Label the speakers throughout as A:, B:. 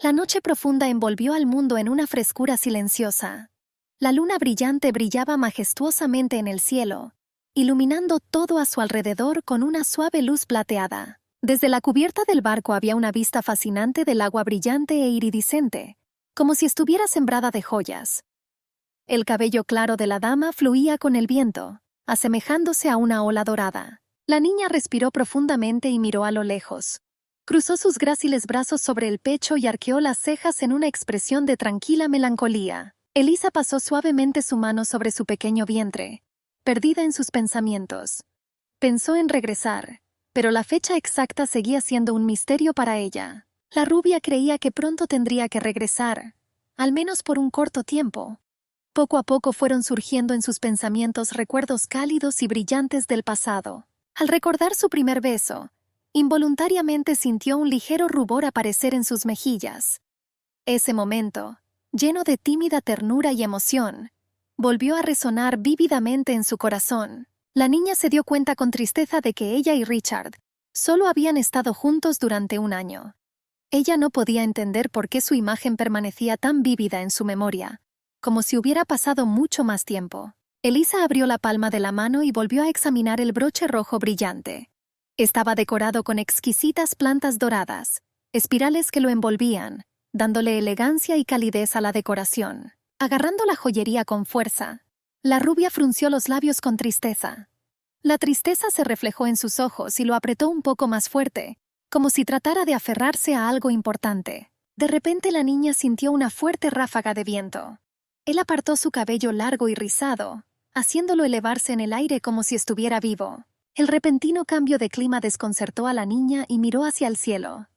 A: La noche profunda envolvió al mundo en una frescura silenciosa. La luna brillante brillaba majestuosamente en el cielo, iluminando todo a su alrededor con una suave luz plateada. Desde la cubierta del barco había una vista fascinante del agua brillante e iridiscente, como si estuviera sembrada de joyas. El cabello claro de la dama fluía con el viento, asemejándose a una ola dorada. La niña respiró profundamente y miró a lo lejos. Cruzó sus gráciles brazos sobre el pecho y arqueó las cejas en una expresión de tranquila melancolía. Elisa pasó suavemente su mano sobre su pequeño vientre, perdida en sus pensamientos. Pensó en regresar, pero la fecha exacta seguía siendo un misterio para ella. La rubia creía que pronto tendría que regresar, al menos por un corto tiempo. Poco a poco fueron surgiendo en sus pensamientos recuerdos cálidos y brillantes del pasado. Al recordar su primer beso, involuntariamente sintió un ligero rubor aparecer en sus mejillas. Ese momento, lleno de tímida ternura y emoción, volvió a resonar vívidamente en su corazón. La niña se dio cuenta con tristeza de que ella y Richard solo habían estado juntos durante un año. Ella no podía entender por qué su imagen permanecía tan vívida en su memoria, como si hubiera pasado mucho más tiempo. Elisa abrió la palma de la mano y volvió a examinar el broche rojo brillante. Estaba decorado con exquisitas plantas doradas, espirales que lo envolvían, dándole elegancia y calidez a la decoración. Agarrando la joyería con fuerza, la rubia frunció los labios con tristeza. La tristeza se reflejó en sus ojos y lo apretó un poco más fuerte, como si tratara de aferrarse a algo importante. De repente la niña sintió una fuerte ráfaga de viento. Él apartó su cabello largo y rizado, haciéndolo elevarse en el aire como si estuviera vivo. El repentino cambio de clima desconcertó a la niña y miró hacia el cielo.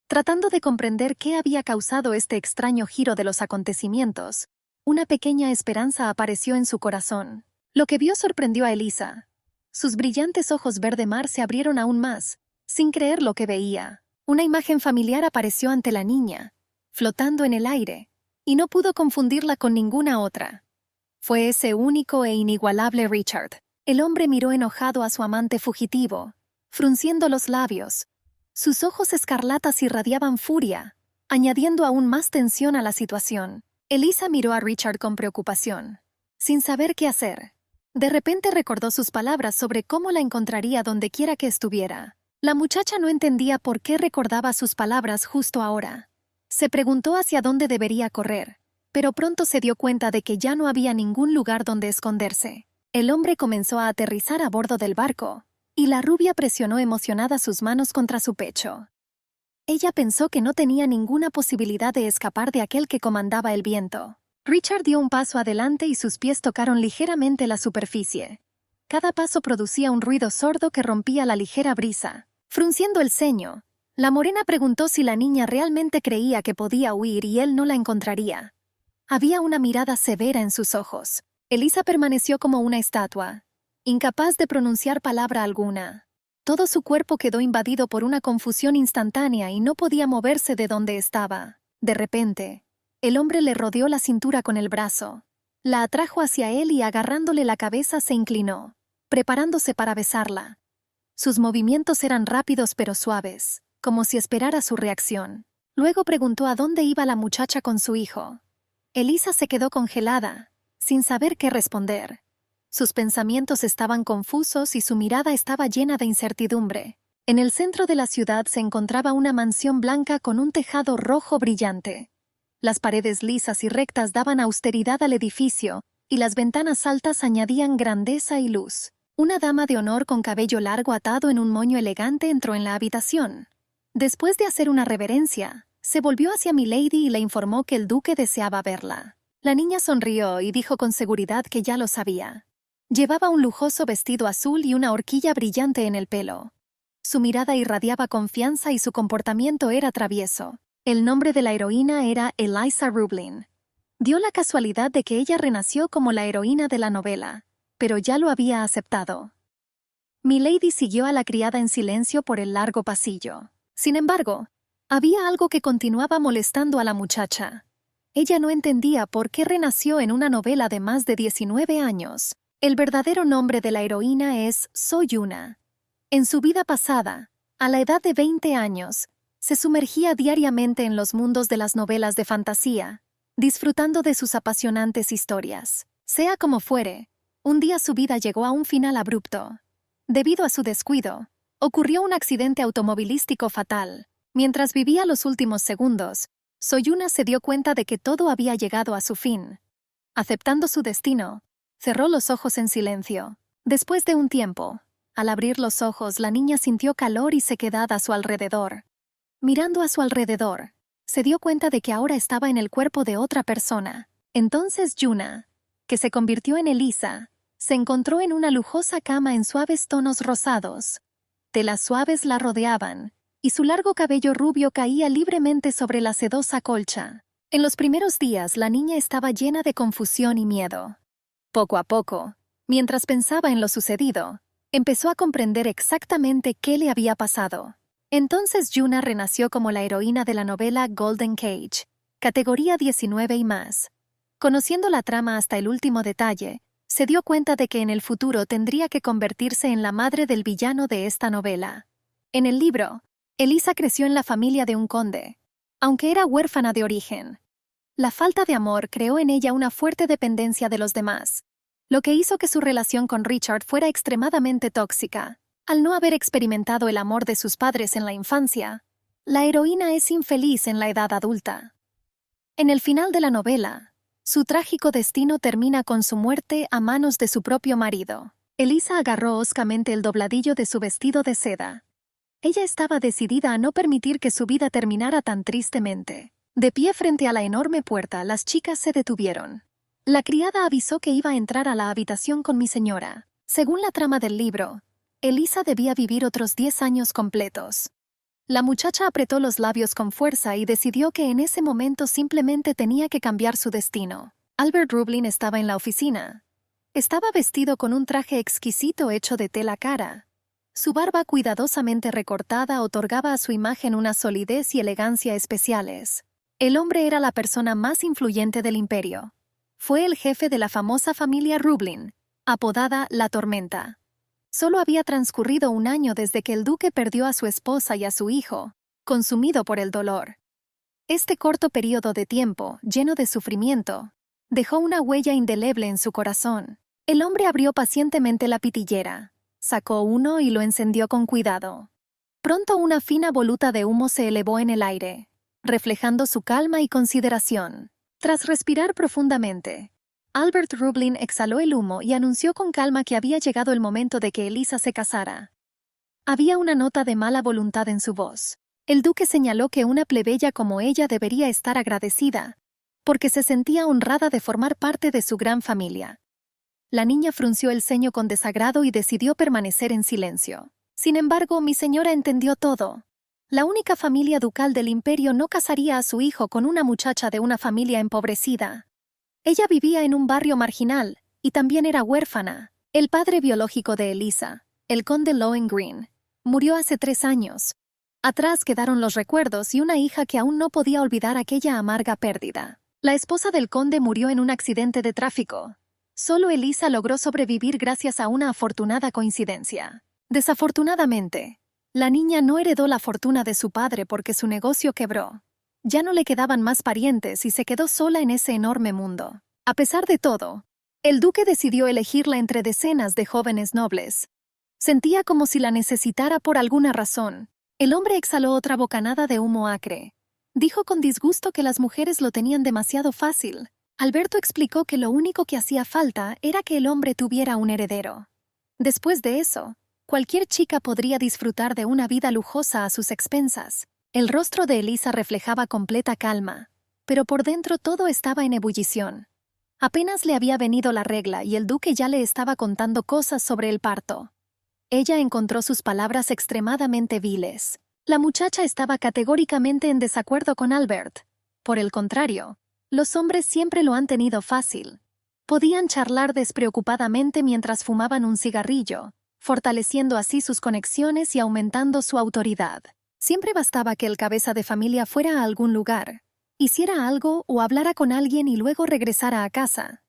A: Tratando de comprender qué había causado este extraño giro de los acontecimientos, una pequeña esperanza apareció en su corazón. Lo que vio sorprendió a Elisa. Sus brillantes ojos verde mar se abrieron aún más, sin creer lo que veía. Una imagen familiar apareció ante la niña, flotando en el aire, y no pudo confundirla con ninguna otra. Fue ese único e inigualable Richard. El hombre miró enojado a su amante fugitivo, frunciendo los labios. Sus ojos escarlatas irradiaban furia, añadiendo aún más tensión a la situación. Elisa miró a Richard con preocupación, sin saber qué hacer. De repente recordó sus palabras sobre cómo la encontraría donde quiera que estuviera. La muchacha no entendía por qué recordaba sus palabras justo ahora. Se preguntó hacia dónde debería correr, pero pronto se dio cuenta de que ya no había ningún lugar donde esconderse. El hombre comenzó a aterrizar a bordo del barco, y la rubia presionó emocionada sus manos contra su pecho. Ella pensó que no tenía ninguna posibilidad de escapar de aquel que comandaba el viento. Richard dio un paso adelante y sus pies tocaron ligeramente la superficie. Cada paso producía un ruido sordo que rompía la ligera brisa. Frunciendo el ceño, la morena preguntó si la niña realmente creía que podía huir y él no la encontraría. Había una mirada severa en sus ojos. Elisa permaneció como una estatua, incapaz de pronunciar palabra alguna. Todo su cuerpo quedó invadido por una confusión instantánea y no podía moverse de donde estaba. De repente, el hombre le rodeó la cintura con el brazo. La atrajo hacia él y agarrándole la cabeza se inclinó, preparándose para besarla. Sus movimientos eran rápidos pero suaves, como si esperara su reacción. Luego preguntó a dónde iba la muchacha con su hijo. Elisa se quedó congelada, sin saber qué responder. Sus pensamientos estaban confusos y su mirada estaba llena de incertidumbre. En el centro de la ciudad se encontraba una mansión blanca con un tejado rojo brillante. Las paredes lisas y rectas daban austeridad al edificio, y las ventanas altas añadían grandeza y luz. Una dama de honor con cabello largo atado en un moño elegante entró en la habitación. Después de hacer una reverencia, se volvió hacia Milady y le informó que el duque deseaba verla. La niña sonrió y dijo con seguridad que ya lo sabía. Llevaba un lujoso vestido azul y una horquilla brillante en el pelo. Su mirada irradiaba confianza y su comportamiento era travieso. El nombre de la heroína era Eliza Reublin. Dio la casualidad de que ella renació como la heroína de la novela, pero ya lo había aceptado. Milady siguió a la criada en silencio por el largo pasillo. Sin embargo, había algo que continuaba molestando a la muchacha. Ella no entendía por qué renació en una novela de más de 19 años. El verdadero nombre de la heroína es So Yuna. En su vida pasada, a la edad de 20 años, Se sumergía diariamente en los mundos de las novelas de fantasía, disfrutando de sus apasionantes historias. Sea como fuere, un día su vida llegó a un final abrupto. Debido a su descuido, ocurrió un accidente automovilístico fatal. Mientras vivía los últimos segundos, Soyuna se dio cuenta de que todo había llegado a su fin. Aceptando su destino, cerró los ojos en silencio. Después de un tiempo, al abrir los ojos, la niña sintió calor y sequedad a su alrededor. Mirando a su alrededor, se dio cuenta de que ahora estaba en el cuerpo de otra persona. Entonces Yuna, que se convirtió en Elisa, se encontró en una lujosa cama en suaves tonos rosados. Telas suaves la rodeaban, y su largo cabello rubio caía libremente sobre la sedosa colcha. En los primeros días, la niña estaba llena de confusión y miedo. Poco a poco, mientras pensaba en lo sucedido, empezó a comprender exactamente qué le había pasado. Entonces Yuna renació como la heroína de la novela Golden Cage, categoría 19 y más. Conociendo la trama hasta el último detalle, se dio cuenta de que en el futuro tendría que convertirse en la madre del villano de esta novela. En el libro, Elisa creció en la familia de un conde, aunque era huérfana de origen. La falta de amor creó en ella una fuerte dependencia de los demás, lo que hizo que su relación con Richard fuera extremadamente tóxica. Al no haber experimentado el amor de sus padres en la infancia, la heroína es infeliz en la edad adulta. En el final de la novela, su trágico destino termina con su muerte a manos de su propio marido. Elisa agarró hoscamente el dobladillo de su vestido de seda. Ella estaba decidida a no permitir que su vida terminara tan tristemente. De pie frente a la enorme puerta, las chicas se detuvieron. La criada avisó que iba a entrar a la habitación con mi señora. Según la trama del libro, Elisa debía vivir otros 10 años completos. La muchacha apretó los labios con fuerza y decidió que en ese momento simplemente tenía que cambiar su destino. Albert Rublin estaba en la oficina. Estaba vestido con un traje exquisito hecho de tela cara. Su barba cuidadosamente recortada otorgaba a su imagen una solidez y elegancia especiales. El hombre era la persona más influyente del imperio. Fue el jefe de la famosa familia Rublin, apodada La Tormenta. Solo había transcurrido un año desde que el duque perdió a su esposa y a su hijo, consumido por el dolor. Este corto periodo de tiempo, lleno de sufrimiento, dejó una huella indeleble en su corazón. El hombre abrió pacientemente la pitillera, sacó uno y lo encendió con cuidado. Pronto una fina voluta de humo se elevó en el aire, reflejando su calma y consideración. Tras respirar profundamente, Albert Rublin exhaló el humo y anunció con calma que había llegado el momento de que Elisa se casara. Había una nota de mala voluntad en su voz. El duque señaló que una plebeya como ella debería estar agradecida, porque se sentía honrada de formar parte de su gran familia. La niña frunció el ceño con desagrado y decidió permanecer en silencio. Sin embargo, mi señora entendió todo. La única familia ducal del imperio no casaría a su hijo con una muchacha de una familia empobrecida. Ella vivía en un barrio marginal y también era huérfana. El padre biológico de Elisa, el conde Lohengrin, murió hace 3 años. Atrás quedaron los recuerdos y una hija que aún no podía olvidar aquella amarga pérdida. La esposa del conde murió en un accidente de tráfico. Solo Elisa logró sobrevivir gracias a una afortunada coincidencia. Desafortunadamente, la niña no heredó la fortuna de su padre porque su negocio quebró. Ya no le quedaban más parientes y se quedó sola en ese enorme mundo. A pesar de todo, el duque decidió elegirla entre decenas de jóvenes nobles. Sentía como si la necesitara por alguna razón. El hombre exhaló otra bocanada de humo acre. Dijo con disgusto que las mujeres lo tenían demasiado fácil. Alberto explicó que lo único que hacía falta era que el hombre tuviera un heredero. Después de eso, cualquier chica podría disfrutar de una vida lujosa a sus expensas. El rostro de Elisa reflejaba completa calma, pero por dentro todo estaba en ebullición. Apenas le había venido la regla y el duque ya le estaba contando cosas sobre el parto. Ella encontró sus palabras extremadamente viles. La muchacha estaba categóricamente en desacuerdo con Albert. Por el contrario, los hombres siempre lo han tenido fácil. Podían charlar despreocupadamente mientras fumaban un cigarrillo, fortaleciendo así sus conexiones y aumentando su autoridad. Siempre bastaba que el cabeza de familia fuera a algún lugar, hiciera algo o hablara con alguien y luego regresara a casa.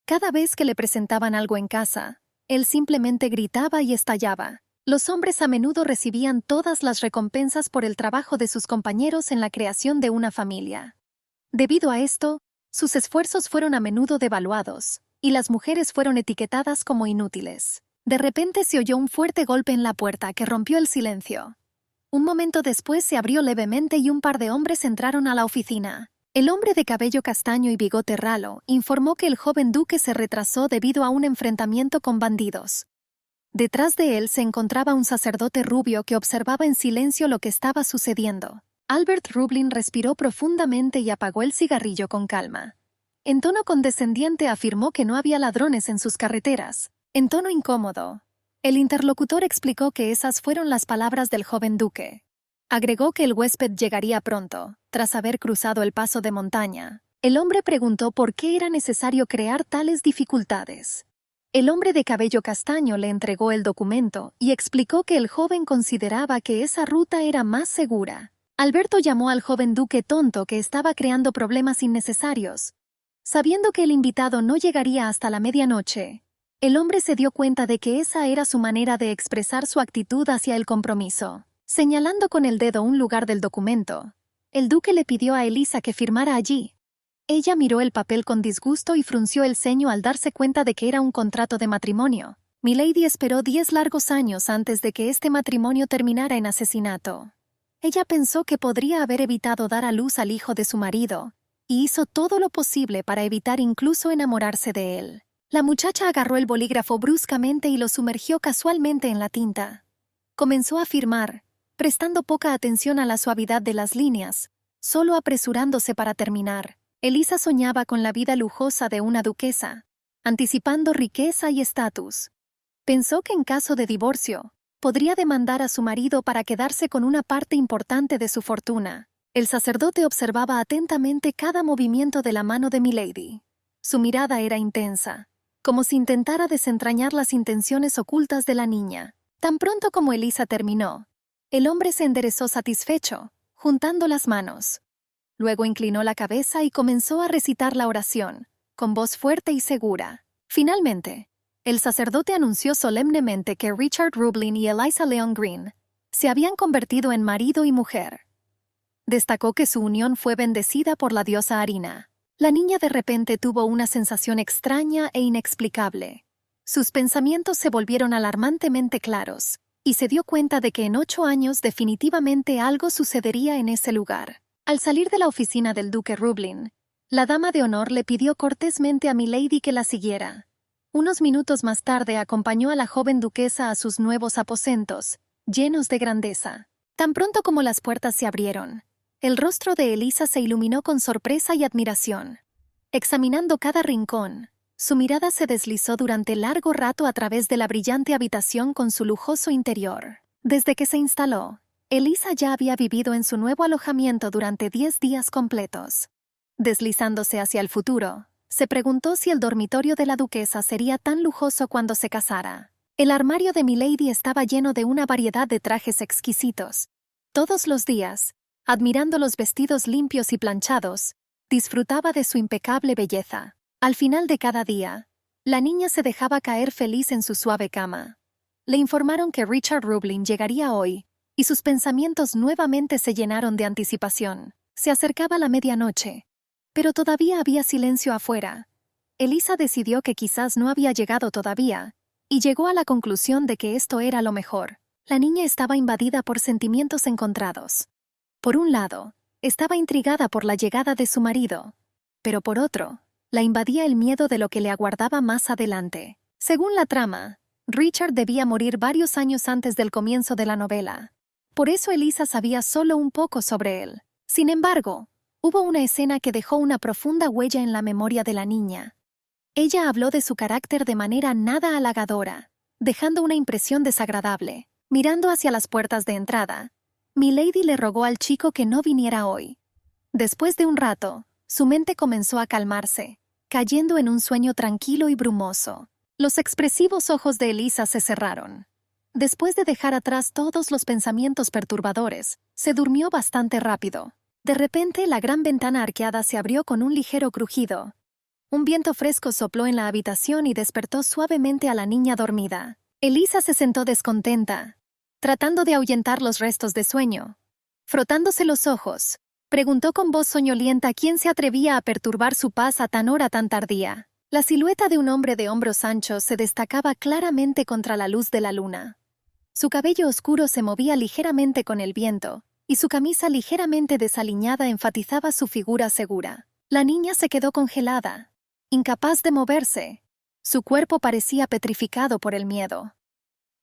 A: Cada vez que le presentaban algo en casa, él simplemente gritaba y estallaba. Los hombres a menudo recibían todas las recompensas por el trabajo de sus compañeros en la creación de una familia. Debido a esto, sus esfuerzos fueron a menudo devaluados, y las mujeres fueron etiquetadas como inútiles. De repente se oyó un fuerte golpe en la puerta que rompió el silencio. Un momento después se abrió levemente y un par de hombres entraron a la oficina. El hombre de cabello castaño y bigote ralo informó que el joven duque se retrasó debido a un enfrentamiento con bandidos. Detrás de él se encontraba un sacerdote rubio que observaba en silencio lo que estaba sucediendo. Albert Rublin respiró profundamente y apagó el cigarrillo con calma. En tono condescendiente afirmó que no había ladrones en sus carreteras. En tono incómodo, el interlocutor explicó que esas fueron las palabras del joven duque. Agregó que el huésped llegaría pronto, tras haber cruzado el paso de montaña. El hombre preguntó por qué era necesario crear tales dificultades. El hombre de cabello castaño le entregó el documento y explicó que el joven consideraba que esa ruta era más segura. Alberto llamó al joven duque tonto que estaba creando problemas innecesarios. Sabiendo que el invitado no llegaría hasta la medianoche, el hombre se dio cuenta de que esa era su manera de expresar su actitud hacia el compromiso. Señalando con el dedo un lugar del documento, el duque le pidió a Elisa que firmara allí. Ella miró el papel con disgusto y frunció el ceño al darse cuenta de que era un contrato de matrimonio. Milady esperó 10 largos años antes de que este matrimonio terminara en asesinato. Ella pensó que podría haber evitado dar a luz al hijo de su marido, y hizo todo lo posible para evitar incluso enamorarse de él. La muchacha agarró el bolígrafo bruscamente y lo sumergió casualmente en la tinta. Comenzó a firmar, prestando poca atención a la suavidad de las líneas, solo apresurándose para terminar. Elisa soñaba con la vida lujosa de una duquesa, anticipando riqueza y estatus. Pensó que en caso de divorcio, podría demandar a su marido para quedarse con una parte importante de su fortuna. El sacerdote observaba atentamente cada movimiento de la mano de Milady. Su mirada era intensa, como si intentara desentrañar las intenciones ocultas de la niña. Tan pronto como Elisa terminó, el hombre se enderezó satisfecho, juntando las manos. Luego inclinó la cabeza y comenzó a recitar la oración, con voz fuerte y segura. Finalmente, el sacerdote anunció solemnemente que Richard Rublin y Eliza Leon Green se habían convertido en marido y mujer. Destacó que su unión fue bendecida por la diosa Harina. La niña de repente tuvo una sensación extraña e inexplicable. Sus pensamientos se volvieron alarmantemente claros, y se dio cuenta de que en 8 años definitivamente algo sucedería en ese lugar. Al salir de la oficina del duque Rublin, la dama de honor le pidió cortésmente a Milady que la siguiera. Unos minutos más tarde acompañó a la joven duquesa a sus nuevos aposentos, llenos de grandeza. Tan pronto como las puertas se abrieron, el rostro de Elisa se iluminó con sorpresa y admiración. Examinando cada rincón, su mirada se deslizó durante largo rato a través de la brillante habitación con su lujoso interior. Desde que se instaló, Elisa ya había vivido en su nuevo alojamiento durante 10 días completos. Deslizándose hacia el futuro, se preguntó si el dormitorio de la duquesa sería tan lujoso cuando se casara. El armario de Milady estaba lleno de una variedad de trajes exquisitos. Todos los días, admirando los vestidos limpios y planchados, disfrutaba de su impecable belleza. Al final de cada día, la niña se dejaba caer feliz en su suave cama. Le informaron que Richard Rublin llegaría hoy, y sus pensamientos nuevamente se llenaron de anticipación. Se acercaba la medianoche, pero todavía había silencio afuera. Elisa decidió que quizás no había llegado todavía, y llegó a la conclusión de que esto era lo mejor. La niña estaba invadida por sentimientos encontrados. Por un lado, estaba intrigada por la llegada de su marido, pero por otro, la invadía el miedo de lo que le aguardaba más adelante. Según la trama, Richard debía morir varios años antes del comienzo de la novela. Por eso Elisa sabía solo un poco sobre él. Sin embargo, hubo una escena que dejó una profunda huella en la memoria de la niña. Ella habló de su carácter de manera nada halagadora, dejando una impresión desagradable. Mirando hacia las puertas de entrada, Milady le rogó al chico que no viniera hoy. Después de un rato, su mente comenzó a calmarse, cayendo en un sueño tranquilo y brumoso. Los expresivos ojos de Elisa se cerraron. Después de dejar atrás todos los pensamientos perturbadores, se durmió bastante rápido. De repente, la gran ventana arqueada se abrió con un ligero crujido. Un viento fresco sopló en la habitación y despertó suavemente a la niña dormida. Elisa se sentó descontenta, tratando de ahuyentar los restos de sueño. Frotándose los ojos, preguntó con voz soñolienta quién se atrevía a perturbar su paz a tan hora tan tardía. La silueta de un hombre de hombros anchos se destacaba claramente contra la luz de la luna. Su cabello oscuro se movía ligeramente con el viento, y su camisa ligeramente desaliñada enfatizaba su figura segura. La niña se quedó congelada, incapaz de moverse. Su cuerpo parecía petrificado por el miedo.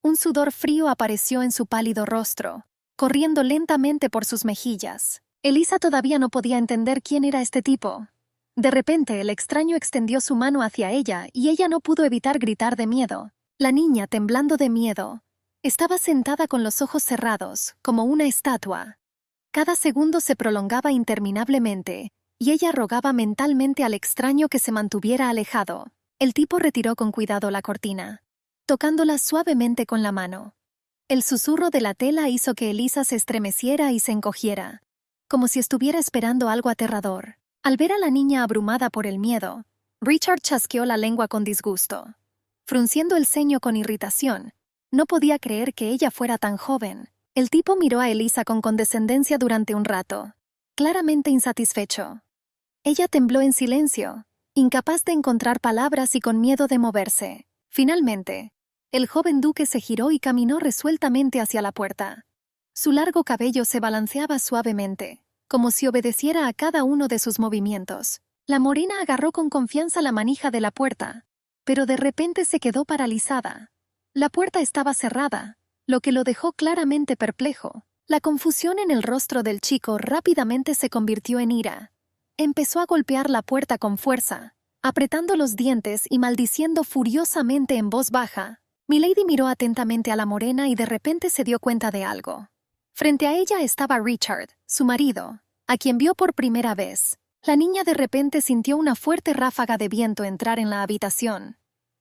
A: Un sudor frío apareció en su pálido rostro, corriendo lentamente por sus mejillas. Elisa todavía no podía entender quién era este tipo. De repente, el extraño extendió su mano hacia ella y ella no pudo evitar gritar de miedo. La niña, temblando de miedo, estaba sentada con los ojos cerrados, como una estatua. Cada segundo se prolongaba interminablemente, y ella rogaba mentalmente al extraño que se mantuviera alejado. El tipo retiró con cuidado la cortina, tocándola suavemente con la mano. El susurro de la tela hizo que Elisa se estremeciera y se encogiera, como si estuviera esperando algo aterrador. Al ver a la niña abrumada por el miedo, Richard chasqueó la lengua con disgusto. Frunciendo el ceño con irritación, no podía creer que ella fuera tan joven. El tipo miró a Elisa con condescendencia durante un rato, claramente insatisfecho. Ella tembló en silencio, incapaz de encontrar palabras y con miedo de moverse. Finalmente, el joven duque se giró y caminó resueltamente hacia la puerta. Su largo cabello se balanceaba suavemente, como si obedeciera a cada uno de sus movimientos. La morena agarró con confianza la manija de la puerta, pero de repente se quedó paralizada. La puerta estaba cerrada, lo que lo dejó claramente perplejo. La confusión en el rostro del chico rápidamente se convirtió en ira. Empezó a golpear la puerta con fuerza, apretando los dientes y maldiciendo furiosamente en voz baja. Milady miró atentamente a la morena y de repente se dio cuenta de algo. Frente a ella estaba Richard, su marido, a quien vio por primera vez. La niña de repente sintió una fuerte ráfaga de viento entrar en la habitación.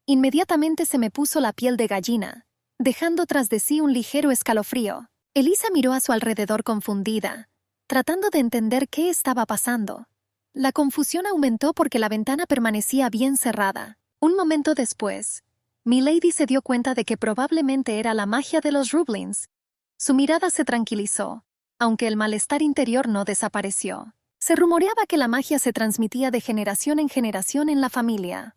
A: Inmediatamente se me puso la piel de gallina, dejando tras de sí un ligero escalofrío. Elisa miró a su alrededor confundida, tratando de entender qué estaba pasando. La confusión aumentó porque la ventana permanecía bien cerrada. Un momento después, Milady se dio cuenta de que probablemente era la magia de los Rublins. Su mirada se tranquilizó, aunque el malestar interior no desapareció. Se rumoreaba que la magia se transmitía de generación en generación en la familia.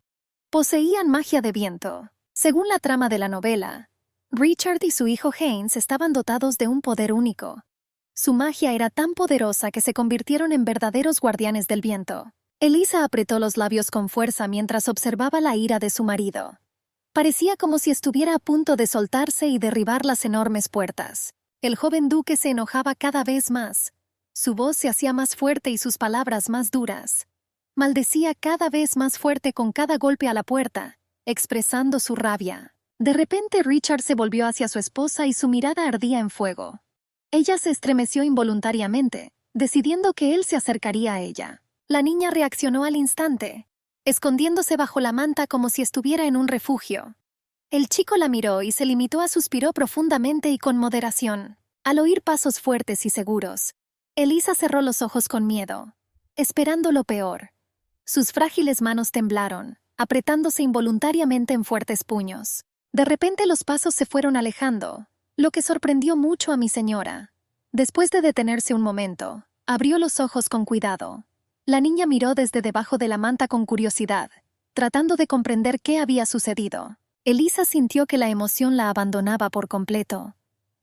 A: Poseían magia de viento. Según la trama de la novela, Richard y su hijo Haynes estaban dotados de un poder único. Su magia era tan poderosa que se convirtieron en verdaderos guardianes del viento. Elisa apretó los labios con fuerza mientras observaba la ira de su marido. Parecía como si estuviera a punto de soltarse y derribar las enormes puertas. El joven duque se enojaba cada vez más. Su voz se hacía más fuerte y sus palabras más duras. Maldecía cada vez más fuerte con cada golpe a la puerta, expresando su rabia. De repente Richard se volvió hacia su esposa y su mirada ardía en fuego. Ella se estremeció involuntariamente, decidiendo que él se acercaría a ella. La niña reaccionó al instante, escondiéndose bajo la manta como si estuviera en un refugio. El chico la miró y se limitó a suspiró profundamente y con moderación. Al oír pasos fuertes y seguros, Elisa cerró los ojos con miedo, esperando lo peor. Sus frágiles manos temblaron, apretándose involuntariamente en fuertes puños. De repente los pasos se fueron alejando, lo que sorprendió mucho a mi señora. Después de detenerse un momento, abrió los ojos con cuidado. La niña miró desde debajo de la manta con curiosidad, tratando de comprender qué había sucedido. Elisa sintió que la emoción la abandonaba por completo.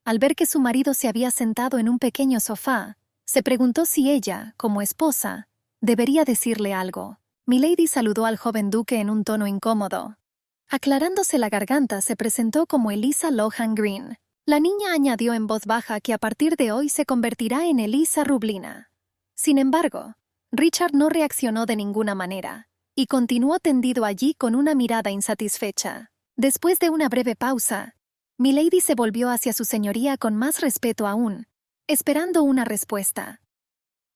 A: Al ver que su marido se había sentado en un pequeño sofá, se preguntó si ella, como esposa, debería decirle algo. Milady saludó al joven duque en un tono incómodo. Aclarándose la garganta, se presentó como Elisa Lohan Green. La niña añadió en voz baja que a partir de hoy se convertirá en Elisa Rublina. Sin embargo, Richard no reaccionó de ninguna manera, y continuó tendido allí con una mirada insatisfecha. Después de una breve pausa, Milady se volvió hacia su señoría con más respeto aún, esperando una respuesta.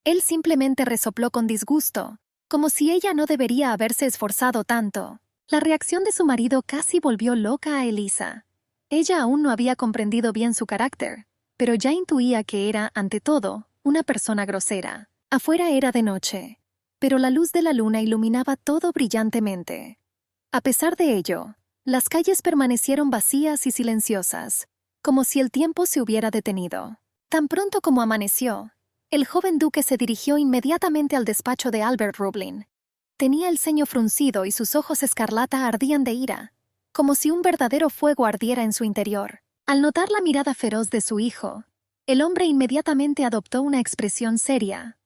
A: Él simplemente resopló con disgusto, como si ella no debería haberse esforzado tanto. La reacción de su marido casi volvió loca a Elisa. Ella aún no había comprendido bien su carácter, pero ya intuía que era, ante todo, una persona grosera. Afuera era de noche, pero la luz de la luna iluminaba todo brillantemente. A pesar de ello, Las calles permanecieron vacías y silenciosas, como si el tiempo se hubiera detenido. Tan pronto como amaneció, el joven duque se dirigió inmediatamente al despacho de Albert Reublin. Tenía el ceño fruncido y sus ojos escarlata ardían de ira, como si un verdadero fuego ardiera en su interior. Al notar la mirada feroz de su hijo, el hombre inmediatamente adoptó una expresión seria.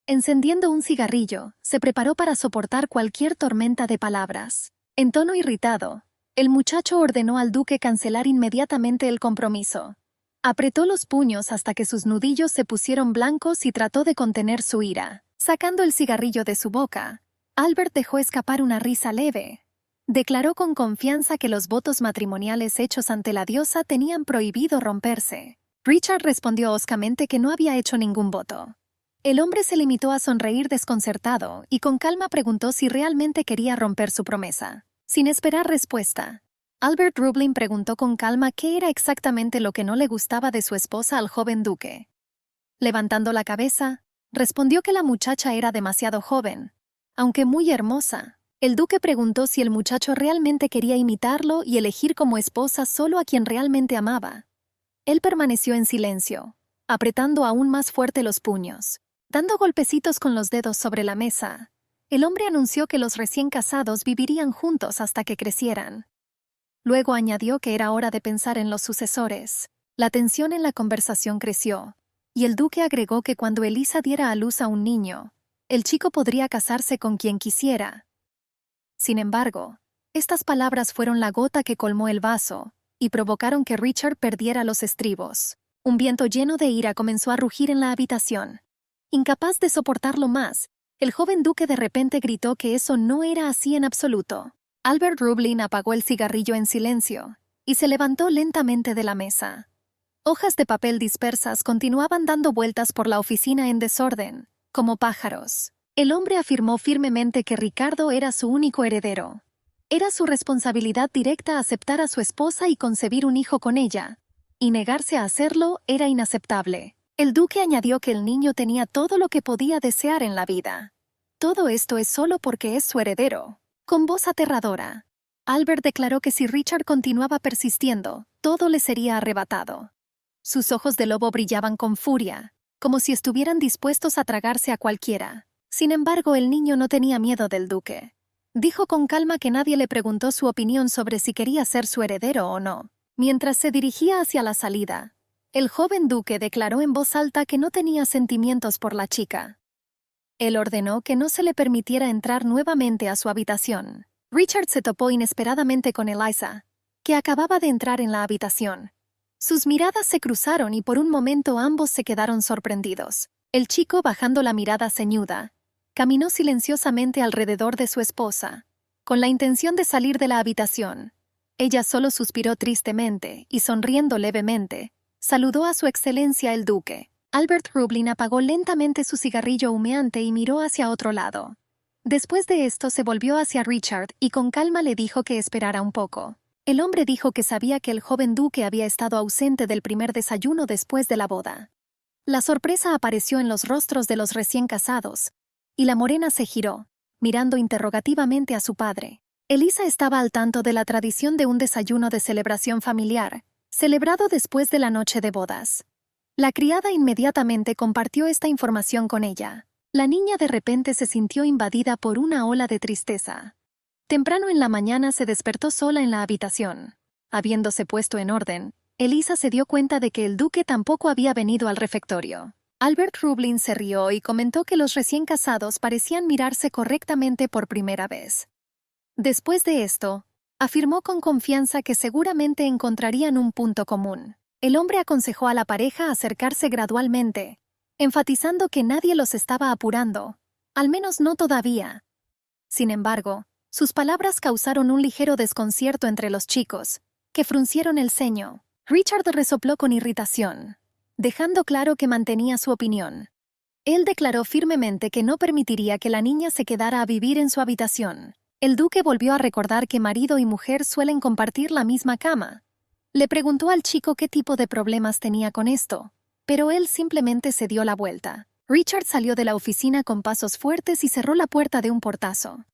A: Encendiendo un cigarrillo, se preparó para soportar cualquier tormenta de palabras. En tono irritado, el muchacho ordenó al duque cancelar inmediatamente el compromiso. Apretó los puños hasta que sus nudillos se pusieron blancos y trató de contener su ira. Sacando el cigarrillo de su boca, Albert dejó escapar una risa leve. Declaró con confianza que los votos matrimoniales hechos ante la diosa tenían prohibido romperse. Richard respondió hoscamente que no había hecho ningún voto. El hombre se limitó a sonreír desconcertado y con calma preguntó si realmente quería romper su promesa. Sin esperar respuesta, Albert Reublin preguntó con calma qué era exactamente lo que no le gustaba de su esposa al joven duque. Levantando la cabeza, respondió que la muchacha era demasiado joven, aunque muy hermosa. El duque preguntó si el muchacho realmente quería imitarlo y elegir como esposa solo a quien realmente amaba. Él permaneció en silencio, apretando aún más fuerte los puños. Dando golpecitos con los dedos sobre la mesa, el hombre anunció que los recién casados vivirían juntos hasta que crecieran. Luego añadió que era hora de pensar en los sucesores. La tensión en la conversación creció, y el duque agregó que cuando Elisa diera a luz a un niño, el chico podría casarse con quien quisiera. Sin embargo, estas palabras fueron la gota que colmó el vaso y provocaron que Richard perdiera los estribos. Un viento lleno de ira comenzó a rugir en la habitación. Incapaz de soportarlo más, el joven duque de repente gritó que eso no era así en absoluto. Albert Reublin apagó el cigarrillo en silencio y se levantó lentamente de la mesa. Hojas de papel dispersas continuaban dando vueltas por la oficina en desorden, como pájaros. El hombre afirmó firmemente que Ricardo era su único heredero. Era su responsabilidad directa aceptar a su esposa y concebir un hijo con ella, y negarse a hacerlo era inaceptable. El duque añadió que el niño tenía todo lo que podía desear en la vida. Todo esto es solo porque es su heredero. Con voz aterradora, Albert declaró que si Richard continuaba persistiendo, todo le sería arrebatado. Sus ojos de lobo brillaban con furia, como si estuvieran dispuestos a tragarse a cualquiera. Sin embargo, el niño no tenía miedo del duque. Dijo con calma que nadie le preguntó su opinión sobre si quería ser su heredero o no. Mientras se dirigía hacia la salida, el joven duque declaró en voz alta que no tenía sentimientos por la chica. Él ordenó que no se le permitiera entrar nuevamente a su habitación. Richard se topó inesperadamente con Eliza, que acababa de entrar en la habitación. Sus miradas se cruzaron y por un momento ambos se quedaron sorprendidos. El chico, bajando la mirada ceñuda, caminó silenciosamente alrededor de su esposa, con la intención de salir de la habitación. Ella solo suspiró tristemente y, sonriendo levemente, saludó a su excelencia el duque. Albert Reublin apagó lentamente su cigarrillo humeante y miró hacia otro lado. Después de esto se volvió hacia Richard y con calma le dijo que esperara un poco. El hombre dijo que sabía que el joven duque había estado ausente del primer desayuno después de la boda. La sorpresa apareció en los rostros de los recién casados, y la morena se giró, mirando interrogativamente a su padre. Elisa estaba al tanto de la tradición de un desayuno de celebración familiar, celebrado después de la noche de bodas. La criada inmediatamente compartió esta información con ella. La niña de repente se sintió invadida por una ola de tristeza. Temprano en la mañana se despertó sola en la habitación. Habiéndose puesto en orden, Elisa se dio cuenta de que el duque tampoco había venido al refectorio. Albert Reublin se rió y comentó que los recién casados parecían mirarse correctamente por primera vez. Después de esto, afirmó con confianza que seguramente encontrarían un punto común. El hombre aconsejó a la pareja acercarse gradualmente, enfatizando que nadie los estaba apurando, al menos no todavía. Sin embargo, sus palabras causaron un ligero desconcierto entre los chicos, que fruncieron el ceño. Richard resopló con irritación, dejando claro que mantenía su opinión. Él declaró firmemente que no permitiría que la niña se quedara a vivir en su habitación. El duque volvió a recordar que marido y mujer suelen compartir la misma cama. Le preguntó al chico qué tipo de problemas tenía con esto, pero él simplemente se dio la vuelta. Richard salió de la oficina con pasos fuertes y cerró la puerta de un portazo.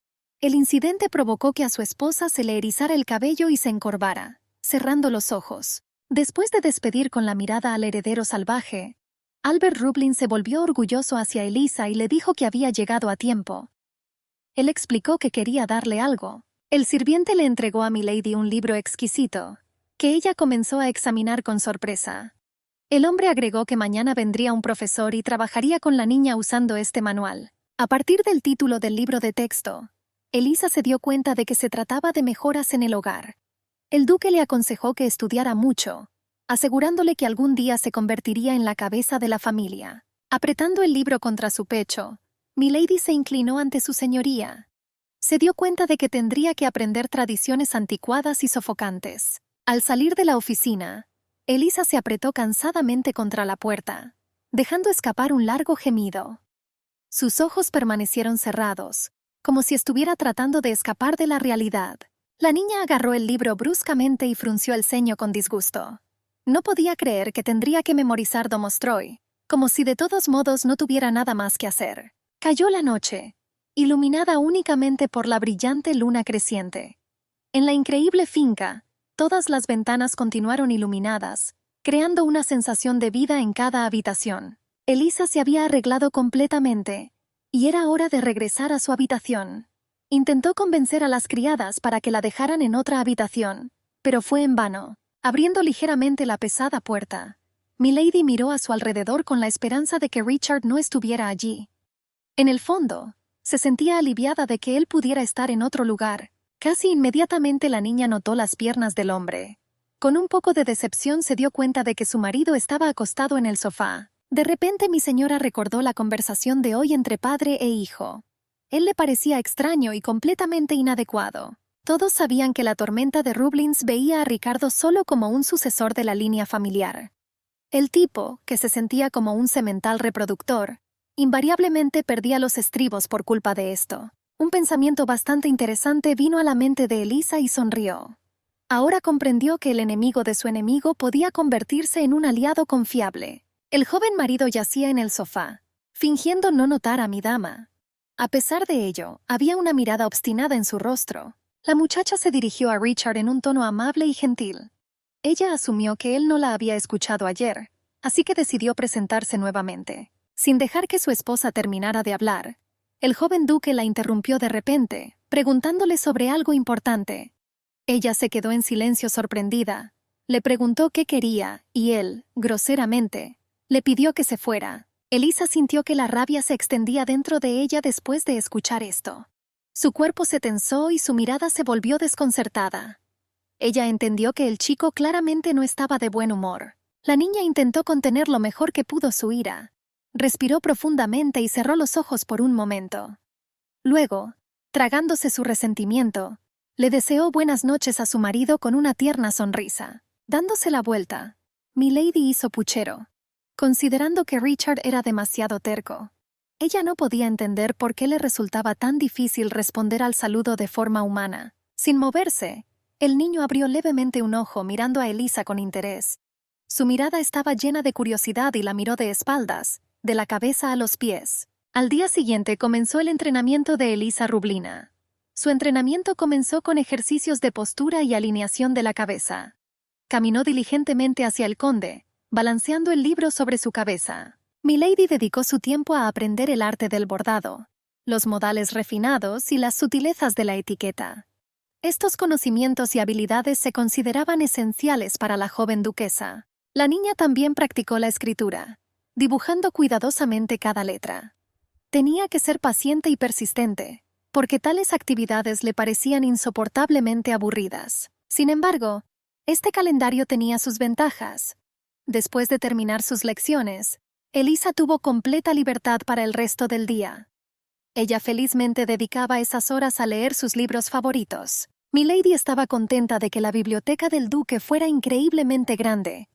A: El incidente provocó que a su esposa se le erizara el cabello y se encorvara, cerrando los ojos. Después de despedir con la mirada al heredero salvaje, Albert Rublin se volvió orgulloso hacia Elisa y le dijo que había llegado a tiempo. Él explicó que quería darle algo. El sirviente le entregó a Milady un libro exquisito, que ella comenzó a examinar con sorpresa. El hombre agregó que mañana vendría un profesor y trabajaría con la niña usando este manual. A partir del título del libro de texto, Elisa se dio cuenta de que se trataba de mejoras en el hogar. El duque le aconsejó que estudiara mucho, asegurándole que algún día se convertiría en la cabeza de la familia. Apretando el libro contra su pecho, Milady se inclinó ante su señoría. Se dio cuenta de que tendría que aprender tradiciones anticuadas y sofocantes. Al salir de la oficina, Elisa se apretó cansadamente contra la puerta, dejando escapar un largo gemido. Sus ojos permanecieron cerrados, como si estuviera tratando de escapar de la realidad. La niña agarró el libro bruscamente y frunció el ceño con disgusto. No podía creer que tendría que memorizar Domostroy, como si de todos modos no tuviera nada más que hacer. Cayó la noche, iluminada únicamente por la brillante luna creciente. En la increíble finca, todas las ventanas continuaron iluminadas, creando una sensación de vida en cada habitación. Elisa se había arreglado completamente, y era hora de regresar a su habitación. Intentó convencer a las criadas para que la dejaran en otra habitación, pero fue en vano. Abriendo ligeramente la pesada puerta, Milady miró a su alrededor con la esperanza de que Richard no estuviera allí. En el fondo, se sentía aliviada de que él pudiera estar en otro lugar. Casi inmediatamente la niña notó las piernas del hombre. Con un poco de decepción se dio cuenta de que su marido estaba acostado en el sofá. De repente mi señora recordó la conversación de hoy entre padre e hijo. Él le parecía extraño y completamente inadecuado. Todos sabían que la tormenta de Rublins veía a Ricardo solo como un sucesor de la línea familiar. El tipo, que se sentía como un semental reproductor, invariablemente perdía los estribos por culpa de esto. Un pensamiento bastante interesante vino a la mente de Elisa y sonrió. Ahora comprendió que el enemigo de su enemigo podía convertirse en un aliado confiable. El joven marido yacía en el sofá, fingiendo no notar a mi dama. A pesar de ello, había una mirada obstinada en su rostro. La muchacha se dirigió a Richard en un tono amable y gentil. Ella asumió que él no la había escuchado ayer, así que decidió presentarse nuevamente. Sin dejar que su esposa terminara de hablar, el joven duque la interrumpió de repente, preguntándole sobre algo importante. Ella se quedó en silencio sorprendida. Le preguntó qué quería, y él, groseramente, le pidió que se fuera. Elisa sintió que la rabia se extendía dentro de ella después de escuchar esto. Su cuerpo se tensó y su mirada se volvió desconcertada. Ella entendió que el chico claramente no estaba de buen humor. La niña intentó contener lo mejor que pudo su ira. Respiró profundamente y cerró los ojos por un momento. Luego, tragándose su resentimiento, le deseó buenas noches a su marido con una tierna sonrisa. Dándose la vuelta, Milady hizo puchero, considerando que Richard era demasiado terco. Ella no podía entender por qué le resultaba tan difícil responder al saludo de forma humana. Sin moverse, el niño abrió levemente un ojo mirando a Elisa con interés. Su mirada estaba llena de curiosidad y la miró de espaldas, de la cabeza a los pies. Al día siguiente comenzó el entrenamiento de Elisa Rublina. Su entrenamiento comenzó con ejercicios de postura y alineación de la cabeza. Caminó diligentemente hacia el conde, balanceando el libro sobre su cabeza. Milady dedicó su tiempo a aprender el arte del bordado, los modales refinados y las sutilezas de la etiqueta. Estos conocimientos y habilidades se consideraban esenciales para la joven duquesa. La niña también practicó la escritura, dibujando cuidadosamente cada letra. Tenía que ser paciente y persistente, porque tales actividades le parecían insoportablemente aburridas. Sin embargo, este calendario tenía sus ventajas. Después de terminar sus lecciones, Elisa tuvo completa libertad para el resto del día. Ella felizmente dedicaba esas horas a leer sus libros favoritos. Milady estaba contenta de que la biblioteca del duque fuera increíblemente grande.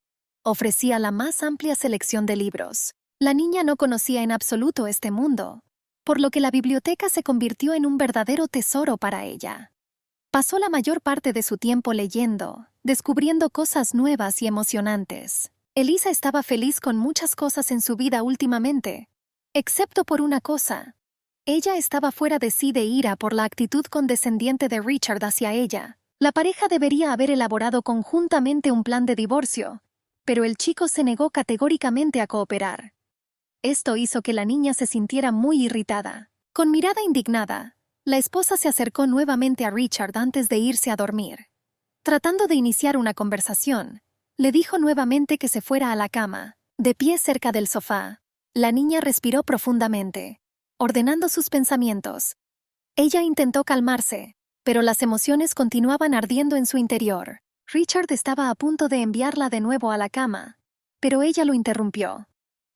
A: Ofrecía la más amplia selección de libros. La niña no conocía en absoluto este mundo, por lo que la biblioteca se convirtió en un verdadero tesoro para ella. Pasó la mayor parte de su tiempo leyendo, descubriendo cosas nuevas y emocionantes. Elisa estaba feliz con muchas cosas en su vida últimamente, excepto por una cosa. Ella estaba fuera de sí de ira por la actitud condescendiente de Richard hacia ella. La pareja debería haber elaborado conjuntamente un plan de divorcio, pero el chico se negó categóricamente a cooperar. Esto hizo que la niña se sintiera muy irritada. Con mirada indignada, la esposa se acercó nuevamente a Richard antes de irse a dormir. Tratando de iniciar una conversación, le dijo nuevamente que se fuera a la cama, de pie cerca del sofá. La niña respiró profundamente, ordenando sus pensamientos. Ella intentó calmarse, pero las emociones continuaban ardiendo en su interior. Richard estaba a punto de enviarla de nuevo a la cama, pero ella lo interrumpió.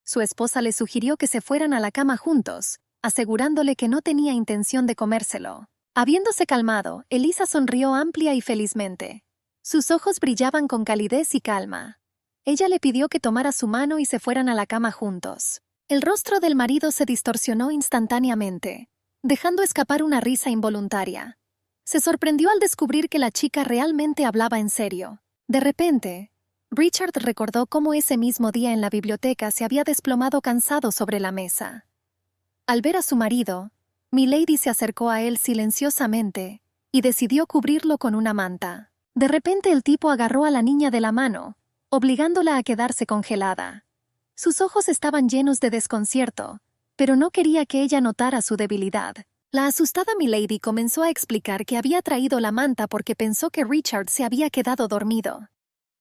A: Su esposa le sugirió que se fueran a la cama juntos, asegurándole que no tenía intención de comérselo. Habiéndose calmado, Elisa sonrió amplia y felizmente. Sus ojos brillaban con calidez y calma. Ella le pidió que tomara su mano y se fueran a la cama juntos. El rostro del marido se distorsionó instantáneamente, dejando escapar una risa involuntaria. Se sorprendió al descubrir que la chica realmente hablaba en serio. De repente, Richard recordó cómo ese mismo día en la biblioteca se había desplomado cansado sobre la mesa. Al ver a su marido, Milady se acercó a él silenciosamente y decidió cubrirlo con una manta. De repente el tipo agarró a la niña de la mano, obligándola a quedarse congelada. Sus ojos estaban llenos de desconcierto, pero no quería que ella notara su debilidad. La asustada Milady comenzó a explicar que había traído la manta porque pensó que Richard se había quedado dormido.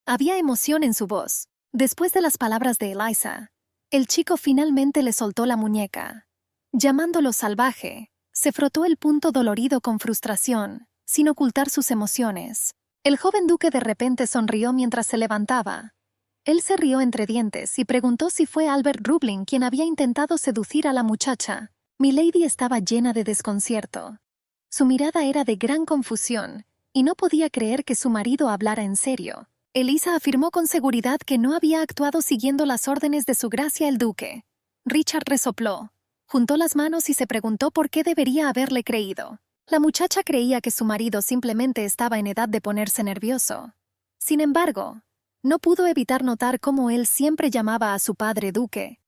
A: Había emoción en su voz. Después de las palabras de Eliza, el chico finalmente le soltó la muñeca. Llamándolo salvaje, se frotó el punto dolorido con frustración, sin ocultar sus emociones. El joven duque de repente sonrió mientras se levantaba. Él se rió entre dientes y preguntó si fue Albert Rublin quien había intentado seducir a la muchacha. Milady estaba llena de desconcierto. Su mirada era de gran confusión, y no podía creer que su marido hablara en serio. Elisa afirmó con seguridad que no había actuado siguiendo las órdenes de su gracia el duque. Richard resopló, juntó las manos y se preguntó por qué debería haberle creído. La muchacha creía que su marido simplemente estaba en edad de ponerse nervioso. Sin embargo, no pudo evitar notar cómo él siempre llamaba a su padre duque.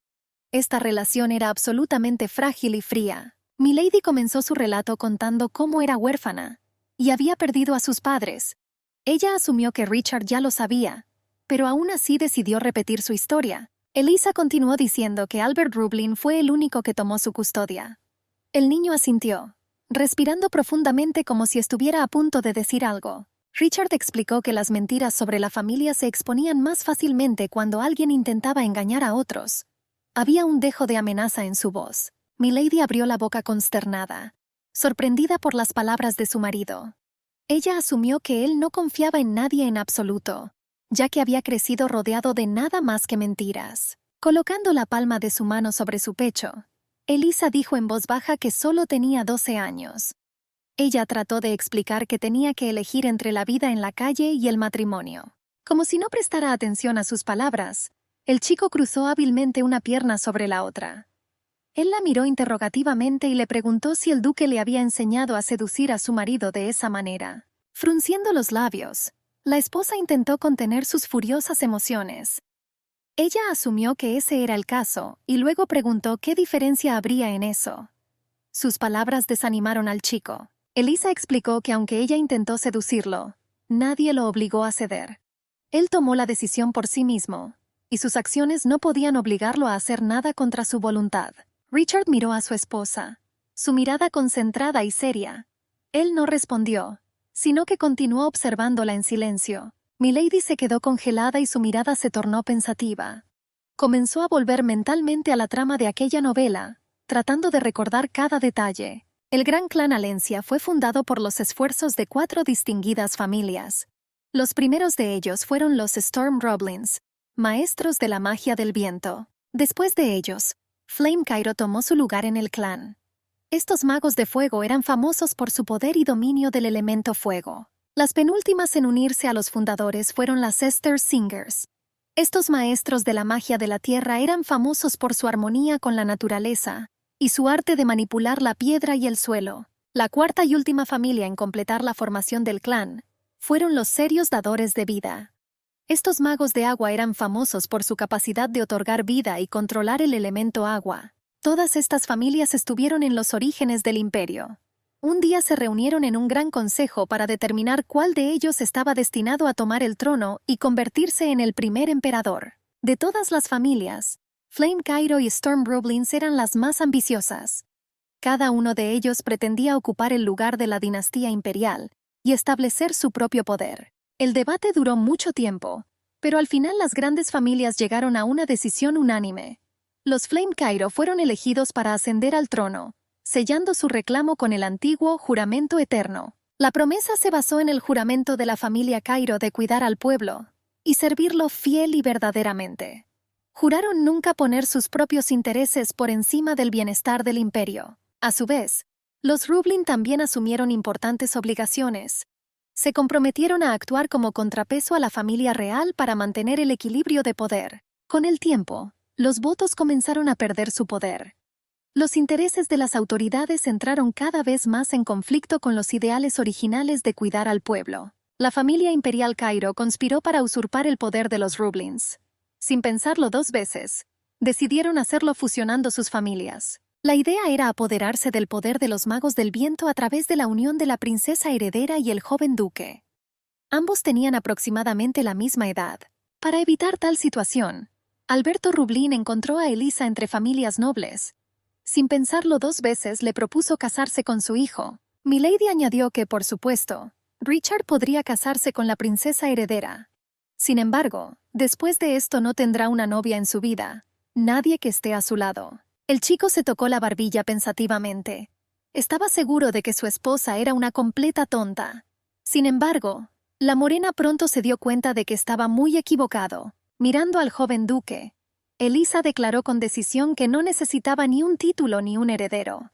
A: Esta relación era absolutamente frágil y fría. Milady comenzó su relato contando cómo era huérfana y había perdido a sus padres. Ella asumió que Richard ya lo sabía, pero aún así decidió repetir su historia. Elisa continuó diciendo que Albert Rublin fue el único que tomó su custodia. El niño asintió, respirando profundamente como si estuviera a punto de decir algo. Richard explicó que las mentiras sobre la familia se exponían más fácilmente cuando alguien intentaba engañar a otros. Había un dejo de amenaza en su voz. Milady abrió la boca consternada, sorprendida por las palabras de su marido. Ella asumió que él no confiaba en nadie en absoluto, ya que había crecido rodeado de nada más que mentiras. Colocando la palma de su mano sobre su pecho, Elisa dijo en voz baja que solo tenía 12 años. Ella trató de explicar que tenía que elegir entre la vida en la calle y el matrimonio. Como si no prestara atención a sus palabras, el chico cruzó hábilmente una pierna sobre la otra. Él la miró interrogativamente y le preguntó si el duque le había enseñado a seducir a su marido de esa manera. Frunciendo los labios, la esposa intentó contener sus furiosas emociones. Ella asumió que ese era el caso y luego preguntó qué diferencia habría en eso. Sus palabras desanimaron al chico. Elisa explicó que aunque ella intentó seducirlo, nadie lo obligó a ceder. Él tomó la decisión por sí mismo, y sus acciones no podían obligarlo a hacer nada contra su voluntad. Richard miró a su esposa, su mirada concentrada y seria. Él no respondió, sino que continuó observándola en silencio. Milady se quedó congelada y su mirada se tornó pensativa. Comenzó a volver mentalmente a la trama de aquella novela, tratando de recordar cada detalle. El gran clan Alencia fue fundado por los esfuerzos de 4 distinguidas familias. Los primeros de ellos fueron los Storm Roblins, maestros de la magia del viento. Después de ellos, Flame Cairo tomó su lugar en el clan. Estos magos de fuego eran famosos por su poder y dominio del elemento fuego. Las penúltimas en unirse a los fundadores fueron las Esther Singers. Estos maestros de la magia de la tierra eran famosos por su armonía con la naturaleza y su arte de manipular la piedra y el suelo. La cuarta y última familia en completar la formación del clan fueron los serios dadores de vida. Estos magos de agua eran famosos por su capacidad de otorgar vida y controlar el elemento agua. Todas estas familias estuvieron en los orígenes del imperio. Un día se reunieron en un gran consejo para determinar cuál de ellos estaba destinado a tomar el trono y convertirse en el primer emperador. De todas las familias, Flame Cairo y Storm Rublins eran las más ambiciosas. Cada uno de ellos pretendía ocupar el lugar de la dinastía imperial y establecer su propio poder. El debate duró mucho tiempo, pero al final las grandes familias llegaron a una decisión unánime. Los Flame Cairo fueron elegidos para ascender al trono, sellando su reclamo con el antiguo juramento eterno. La promesa se basó en el juramento de la familia Cairo de cuidar al pueblo y servirlo fiel y verdaderamente. Juraron nunca poner sus propios intereses por encima del bienestar del imperio. A su vez, los Rublin también asumieron importantes obligaciones. Se comprometieron a actuar como contrapeso a la familia real para mantener el equilibrio de poder. Con el tiempo, los votos comenzaron a perder su poder. Los intereses de las autoridades entraron cada vez más en conflicto con los ideales originales de cuidar al pueblo. La familia imperial Cairo conspiró para usurpar el poder de los Rublins. Sin pensarlo dos veces, decidieron hacerlo fusionando sus familias. La idea era apoderarse del poder de los magos del viento a través de la unión de la princesa heredera y el joven duque. Ambos tenían aproximadamente la misma edad. Para evitar tal situación, Alberto Rublin encontró a Elisa entre familias nobles. Sin pensarlo dos veces, le propuso casarse con su hijo. Milady añadió que, por supuesto, Richard podría casarse con la princesa heredera. Sin embargo, después de esto no tendrá una novia en su vida, nadie que esté a su lado. El chico se tocó la barbilla pensativamente. Estaba seguro de que su esposa era una completa tonta. Sin embargo, la morena pronto se dio cuenta de que estaba muy equivocado. Mirando al joven duque, Elisa declaró con decisión que no necesitaba ni un título ni un heredero.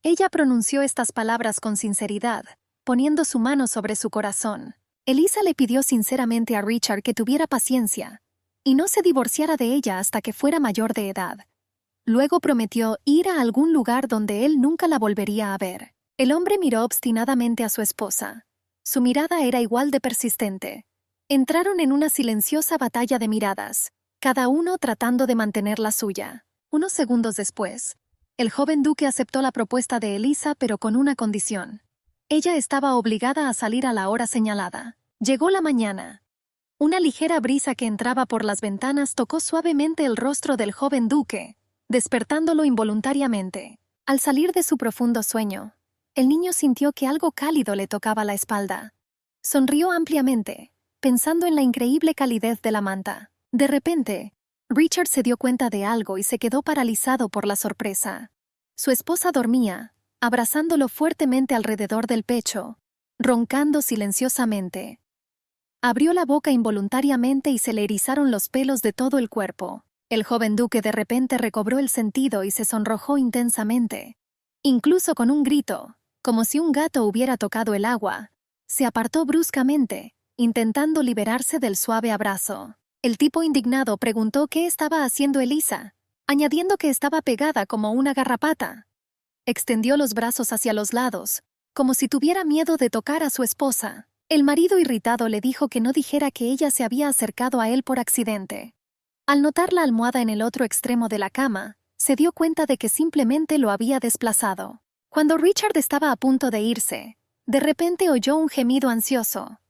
A: Ella pronunció estas palabras con sinceridad, poniendo su mano sobre su corazón. Elisa le pidió sinceramente a Richard que tuviera paciencia y no se divorciara de ella hasta que fuera mayor de edad. Luego prometió ir a algún lugar donde él nunca la volvería a ver. El hombre miró obstinadamente a su esposa. Su mirada era igual de persistente. Entraron en una silenciosa batalla de miradas, cada uno tratando de mantener la suya. Unos segundos después, el joven duque aceptó la propuesta de Elisa, pero con una condición. Ella estaba obligada a salir a la hora señalada. Llegó la mañana. Una ligera brisa que entraba por las ventanas tocó suavemente el rostro del joven duque, despertándolo involuntariamente. Al salir de su profundo sueño, el niño sintió que algo cálido le tocaba la espalda. Sonrió ampliamente, pensando en la increíble calidez de la manta. De repente, Richard se dio cuenta de algo y se quedó paralizado por la sorpresa. Su esposa dormía, abrazándolo fuertemente alrededor del pecho, roncando silenciosamente. Abrió la boca involuntariamente y se le erizaron los pelos de todo el cuerpo. El joven duque de repente recobró el sentido y se sonrojó intensamente. Incluso con un grito, como si un gato hubiera tocado el agua, se apartó bruscamente, intentando liberarse del suave abrazo. El tipo indignado preguntó qué estaba haciendo Elisa, añadiendo que estaba pegada como una garrapata. Extendió los brazos hacia los lados, como si tuviera miedo de tocar a su esposa. El marido irritado le dijo que no dijera que ella se había acercado a él por accidente. Al notar la almohada en el otro extremo de la cama, se dio cuenta de que simplemente lo había desplazado. Cuando Richard estaba a punto de irse, de repente oyó un gemido ansioso.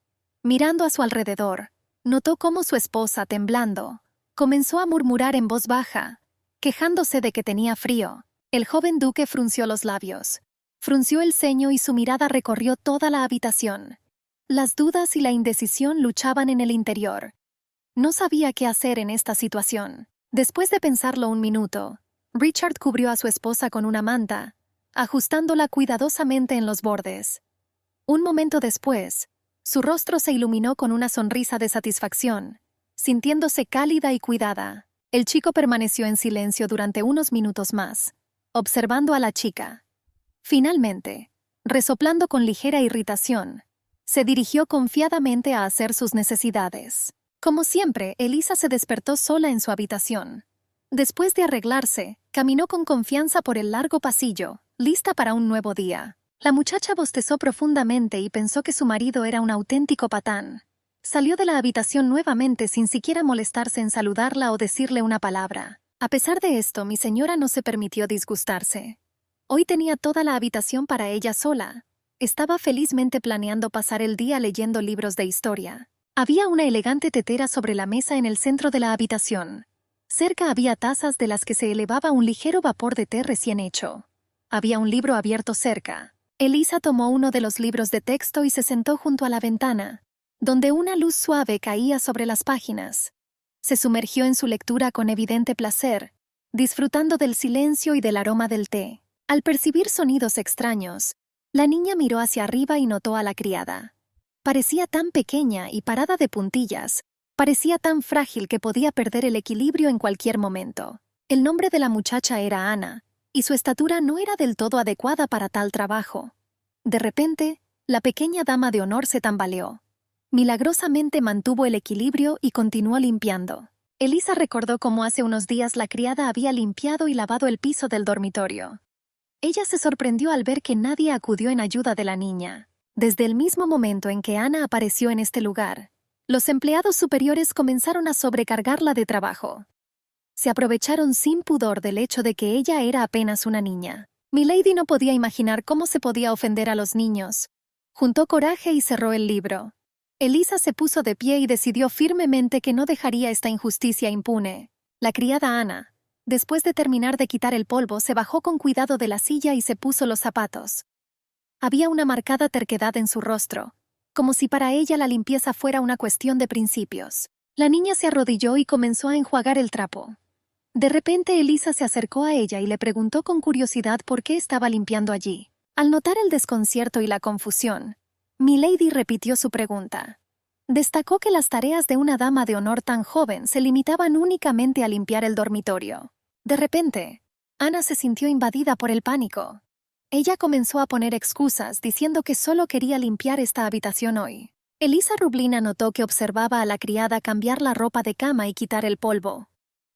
A: Mirando a su alrededor, notó cómo su esposa, temblando, comenzó a murmurar en voz baja, quejándose de que tenía frío. El joven duque frunció los labios, frunció el ceño y su mirada recorrió toda la habitación. Las dudas y la indecisión luchaban en el interior. No sabía qué hacer en esta situación. Después de pensarlo un minuto, Richard cubrió a su esposa con una manta, ajustándola cuidadosamente en los bordes. Un momento después, su rostro se iluminó con una sonrisa de satisfacción, sintiéndose cálida y cuidada. El chico permaneció en silencio durante unos minutos más, observando a la chica. Finalmente, resoplando con ligera irritación, se dirigió confiadamente a hacer sus necesidades. Como siempre, Elisa se despertó sola en su habitación. Después de arreglarse, caminó con confianza por el largo pasillo, lista para un nuevo día. La muchacha bostezó profundamente y pensó que su marido era un auténtico patán. Salió de la habitación nuevamente sin siquiera molestarse en saludarla o decirle una palabra. A pesar de esto, mi señora no se permitió disgustarse. Hoy tenía toda la habitación para ella sola. Estaba felizmente planeando pasar el día leyendo libros de historia. Había una elegante tetera sobre la mesa en el centro de la habitación. Cerca había tazas de las que se elevaba un ligero vapor de té recién hecho. Había un libro abierto cerca. Elisa tomó uno de los libros de texto y se sentó junto a la ventana, donde una luz suave caía sobre las páginas. Se sumergió en su lectura con evidente placer, disfrutando del silencio y del aroma del té. Al percibir sonidos extraños, la niña miró hacia arriba y notó a la criada. Parecía tan pequeña y parada de puntillas, parecía tan frágil que podía perder el equilibrio en cualquier momento. El nombre de la muchacha era Ana, y su estatura no era del todo adecuada para tal trabajo. De repente, la pequeña dama de honor se tambaleó. Milagrosamente mantuvo el equilibrio y continuó limpiando. Elisa recordó cómo hace unos días la criada había limpiado y lavado el piso del dormitorio. Ella se sorprendió al ver que nadie acudió en ayuda de la niña. Desde el mismo momento en que Ana apareció en este lugar, los empleados superiores comenzaron a sobrecargarla de trabajo. Se aprovecharon sin pudor del hecho de que ella era apenas una niña. Milady no podía imaginar cómo se podía ofender a los niños. Juntó coraje y cerró el libro. Elisa se puso de pie y decidió firmemente que no dejaría esta injusticia impune. La criada Ana, después de terminar de quitar el polvo, se bajó con cuidado de la silla y se puso los zapatos. Había una marcada terquedad en su rostro, como si para ella la limpieza fuera una cuestión de principios. La niña se arrodilló y comenzó a enjuagar el trapo. De repente Elisa se acercó a ella y le preguntó con curiosidad por qué estaba limpiando allí. Al notar el desconcierto y la confusión, Milady repitió su pregunta. Destacó que las tareas de una dama de honor tan joven se limitaban únicamente a limpiar el dormitorio. De repente, Ana se sintió invadida por el pánico. Ella comenzó a poner excusas, diciendo que solo quería limpiar esta habitación hoy. Elisa Rublina notó que observaba a la criada cambiar la ropa de cama y quitar el polvo.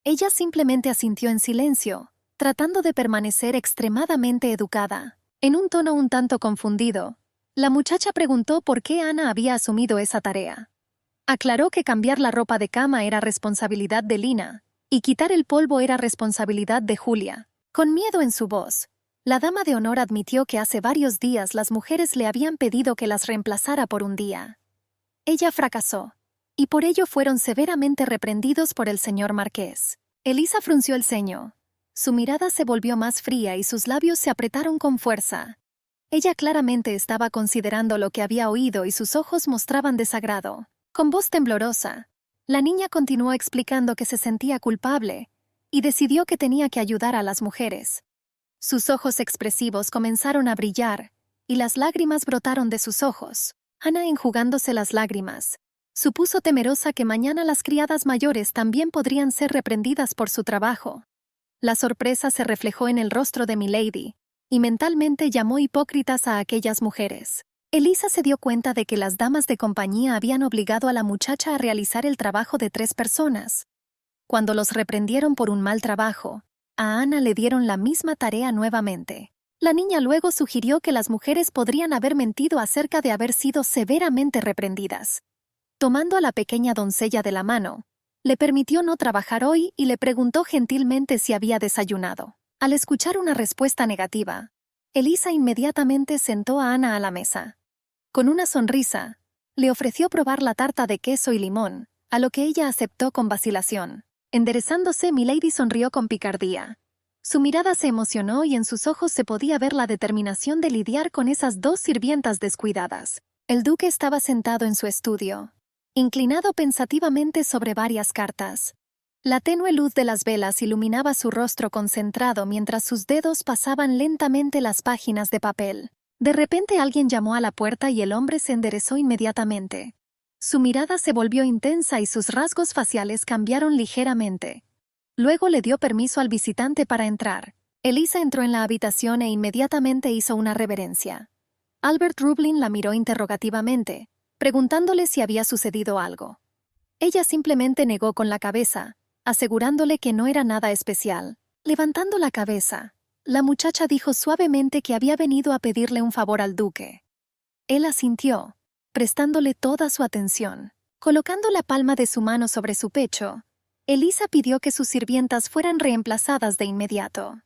A: Ella simplemente asintió en silencio, tratando de permanecer extremadamente educada. En un tono un tanto confundido, la muchacha preguntó por qué Ana había asumido esa tarea. Aclaró que cambiar la ropa de cama era responsabilidad de Lina, y quitar el polvo era responsabilidad de Julia. Con miedo en su voz, la dama de honor admitió que hace varios días las mujeres le habían pedido que las reemplazara por un día. Ella fracasó, y por ello fueron severamente reprendidos por el señor marqués. Elisa frunció el ceño. Su mirada se volvió más fría y sus labios se apretaron con fuerza. Ella claramente estaba considerando lo que había oído y sus ojos mostraban desagrado. Con voz temblorosa, la niña continuó explicando que se sentía culpable y decidió que tenía que ayudar a las mujeres. Sus ojos expresivos comenzaron a brillar y las lágrimas brotaron de sus ojos. Ana, enjugándose las lágrimas, supuso temerosa que mañana las criadas mayores también podrían ser reprendidas por su trabajo. La sorpresa se reflejó en el rostro de Milady, y mentalmente llamó hipócritas a aquellas mujeres. Elisa se dio cuenta de que las damas de compañía habían obligado a la muchacha a realizar el trabajo de 3 personas. Cuando los reprendieron por un mal trabajo, a Ana le dieron la misma tarea nuevamente. La niña luego sugirió que las mujeres podrían haber mentido acerca de haber sido severamente reprendidas. Tomando a la pequeña doncella de la mano, le permitió no trabajar hoy y le preguntó gentilmente si había desayunado. Al escuchar una respuesta negativa, Elisa inmediatamente sentó a Ana a la mesa. Con una sonrisa, le ofreció probar la tarta de queso y limón, a lo que ella aceptó con vacilación. Enderezándose, Milady sonrió con picardía. Su mirada se emocionó y en sus ojos se podía ver la determinación de lidiar con esas 2 sirvientas descuidadas. El duque estaba sentado en su estudio, inclinado pensativamente sobre varias cartas. La tenue luz de las velas iluminaba su rostro concentrado mientras sus dedos pasaban lentamente las páginas de papel. De repente alguien llamó a la puerta y el hombre se enderezó inmediatamente. Su mirada se volvió intensa y sus rasgos faciales cambiaron ligeramente. Luego le dio permiso al visitante para entrar. Elisa entró en la habitación e inmediatamente hizo una reverencia. Albert Rublin la miró interrogativamente, preguntándole si había sucedido algo. Ella simplemente negó con la cabeza, asegurándole que no era nada especial. Levantando la cabeza, la muchacha dijo suavemente que había venido a pedirle un favor al duque. Él asintió, prestándole toda su atención. Colocando la palma de su mano sobre su pecho, Elisa pidió que sus sirvientas fueran reemplazadas de inmediato.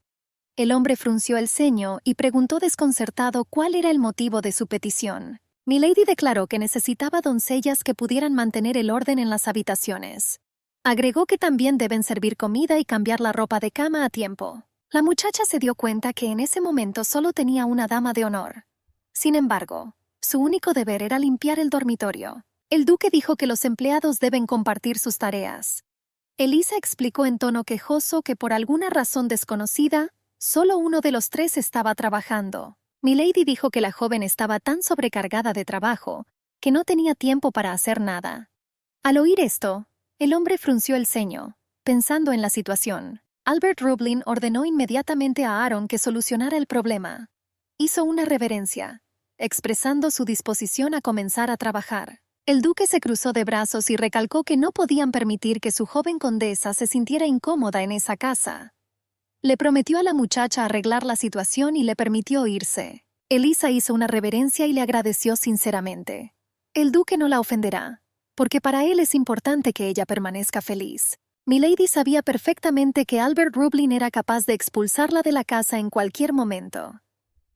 A: El hombre frunció el ceño y preguntó desconcertado cuál era el motivo de su petición. Milady declaró que necesitaba doncellas que pudieran mantener el orden en las habitaciones. Agregó que también deben servir comida y cambiar la ropa de cama a tiempo. La muchacha se dio cuenta que en ese momento solo tenía una dama de honor. Sin embargo, su único deber era limpiar el dormitorio. El duque dijo que los empleados deben compartir sus tareas. Elisa explicó en tono quejoso que por alguna razón desconocida, solo uno de los tres estaba trabajando. Milady dijo que la joven estaba tan sobrecargada de trabajo que no tenía tiempo para hacer nada. Al oír esto, el hombre frunció el ceño, pensando en la situación. Albert Rüblin ordenó inmediatamente a Aaron que solucionara el problema. Hizo una reverencia, expresando su disposición a comenzar a trabajar. El duque se cruzó de brazos y recalcó que no podían permitir que su joven condesa se sintiera incómoda en esa casa. Le prometió a la muchacha arreglar la situación y le permitió irse. Elisa hizo una reverencia y le agradeció sinceramente. El duque no la ofenderá, porque para él es importante que ella permanezca feliz. Milady sabía perfectamente que Albert Rüblin era capaz de expulsarla de la casa en cualquier momento.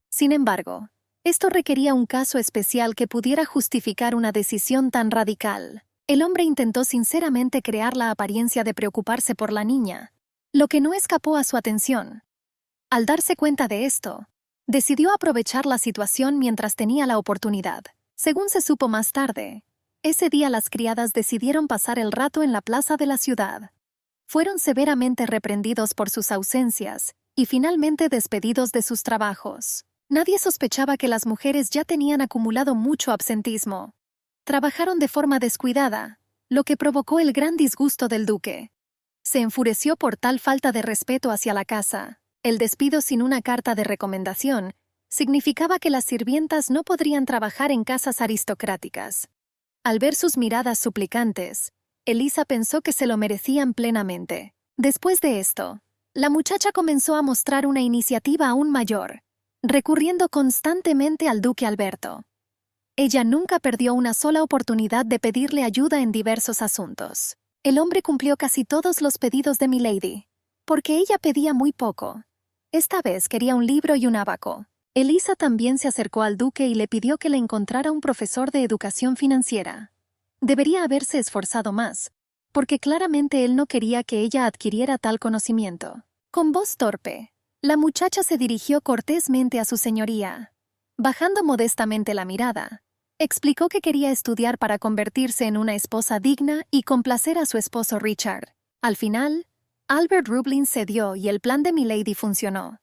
A: Sin embargo, esto requería un caso especial que pudiera justificar una decisión tan radical. El hombre intentó sinceramente crear la apariencia de preocuparse por la niña, lo que no escapó a su atención. Al darse cuenta de esto, decidió aprovechar la situación mientras tenía la oportunidad. Según se supo más tarde, ese día las criadas decidieron pasar el rato en la plaza de la ciudad. Fueron severamente reprendidos por sus ausencias y finalmente despedidos de sus trabajos. Nadie sospechaba que las mujeres ya tenían acumulado mucho absentismo. Trabajaron de forma descuidada, lo que provocó el gran disgusto del duque. Se enfureció por tal falta de respeto hacia la casa. El despido sin una carta de recomendación significaba que las sirvientas no podrían trabajar en casas aristocráticas. Al ver sus miradas suplicantes, Elisa pensó que se lo merecían plenamente. Después de esto, la muchacha comenzó a mostrar una iniciativa aún mayor, recurriendo constantemente al duque Alberto. Ella nunca perdió una sola oportunidad de pedirle ayuda en diversos asuntos. El hombre cumplió casi todos los pedidos de Milady, porque ella pedía muy poco. Esta vez quería un libro y un ábaco. Elisa también se acercó al duque y le pidió que le encontrara un profesor de educación financiera. Debería haberse esforzado más, porque claramente él no quería que ella adquiriera tal conocimiento. Con voz torpe, la muchacha se dirigió cortésmente a su señoría. Bajando modestamente la mirada, explicó que quería estudiar para convertirse en una esposa digna y complacer a su esposo Richard. Al final, Albert Rüblin cedió y el plan de Milady funcionó.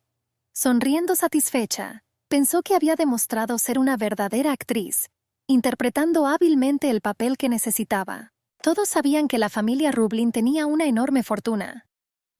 A: Sonriendo satisfecha, pensó que había demostrado ser una verdadera actriz, interpretando hábilmente el papel que necesitaba. Todos sabían que la familia Rüblin tenía una enorme fortuna.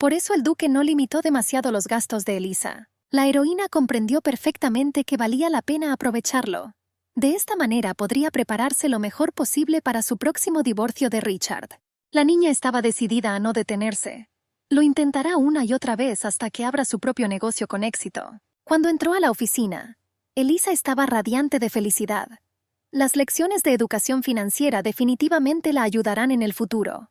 A: Por eso el duque no limitó demasiado los gastos de Elisa. La heroína comprendió perfectamente que valía la pena aprovecharlo. De esta manera podría prepararse lo mejor posible para su próximo divorcio de Richard. La niña estaba decidida a no detenerse. Lo intentará una y otra vez hasta que abra su propio negocio con éxito. Cuando entró a la oficina, Elisa estaba radiante de felicidad. Las lecciones de educación financiera definitivamente la ayudarán en el futuro.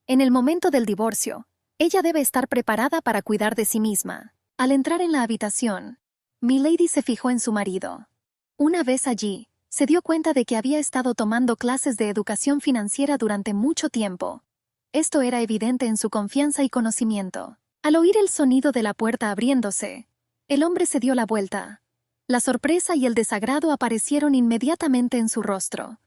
A: En el momento del divorcio, ella debe estar preparada para cuidar de sí misma. Al entrar en la habitación, Milady se fijó en su marido. Una vez allí, se dio cuenta de que había estado tomando clases de educación financiera durante mucho tiempo. Esto era evidente en su confianza y conocimiento. Al oír el sonido de la puerta abriéndose, el hombre se dio la vuelta. La sorpresa y el desagrado aparecieron inmediatamente en su rostro.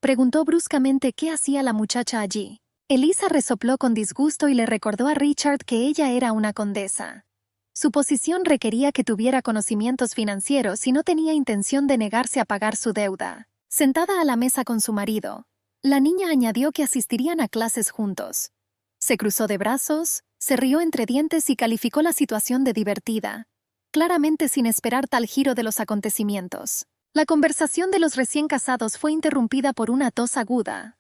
A: Preguntó bruscamente qué hacía la muchacha allí. Elisa resopló con disgusto y le recordó a Richard que ella era una condesa. Su posición requería que tuviera conocimientos financieros y no tenía intención de negarse a pagar su deuda. Sentada a la mesa con su marido, la niña añadió que asistirían a clases juntos. Se cruzó de brazos, se rió entre dientes y calificó la situación de divertida, claramente sin esperar tal giro de los acontecimientos. La conversación de los recién casados fue interrumpida por una tos aguda.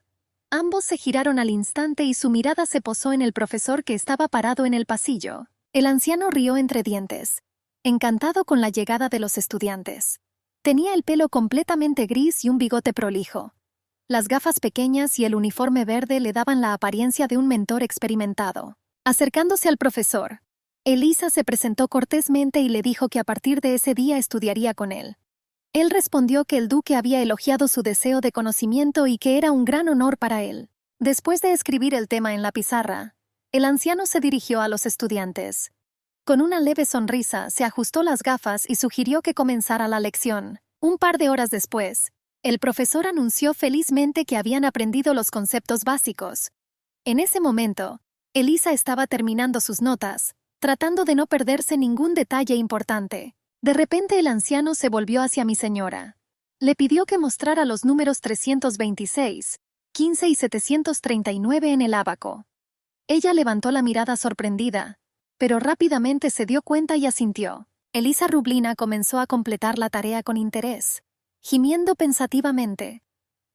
A: Ambos se giraron al instante y su mirada se posó en el profesor que estaba parado en el pasillo. El anciano rió entre dientes, encantado con la llegada de los estudiantes. Tenía el pelo completamente gris y un bigote prolijo. Las gafas pequeñas y el uniforme verde le daban la apariencia de un mentor experimentado. Acercándose al profesor, Elisa se presentó cortésmente y le dijo que a partir de ese día estudiaría con él. Él respondió que el duque había elogiado su deseo de conocimiento y que era un gran honor para él. Después de escribir el tema en la pizarra, el anciano se dirigió a los estudiantes. Con una leve sonrisa, se ajustó las gafas y sugirió que comenzara la lección. Un par de horas después, el profesor anunció felizmente que habían aprendido los conceptos básicos. En ese momento, Elisa estaba terminando sus notas, tratando de no perderse ningún detalle importante. De repente el anciano se volvió hacia mi señora. Le pidió que mostrara los números 326, 15 y 739 en el ábaco. Ella levantó la mirada sorprendida, pero rápidamente se dio cuenta y asintió. Elisa Rublina comenzó a completar la tarea con interés, gimiendo pensativamente.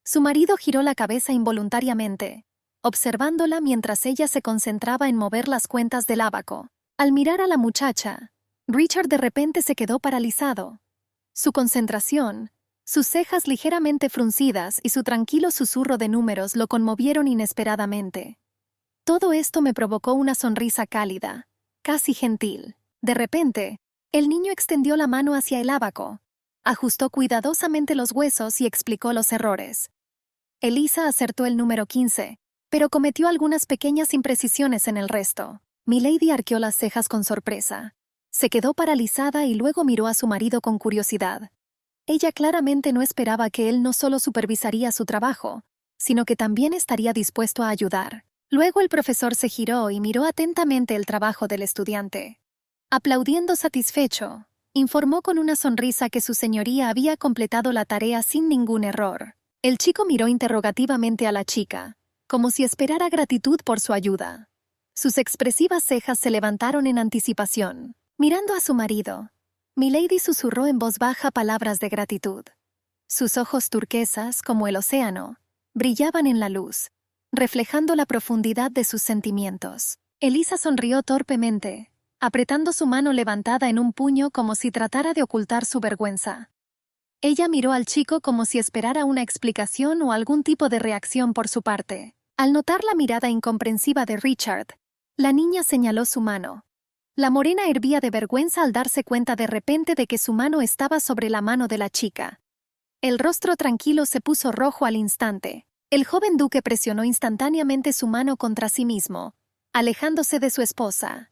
A: Su marido giró la cabeza involuntariamente, observándola mientras ella se concentraba en mover las cuentas del ábaco. Al mirar a la muchacha, Richard de repente se quedó paralizado. Su concentración, sus cejas ligeramente fruncidas y su tranquilo susurro de números lo conmovieron inesperadamente. Todo esto me provocó una sonrisa cálida, casi gentil. De repente, el niño extendió la mano hacia el ábaco, ajustó cuidadosamente los huesos y explicó los errores. Elisa acertó el número 15, pero cometió algunas pequeñas imprecisiones en el resto. Milady arqueó las cejas con sorpresa. Se quedó paralizada y luego miró a su marido con curiosidad. Ella claramente no esperaba que él no solo supervisaría su trabajo, sino que también estaría dispuesto a ayudar. Luego el profesor se giró y miró atentamente el trabajo del estudiante. Aplaudiendo satisfecho, informó con una sonrisa que su señoría había completado la tarea sin ningún error. El chico miró interrogativamente a la chica, como si esperara gratitud por su ayuda. Sus expresivas cejas se levantaron en anticipación. Mirando a su marido, Milady susurró en voz baja palabras de gratitud. Sus ojos turquesas, como el océano, brillaban en la luz, reflejando la profundidad de sus sentimientos. Elisa sonrió torpemente, apretando su mano levantada en un puño como si tratara de ocultar su vergüenza. Ella miró al chico como si esperara una explicación o algún tipo de reacción por su parte. Al notar la mirada incomprensiva de Richard, la niña señaló su mano. La morena hervía de vergüenza al darse cuenta de repente de que su mano estaba sobre la mano de la chica. El rostro tranquilo se puso rojo al instante. El joven duque presionó instantáneamente su mano contra sí mismo, alejándose de su esposa.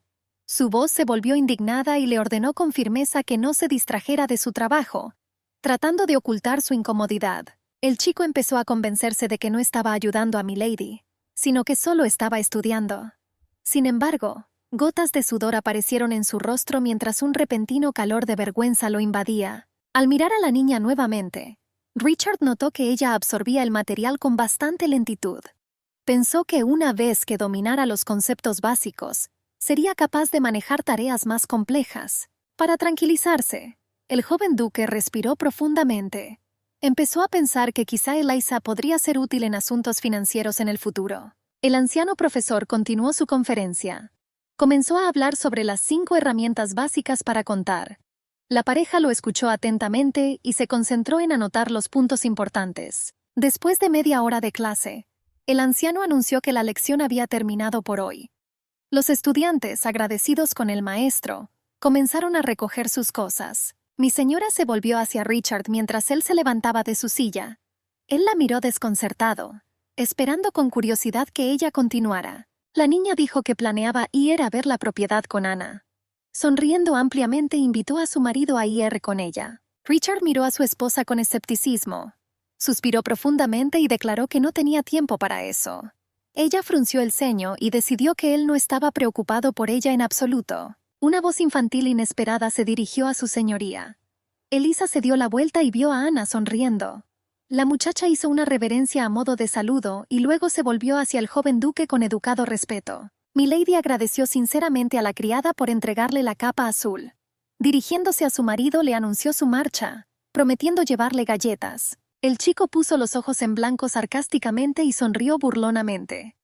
A: Su voz se volvió indignada y le ordenó con firmeza que no se distrajera de su trabajo, tratando de ocultar su incomodidad. El chico empezó a convencerse de que no estaba ayudando a Milady, sino que solo estaba estudiando. Sin embargo, gotas de sudor aparecieron en su rostro mientras un repentino calor de vergüenza lo invadía. Al mirar a la niña nuevamente, Richard notó que ella absorbía el material con bastante lentitud. Pensó que una vez que dominara los conceptos básicos, sería capaz de manejar tareas más complejas. Para tranquilizarse, el joven duque respiró profundamente. Empezó a pensar que quizá Elisa podría ser útil en asuntos financieros en el futuro. El anciano profesor continuó su conferencia. Comenzó a hablar sobre las 5 herramientas básicas para contar. La pareja lo escuchó atentamente y se concentró en anotar los puntos importantes. Después de media hora de clase, el anciano anunció que la lección había terminado por hoy. Los estudiantes, agradecidos con el maestro, comenzaron a recoger sus cosas. Mi señora se volvió hacia Richard mientras él se levantaba de su silla. Él la miró desconcertado, esperando con curiosidad que ella continuara. La niña dijo que planeaba ir a ver la propiedad con Ana. Sonriendo ampliamente, invitó a su marido a ir con ella. Richard miró a su esposa con escepticismo. Suspiró profundamente y declaró que no tenía tiempo para eso. Ella frunció el ceño y decidió que él no estaba preocupado por ella en absoluto. Una voz infantil inesperada se dirigió a su señoría. Elisa se dio la vuelta y vio a Ana sonriendo. La muchacha hizo una reverencia a modo de saludo y luego se volvió hacia el joven duque con educado respeto. Milady agradeció sinceramente a la criada por entregarle la capa azul. Dirigiéndose a su marido le anunció su marcha, prometiendo llevarle galletas. El chico puso los ojos en blanco sarcásticamente y sonrió burlonamente.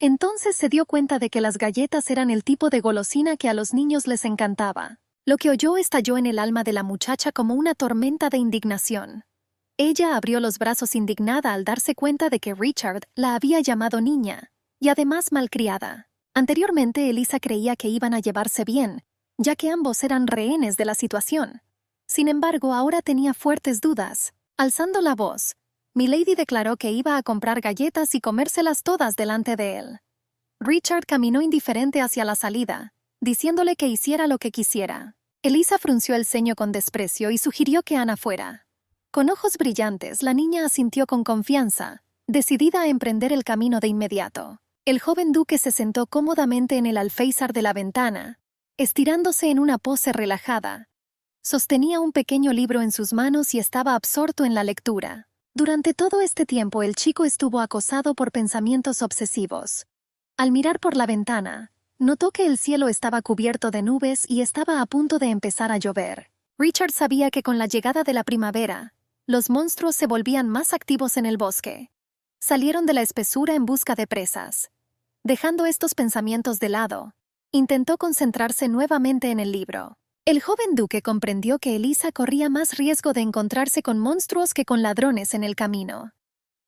A: Entonces se dio cuenta de que las galletas eran el tipo de golosina que a los niños les encantaba. Lo que oyó estalló en el alma de la muchacha como una tormenta de indignación. Ella abrió los brazos indignada al darse cuenta de que Richard la había llamado niña, y además malcriada. Anteriormente Elisa creía que iban a llevarse bien, ya que ambos eran rehenes de la situación. Sin embargo, ahora tenía fuertes dudas. Alzando la voz, Milady declaró que iba a comprar galletas y comérselas todas delante de él. Richard caminó indiferente hacia la salida, diciéndole que hiciera lo que quisiera. Elisa frunció el ceño con desprecio y sugirió que Ana fuera. Con ojos brillantes, la niña asintió con confianza, decidida a emprender el camino de inmediato. El joven duque se sentó cómodamente en el alféizar de la ventana, estirándose en una pose relajada. Sostenía un pequeño libro en sus manos y estaba absorto en la lectura. Durante todo este tiempo el chico estuvo acosado por pensamientos obsesivos. Al mirar por la ventana, notó que el cielo estaba cubierto de nubes y estaba a punto de empezar a llover. Richard sabía que con la llegada de la primavera, los monstruos se volvían más activos en el bosque. Salieron de la espesura en busca de presas. Dejando estos pensamientos de lado, intentó concentrarse nuevamente en el libro. El joven duque comprendió que Elisa corría más riesgo de encontrarse con monstruos que con ladrones en el camino.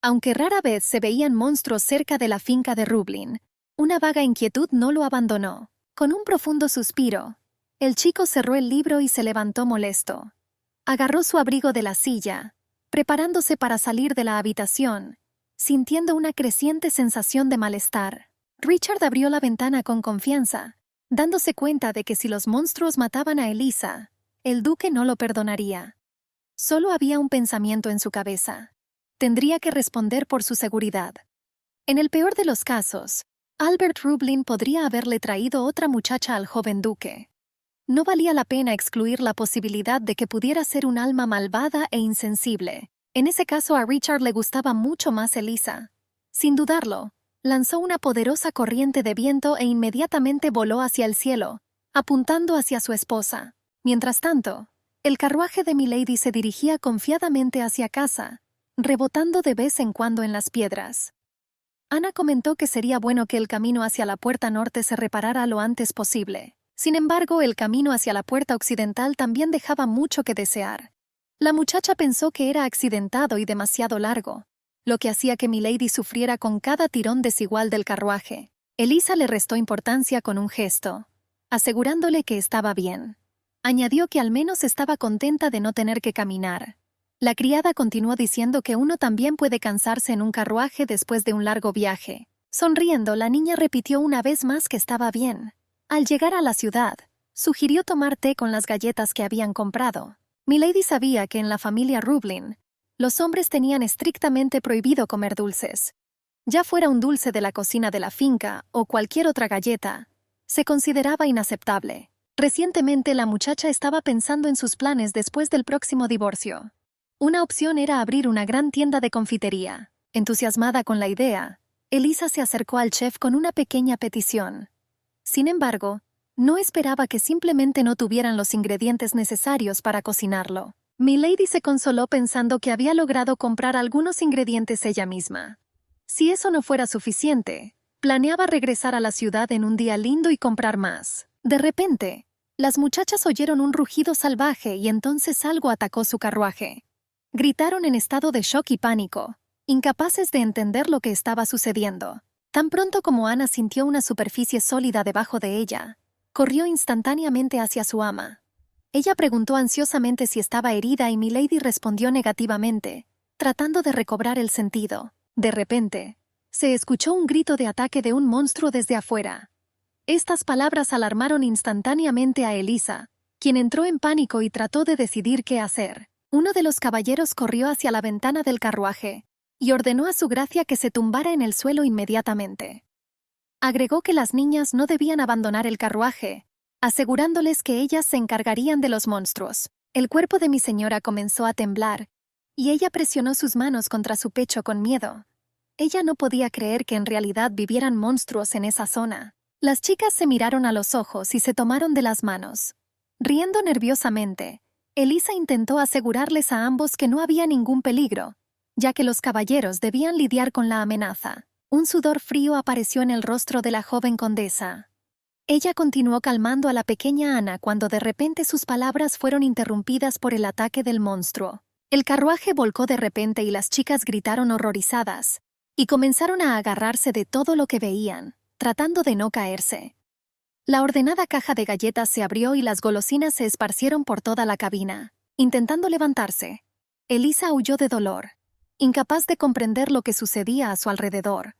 A: Aunque rara vez se veían monstruos cerca de la finca de Rublin, una vaga inquietud no lo abandonó. Con un profundo suspiro, el chico cerró el libro y se levantó molesto. Agarró su abrigo de la silla, preparándose para salir de la habitación, sintiendo una creciente sensación de malestar. Richard abrió la ventana con confianza, dándose cuenta de que si los monstruos mataban a Elisa, el duque no lo perdonaría. Solo había un pensamiento en su cabeza. Tendría que responder por su seguridad. En el peor de los casos, Albert Rublin podría haberle traído otra muchacha al joven duque. No valía la pena excluir la posibilidad de que pudiera ser un alma malvada e insensible. En ese caso a Richard le gustaba mucho más Elisa. Sin dudarlo, lanzó una poderosa corriente de viento e inmediatamente voló hacia el cielo, apuntando hacia su esposa. Mientras tanto, el carruaje de Milady se dirigía confiadamente hacia casa, rebotando de vez en cuando en las piedras. Ana comentó que sería bueno que el camino hacia la puerta norte se reparara lo antes posible. Sin embargo, el camino hacia la puerta occidental también dejaba mucho que desear. La muchacha pensó que era accidentado y demasiado largo, lo que hacía que Milady sufriera con cada tirón desigual del carruaje. Elisa le restó importancia con un gesto, asegurándole que estaba bien. Añadió que al menos estaba contenta de no tener que caminar. La criada continuó diciendo que uno también puede cansarse en un carruaje después de un largo viaje. Sonriendo, la niña repitió una vez más que estaba bien. Al llegar a la ciudad, sugirió tomar té con las galletas que habían comprado. Milady sabía que en la familia Rublin, los hombres tenían estrictamente prohibido comer dulces. Ya fuera un dulce de la cocina de la finca o cualquier otra galleta, se consideraba inaceptable. Recientemente la muchacha estaba pensando en sus planes después del próximo divorcio. Una opción era abrir una gran tienda de confitería. Entusiasmada con la idea, Elisa se acercó al chef con una pequeña petición. Sin embargo, no esperaba que simplemente no tuvieran los ingredientes necesarios para cocinarlo. Milady se consoló pensando que había logrado comprar algunos ingredientes ella misma. Si eso no fuera suficiente, planeaba regresar a la ciudad en un día lindo y comprar más. De repente, las muchachas oyeron un rugido salvaje y entonces algo atacó su carruaje. Gritaron en estado de shock y pánico, incapaces de entender lo que estaba sucediendo. Tan pronto como Ana sintió una superficie sólida debajo de ella, corrió instantáneamente hacia su ama. Ella preguntó ansiosamente si estaba herida y Milady respondió negativamente, tratando de recobrar el sentido. De repente, se escuchó un grito de ataque de un monstruo desde afuera. Estas palabras alarmaron instantáneamente a Elisa, quien entró en pánico y trató de decidir qué hacer. Uno de los caballeros corrió hacia la ventana del carruaje y ordenó a su gracia que se tumbara en el suelo inmediatamente. Agregó que las niñas no debían abandonar el carruaje, asegurándoles que ellas se encargarían de los monstruos. El cuerpo de mi señora comenzó a temblar, y ella presionó sus manos contra su pecho con miedo. Ella no podía creer que en realidad vivieran monstruos en esa zona. Las chicas se miraron a los ojos y se tomaron de las manos. Riendo nerviosamente, Elisa intentó asegurarles a ambos que no había ningún peligro, ya que los caballeros debían lidiar con la amenaza. Un sudor frío apareció en el rostro de la joven condesa. Ella continuó calmando a la pequeña Ana cuando de repente sus palabras fueron interrumpidas por el ataque del monstruo. El carruaje volcó de repente y las chicas gritaron horrorizadas, y comenzaron a agarrarse de todo lo que veían, tratando de no caerse. La ordenada caja de galletas se abrió y las golosinas se esparcieron por toda la cabina. Intentando levantarse, Elisa huyó de dolor, incapaz de comprender lo que sucedía a su alrededor.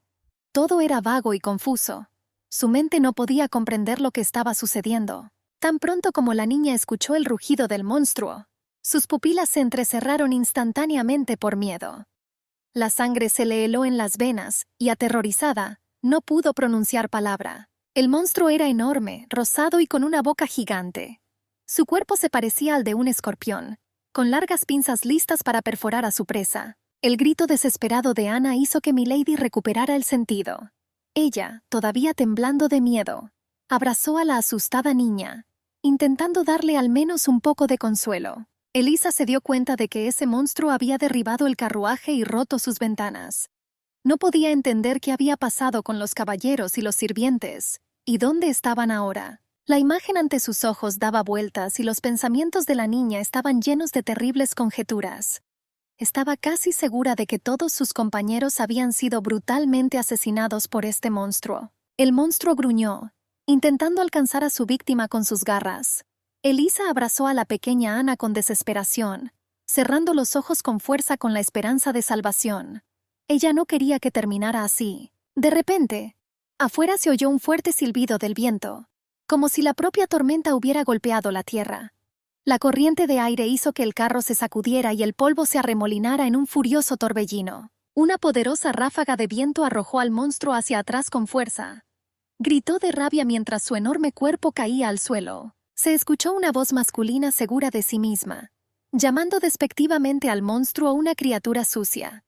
A: Todo era vago y confuso. Su mente no podía comprender lo que estaba sucediendo. Tan pronto como la niña escuchó el rugido del monstruo, sus pupilas se entrecerraron instantáneamente por miedo. La sangre se le heló en las venas y, aterrorizada, no pudo pronunciar palabra. El monstruo era enorme, rosado y con una boca gigante. Su cuerpo se parecía al de un escorpión, con largas pinzas listas para perforar a su presa. El grito desesperado de Anna hizo que Milady recuperara el sentido. Ella, todavía temblando de miedo, abrazó a la asustada niña, intentando darle al menos un poco de consuelo. Elisa se dio cuenta de que ese monstruo había derribado el carruaje y roto sus ventanas. No podía entender qué había pasado con los caballeros y los sirvientes, y dónde estaban ahora. La imagen ante sus ojos daba vueltas y los pensamientos de la niña estaban llenos de terribles conjeturas. Estaba casi segura de que todos sus compañeros habían sido brutalmente asesinados por este monstruo. El monstruo gruñó, intentando alcanzar a su víctima con sus garras. Elisa abrazó a la pequeña Anna con desesperación, cerrando los ojos con fuerza con la esperanza de salvación. Ella no quería que terminara así. De repente, afuera se oyó un fuerte silbido del viento, como si la propia tormenta hubiera golpeado la tierra. La corriente de aire hizo que el carro se sacudiera y el polvo se arremolinara en un furioso torbellino. Una poderosa ráfaga de viento arrojó al monstruo hacia atrás con fuerza. Gritó de rabia mientras su enorme cuerpo caía al suelo. Se escuchó una voz masculina segura de sí misma, llamando despectivamente al monstruo una criatura sucia.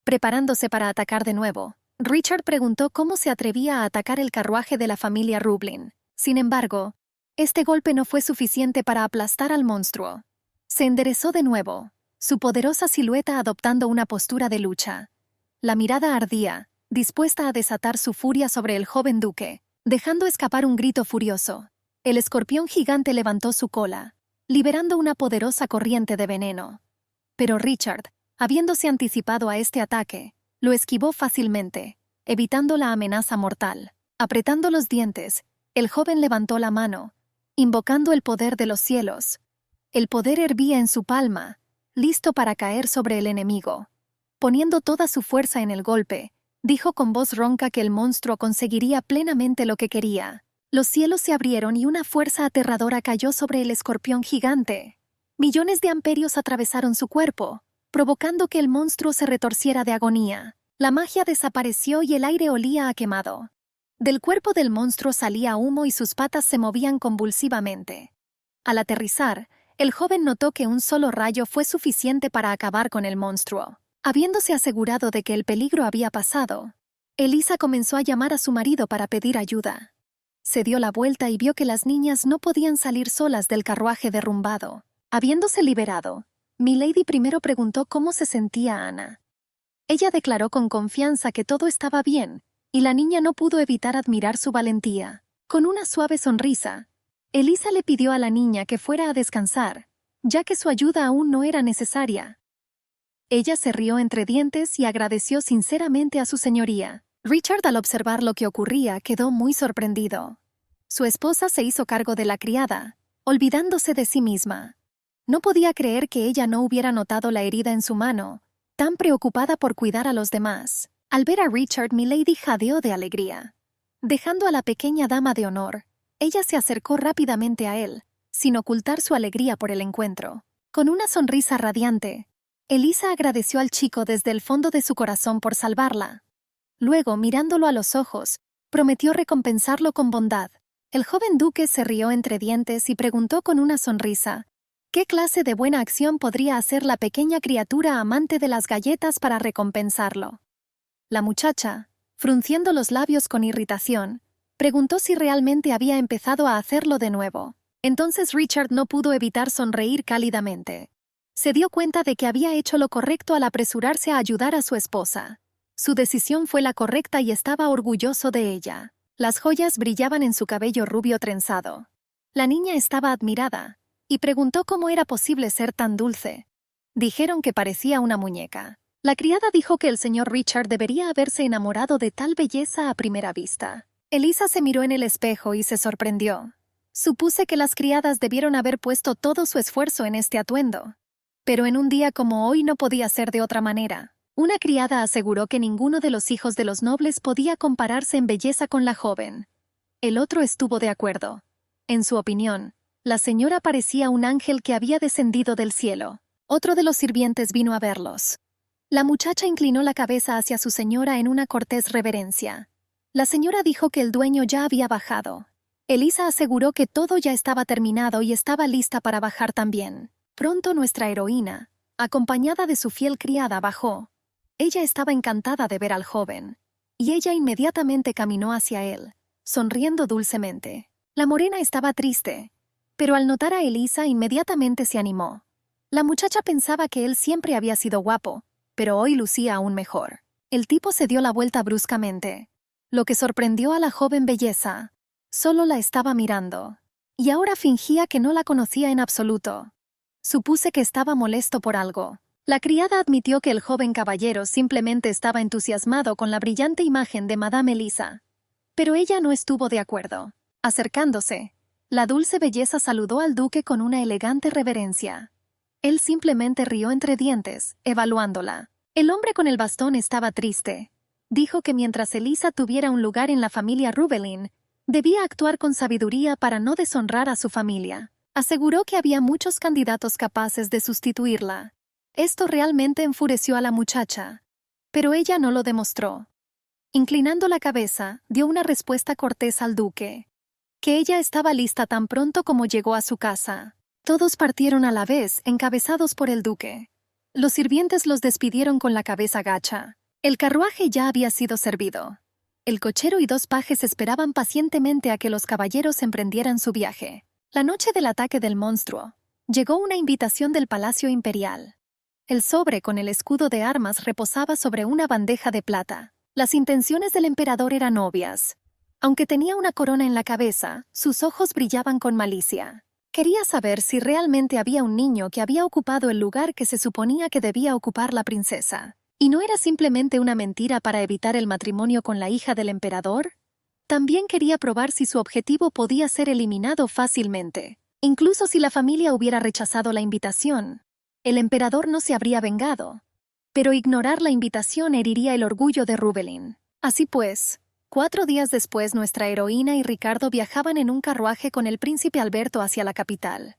A: Preparándose para atacar de nuevo, Richard preguntó cómo se atrevía a atacar el carruaje de la familia Rublin. Sin embargo, este golpe no fue suficiente para aplastar al monstruo. Se enderezó de nuevo, su poderosa silueta adoptando una postura de lucha. La mirada ardía, dispuesta a desatar su furia sobre el joven duque, dejando escapar un grito furioso. El escorpión gigante levantó su cola, liberando una poderosa corriente de veneno. Pero Richard, habiéndose anticipado a este ataque, lo esquivó fácilmente, evitando la amenaza mortal. Apretando los dientes, el joven levantó la mano, invocando el poder de los cielos. El poder hervía en su palma, listo para caer sobre el enemigo. Poniendo toda su fuerza en el golpe, dijo con voz ronca que el monstruo conseguiría plenamente lo que quería. Los cielos se abrieron y una fuerza aterradora cayó sobre el escorpión gigante. Millones de amperios atravesaron su cuerpo, provocando que el monstruo se retorciera de agonía. La magia desapareció y el aire olía a quemado. Del cuerpo del monstruo salía humo y sus patas se movían convulsivamente. Al aterrizar, el joven notó que un solo rayo fue suficiente para acabar con el monstruo. Habiéndose asegurado de que el peligro había pasado, Elisa comenzó a llamar a su marido para pedir ayuda. Se dio la vuelta y vio que las niñas no podían salir solas del carruaje derrumbado. Habiéndose liberado, Milady primero preguntó cómo se sentía Anna. Ella declaró con confianza que todo estaba bien, y la niña no pudo evitar admirar su valentía. Con una suave sonrisa, Elisa le pidió a la niña que fuera a descansar, ya que su ayuda aún no era necesaria. Ella se rió entre dientes y agradeció sinceramente a su señoría. Richard, al observar lo que ocurría, quedó muy sorprendido. Su esposa se hizo cargo de la criada, olvidándose de sí misma. No podía creer que ella no hubiera notado la herida en su mano, tan preocupada por cuidar a los demás. Al ver a Richard, Milady jadeó de alegría. Dejando a la pequeña dama de honor, ella se acercó rápidamente a él, sin ocultar su alegría por el encuentro. Con una sonrisa radiante, Elisa agradeció al chico desde el fondo de su corazón por salvarla. Luego, mirándolo a los ojos, prometió recompensarlo con bondad. El joven duque se rió entre dientes y preguntó con una sonrisa, ¿qué clase de buena acción podría hacer la pequeña criatura amante de las galletas para recompensarlo? La muchacha, frunciendo los labios con irritación, preguntó si realmente había empezado a hacerlo de nuevo. Entonces Richard no pudo evitar sonreír cálidamente. Se dio cuenta de que había hecho lo correcto al apresurarse a ayudar a su esposa. Su decisión fue la correcta y estaba orgulloso de ella. Las joyas brillaban en su cabello rubio trenzado. La niña estaba admirada, y preguntó cómo era posible ser tan dulce. Dijeron que parecía una muñeca. La criada dijo que el señor Richard debería haberse enamorado de tal belleza a primera vista. Elisa se miró en el espejo y se sorprendió. Supuse que las criadas debieron haber puesto todo su esfuerzo en este atuendo. Pero en un día como hoy no podía ser de otra manera. Una criada aseguró que ninguno de los hijos de los nobles podía compararse en belleza con la joven. El otro estuvo de acuerdo. En su opinión, la señora parecía un ángel que había descendido del cielo. Otro de los sirvientes vino a verlos. La muchacha inclinó la cabeza hacia su señora en una cortés reverencia. La señora dijo que el dueño ya había bajado. Elisa aseguró que todo ya estaba terminado y estaba lista para bajar también. Pronto nuestra heroína, acompañada de su fiel criada, bajó. Ella estaba encantada de ver al joven, y ella inmediatamente caminó hacia él, sonriendo dulcemente. La morena estaba triste, pero al notar a Elisa inmediatamente se animó. La muchacha pensaba que él siempre había sido guapo, pero hoy lucía aún mejor. El tipo se dio la vuelta bruscamente, lo que sorprendió a la joven belleza. Solo la estaba mirando, y ahora fingía que no la conocía en absoluto. Supuse que estaba molesto por algo. La criada admitió que el joven caballero simplemente estaba entusiasmado con la brillante imagen de Madame Elisa. Pero ella no estuvo de acuerdo. Acercándose, la dulce belleza saludó al duque con una elegante reverencia. Él simplemente rió entre dientes, evaluándola. El hombre con el bastón estaba triste. Dijo que mientras Elisa tuviera un lugar en la familia Rubelin, debía actuar con sabiduría para no deshonrar a su familia. Aseguró que había muchos candidatos capaces de sustituirla. Esto realmente enfureció a la muchacha, pero ella no lo demostró. Inclinando la cabeza, dio una respuesta cortés al duque, que ella estaba lista tan pronto como llegó a su casa. Todos partieron a la vez, encabezados por el duque. Los sirvientes los despidieron con la cabeza gacha. El carruaje ya había sido servido. El cochero y 2 pajes esperaban pacientemente a que los caballeros emprendieran su viaje. La noche del ataque del monstruo, llegó una invitación del Palacio Imperial. El sobre con el escudo de armas reposaba sobre una bandeja de plata. Las intenciones del emperador eran obvias. Aunque tenía una corona en la cabeza, sus ojos brillaban con malicia. Quería saber si realmente había un niño que había ocupado el lugar que se suponía que debía ocupar la princesa. ¿Y no era simplemente una mentira para evitar el matrimonio con la hija del emperador? También quería probar si su objetivo podía ser eliminado fácilmente. Incluso si la familia hubiera rechazado la invitación, el emperador no se habría vengado. Pero ignorar la invitación heriría el orgullo de Rubelin. Así pues, 4 días después nuestra heroína y Ricardo viajaban en un carruaje con el príncipe Alberto hacia la capital.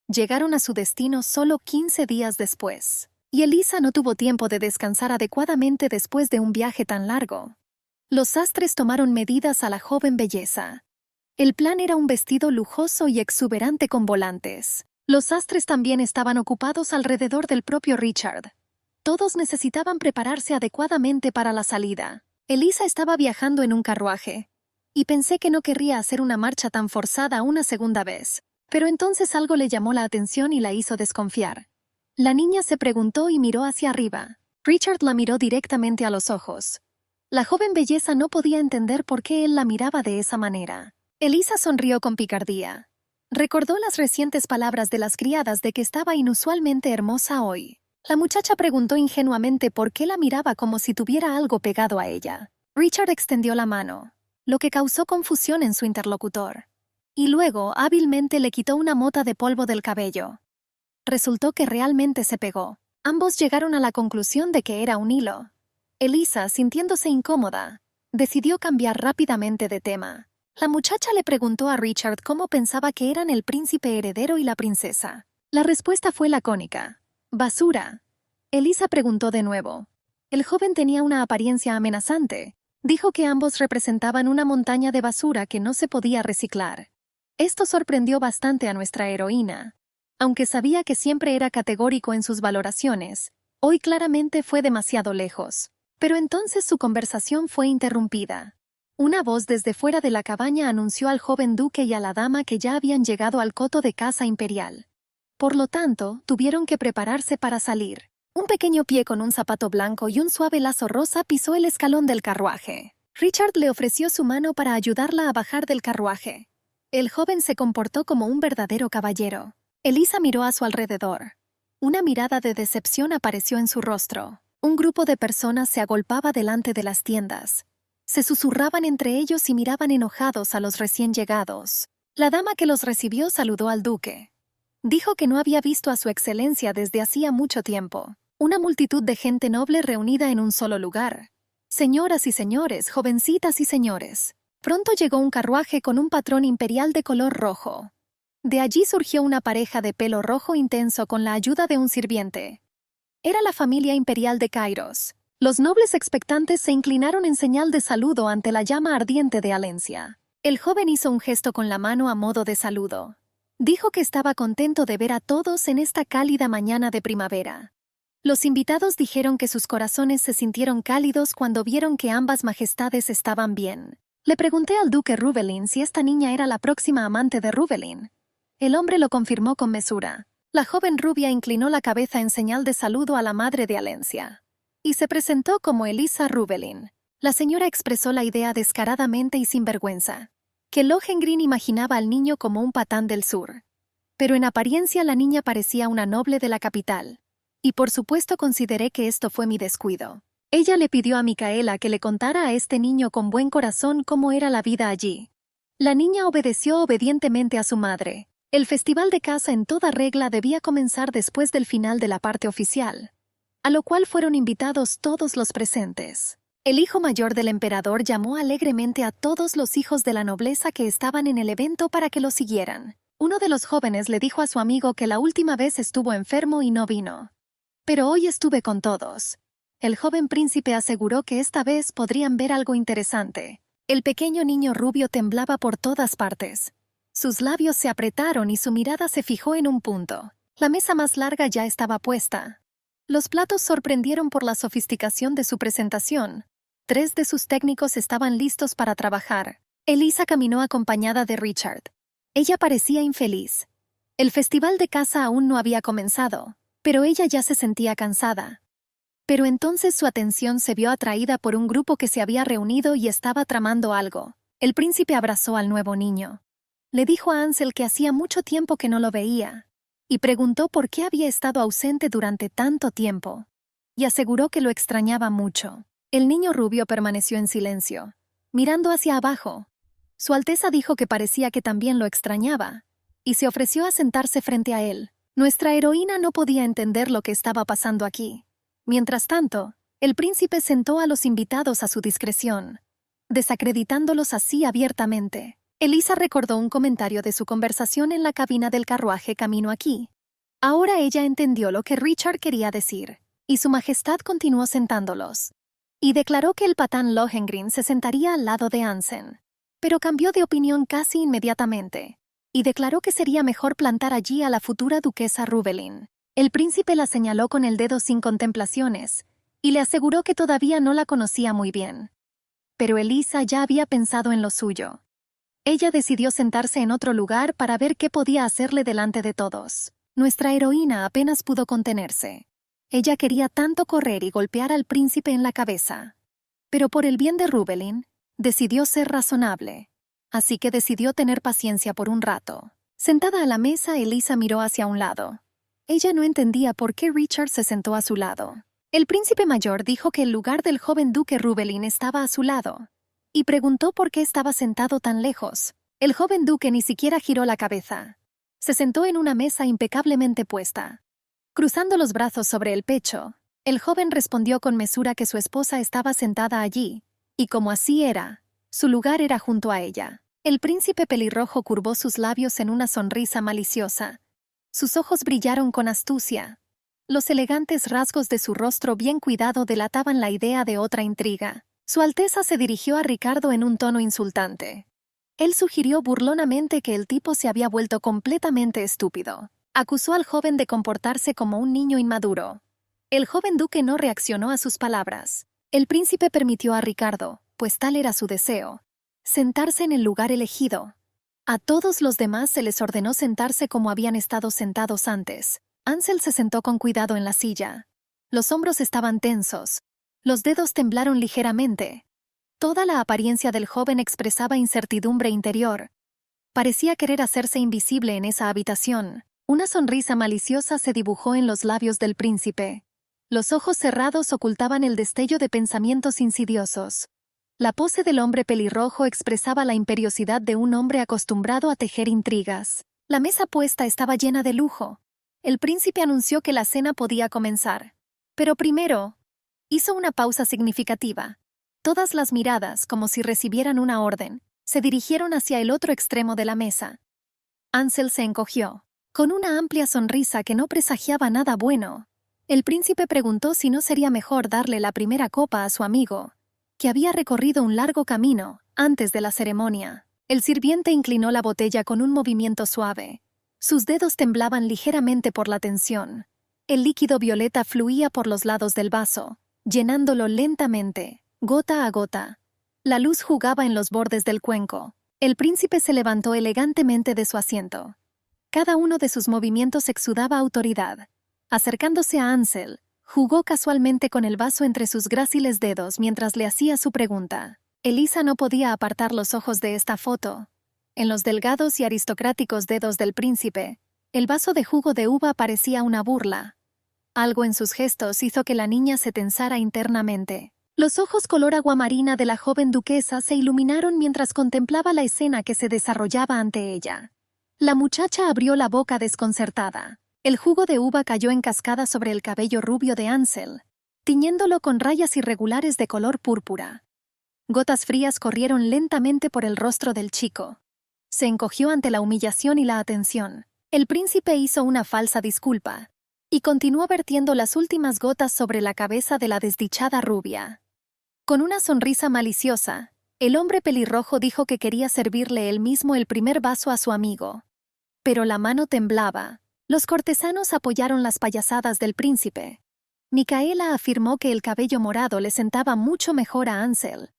A: Llegaron a su destino solo 15 días después. Y Elisa no tuvo tiempo de descansar adecuadamente después de un viaje tan largo. Los sastres tomaron medidas a la joven belleza. El plan era un vestido lujoso y exuberante con volantes. Los sastres también estaban ocupados alrededor del propio Richard. Todos necesitaban prepararse adecuadamente para la salida. Elisa estaba viajando en un carruaje, y pensé que no querría hacer una marcha tan forzada una segunda vez. Pero entonces algo le llamó la atención y la hizo desconfiar. La niña se preguntó y miró hacia arriba. Richard la miró directamente a los ojos. La joven belleza no podía entender por qué él la miraba de esa manera. Elisa sonrió con picardía. Recordó las recientes palabras de las criadas de que estaba inusualmente hermosa hoy. La muchacha preguntó ingenuamente por qué la miraba como si tuviera algo pegado a ella. Richard extendió la mano, lo que causó confusión en su interlocutor. Y luego hábilmente le quitó una mota de polvo del cabello. Resultó que realmente se pegó. Ambos llegaron a la conclusión de que era un hilo. Elisa, sintiéndose incómoda, decidió cambiar rápidamente de tema. La muchacha le preguntó a Richard cómo pensaba que eran el príncipe heredero y la princesa. La respuesta fue lacónica. «Basura». Elisa preguntó de nuevo. El joven tenía una apariencia amenazante. Dijo que ambos representaban una montaña de basura que no se podía reciclar. Esto sorprendió bastante a nuestra heroína. Aunque sabía que siempre era categórico en sus valoraciones, hoy claramente fue demasiado lejos. Pero entonces su conversación fue interrumpida. Una voz desde fuera de la cabaña anunció al joven duque y a la dama que ya habían llegado al coto de casa imperial. Por lo tanto, tuvieron que prepararse para salir. Un pequeño pie con un zapato blanco y un suave lazo rosa pisó el escalón del carruaje. Richard le ofreció su mano para ayudarla a bajar del carruaje. El joven se comportó como un verdadero caballero. Elisa miró a su alrededor. Una mirada de decepción apareció en su rostro. Un grupo de personas se agolpaba delante de las tiendas. Se susurraban entre ellos y miraban enojados a los recién llegados. La dama que los recibió saludó al duque. Dijo que no había visto a su excelencia desde hacía mucho tiempo. Una multitud de gente noble reunida en un solo lugar. Señoras y señores, jovencitas y señores. Pronto llegó un carruaje con un patrón imperial de color rojo. De allí surgió una pareja de pelo rojo intenso con la ayuda de un sirviente. Era la familia imperial de Kairos. Los nobles expectantes se inclinaron en señal de saludo ante la llama ardiente de Alencia. El joven hizo un gesto con la mano a modo de saludo. Dijo que estaba contento de ver a todos en esta cálida mañana de primavera. Los invitados dijeron que sus corazones se sintieron cálidos cuando vieron que ambas majestades estaban bien. Le pregunté al duque Rubelin si esta niña era la próxima amante de Rubelin. El hombre lo confirmó con mesura. La joven rubia inclinó la cabeza en señal de saludo a la madre de Alencia. Y se presentó como Elisa Rubelin. La señora expresó la idea descaradamente y sin vergüenza. Que Lohengrin imaginaba al niño como un patán del sur. Pero en apariencia la niña parecía una noble de la capital. Y por supuesto consideré que esto fue mi descuido. Ella le pidió a Micaela que le contara a este niño con buen corazón cómo era la vida allí. La niña obedeció obedientemente a su madre. El festival de caza en toda regla debía comenzar después del final de la parte oficial, a lo cual fueron invitados todos los presentes. El hijo mayor del emperador llamó alegremente a todos los hijos de la nobleza que estaban en el evento para que lo siguieran. Uno de los jóvenes le dijo a su amigo que la última vez estuvo enfermo y no vino. Pero hoy estuve con todos. El joven príncipe aseguró que esta vez podrían ver algo interesante. El pequeño niño rubio temblaba por todas partes. Sus labios se apretaron y su mirada se fijó en un punto. La mesa más larga ya estaba puesta. Los platos sorprendieron por la sofisticación de su presentación. 3 de sus técnicos estaban listos para trabajar. Elisa caminó acompañada de Richard. Ella parecía infeliz. El festival de caza aún no había comenzado, pero ella ya se sentía cansada. Pero entonces su atención se vio atraída por un grupo que se había reunido y estaba tramando algo. El príncipe abrazó al nuevo niño. Le dijo a Ansel que hacía mucho tiempo que no lo veía, y preguntó por qué había estado ausente durante tanto tiempo, y aseguró que lo extrañaba mucho. El niño rubio permaneció en silencio, mirando hacia abajo. Su Alteza dijo que parecía que también lo extrañaba, y se ofreció a sentarse frente a él. Nuestra heroína no podía entender lo que estaba pasando aquí. Mientras tanto, el príncipe sentó a los invitados a su discreción, desacreditándolos así abiertamente. Elisa recordó un comentario de su conversación en la cabina del carruaje camino aquí. Ahora ella entendió lo que Richard quería decir, y su majestad continuó sentándolos. Y declaró que el patán Lohengrin se sentaría al lado de Ansen. Pero cambió de opinión casi inmediatamente, y declaró que sería mejor plantar allí a la futura duquesa Rubelin. El príncipe la señaló con el dedo sin contemplaciones, y le aseguró que todavía no la conocía muy bien. Pero Elisa ya había pensado en lo suyo. Ella decidió sentarse en otro lugar para ver qué podía hacerle delante de todos. Nuestra heroína apenas pudo contenerse. Ella quería tanto correr y golpear al príncipe en la cabeza. Pero por el bien de Rubelin, decidió ser razonable. Así que decidió tener paciencia por un rato. Sentada a la mesa, Elisa miró hacia un lado. Ella no entendía por qué Richard se sentó a su lado. El príncipe mayor dijo que el lugar del joven duque Rubelin estaba a su lado, y preguntó por qué estaba sentado tan lejos. El joven duque ni siquiera giró la cabeza. Se sentó en una mesa impecablemente puesta. Cruzando los brazos sobre el pecho, el joven respondió con mesura que su esposa estaba sentada allí, y como así era, su lugar era junto a ella. El príncipe pelirrojo curvó sus labios en una sonrisa maliciosa. Sus ojos brillaron con astucia. Los elegantes rasgos de su rostro bien cuidado delataban la idea de otra intriga. Su Alteza se dirigió a Ricardo en un tono insultante. Él sugirió burlonamente que el tipo se había vuelto completamente estúpido. Acusó al joven de comportarse como un niño inmaduro. El joven duque no reaccionó a sus palabras. El príncipe permitió a Ricardo, pues tal era su deseo, sentarse en el lugar elegido. A todos los demás se les ordenó sentarse como habían estado sentados antes. Ansel se sentó con cuidado en la silla. Los hombros estaban tensos. Los dedos temblaron ligeramente. Toda la apariencia del joven expresaba incertidumbre interior. Parecía querer hacerse invisible en esa habitación. Una sonrisa maliciosa se dibujó en los labios del príncipe. Los ojos cerrados ocultaban el destello de pensamientos insidiosos. La pose del hombre pelirrojo expresaba la imperiosidad de un hombre acostumbrado a tejer intrigas. La mesa puesta estaba llena de lujo. El príncipe anunció que la cena podía comenzar. Pero primero, hizo una pausa significativa. Todas las miradas, como si recibieran una orden, se dirigieron hacia el otro extremo de la mesa. Ansel se encogió. Con una amplia sonrisa que no presagiaba nada bueno, el príncipe preguntó si no sería mejor darle la primera copa a su amigo, que había recorrido un largo camino antes de la ceremonia. El sirviente inclinó la botella con un movimiento suave. Sus dedos temblaban ligeramente por la tensión. El líquido violeta fluía por los lados del vaso, llenándolo lentamente, gota a gota. La luz jugaba en los bordes del cuenco. El príncipe se levantó elegantemente de su asiento. Cada uno de sus movimientos exudaba autoridad. Acercándose a Ansel, jugó casualmente con el vaso entre sus gráciles dedos mientras le hacía su pregunta. Elisa no podía apartar los ojos de esta foto. En los delgados y aristocráticos dedos del príncipe, el vaso de jugo de uva parecía una burla. Algo en sus gestos hizo que la niña se tensara internamente. Los ojos color aguamarina de la joven duquesa se iluminaron mientras contemplaba la escena que se desarrollaba ante ella. La muchacha abrió la boca desconcertada. El jugo de uva cayó en cascada sobre el cabello rubio de Ansel, tiñéndolo con rayas irregulares de color púrpura. Gotas frías corrieron lentamente por el rostro del chico. Se encogió ante la humillación y la atención. El príncipe hizo una falsa disculpa y continuó vertiendo las últimas gotas sobre la cabeza de la desdichada rubia. Con una sonrisa maliciosa, el hombre pelirrojo dijo que quería servirle él mismo el primer vaso a su amigo. Pero la mano temblaba. Los cortesanos apoyaron las payasadas del príncipe. Micaela afirmó que el cabello morado le sentaba mucho mejor a Ansel.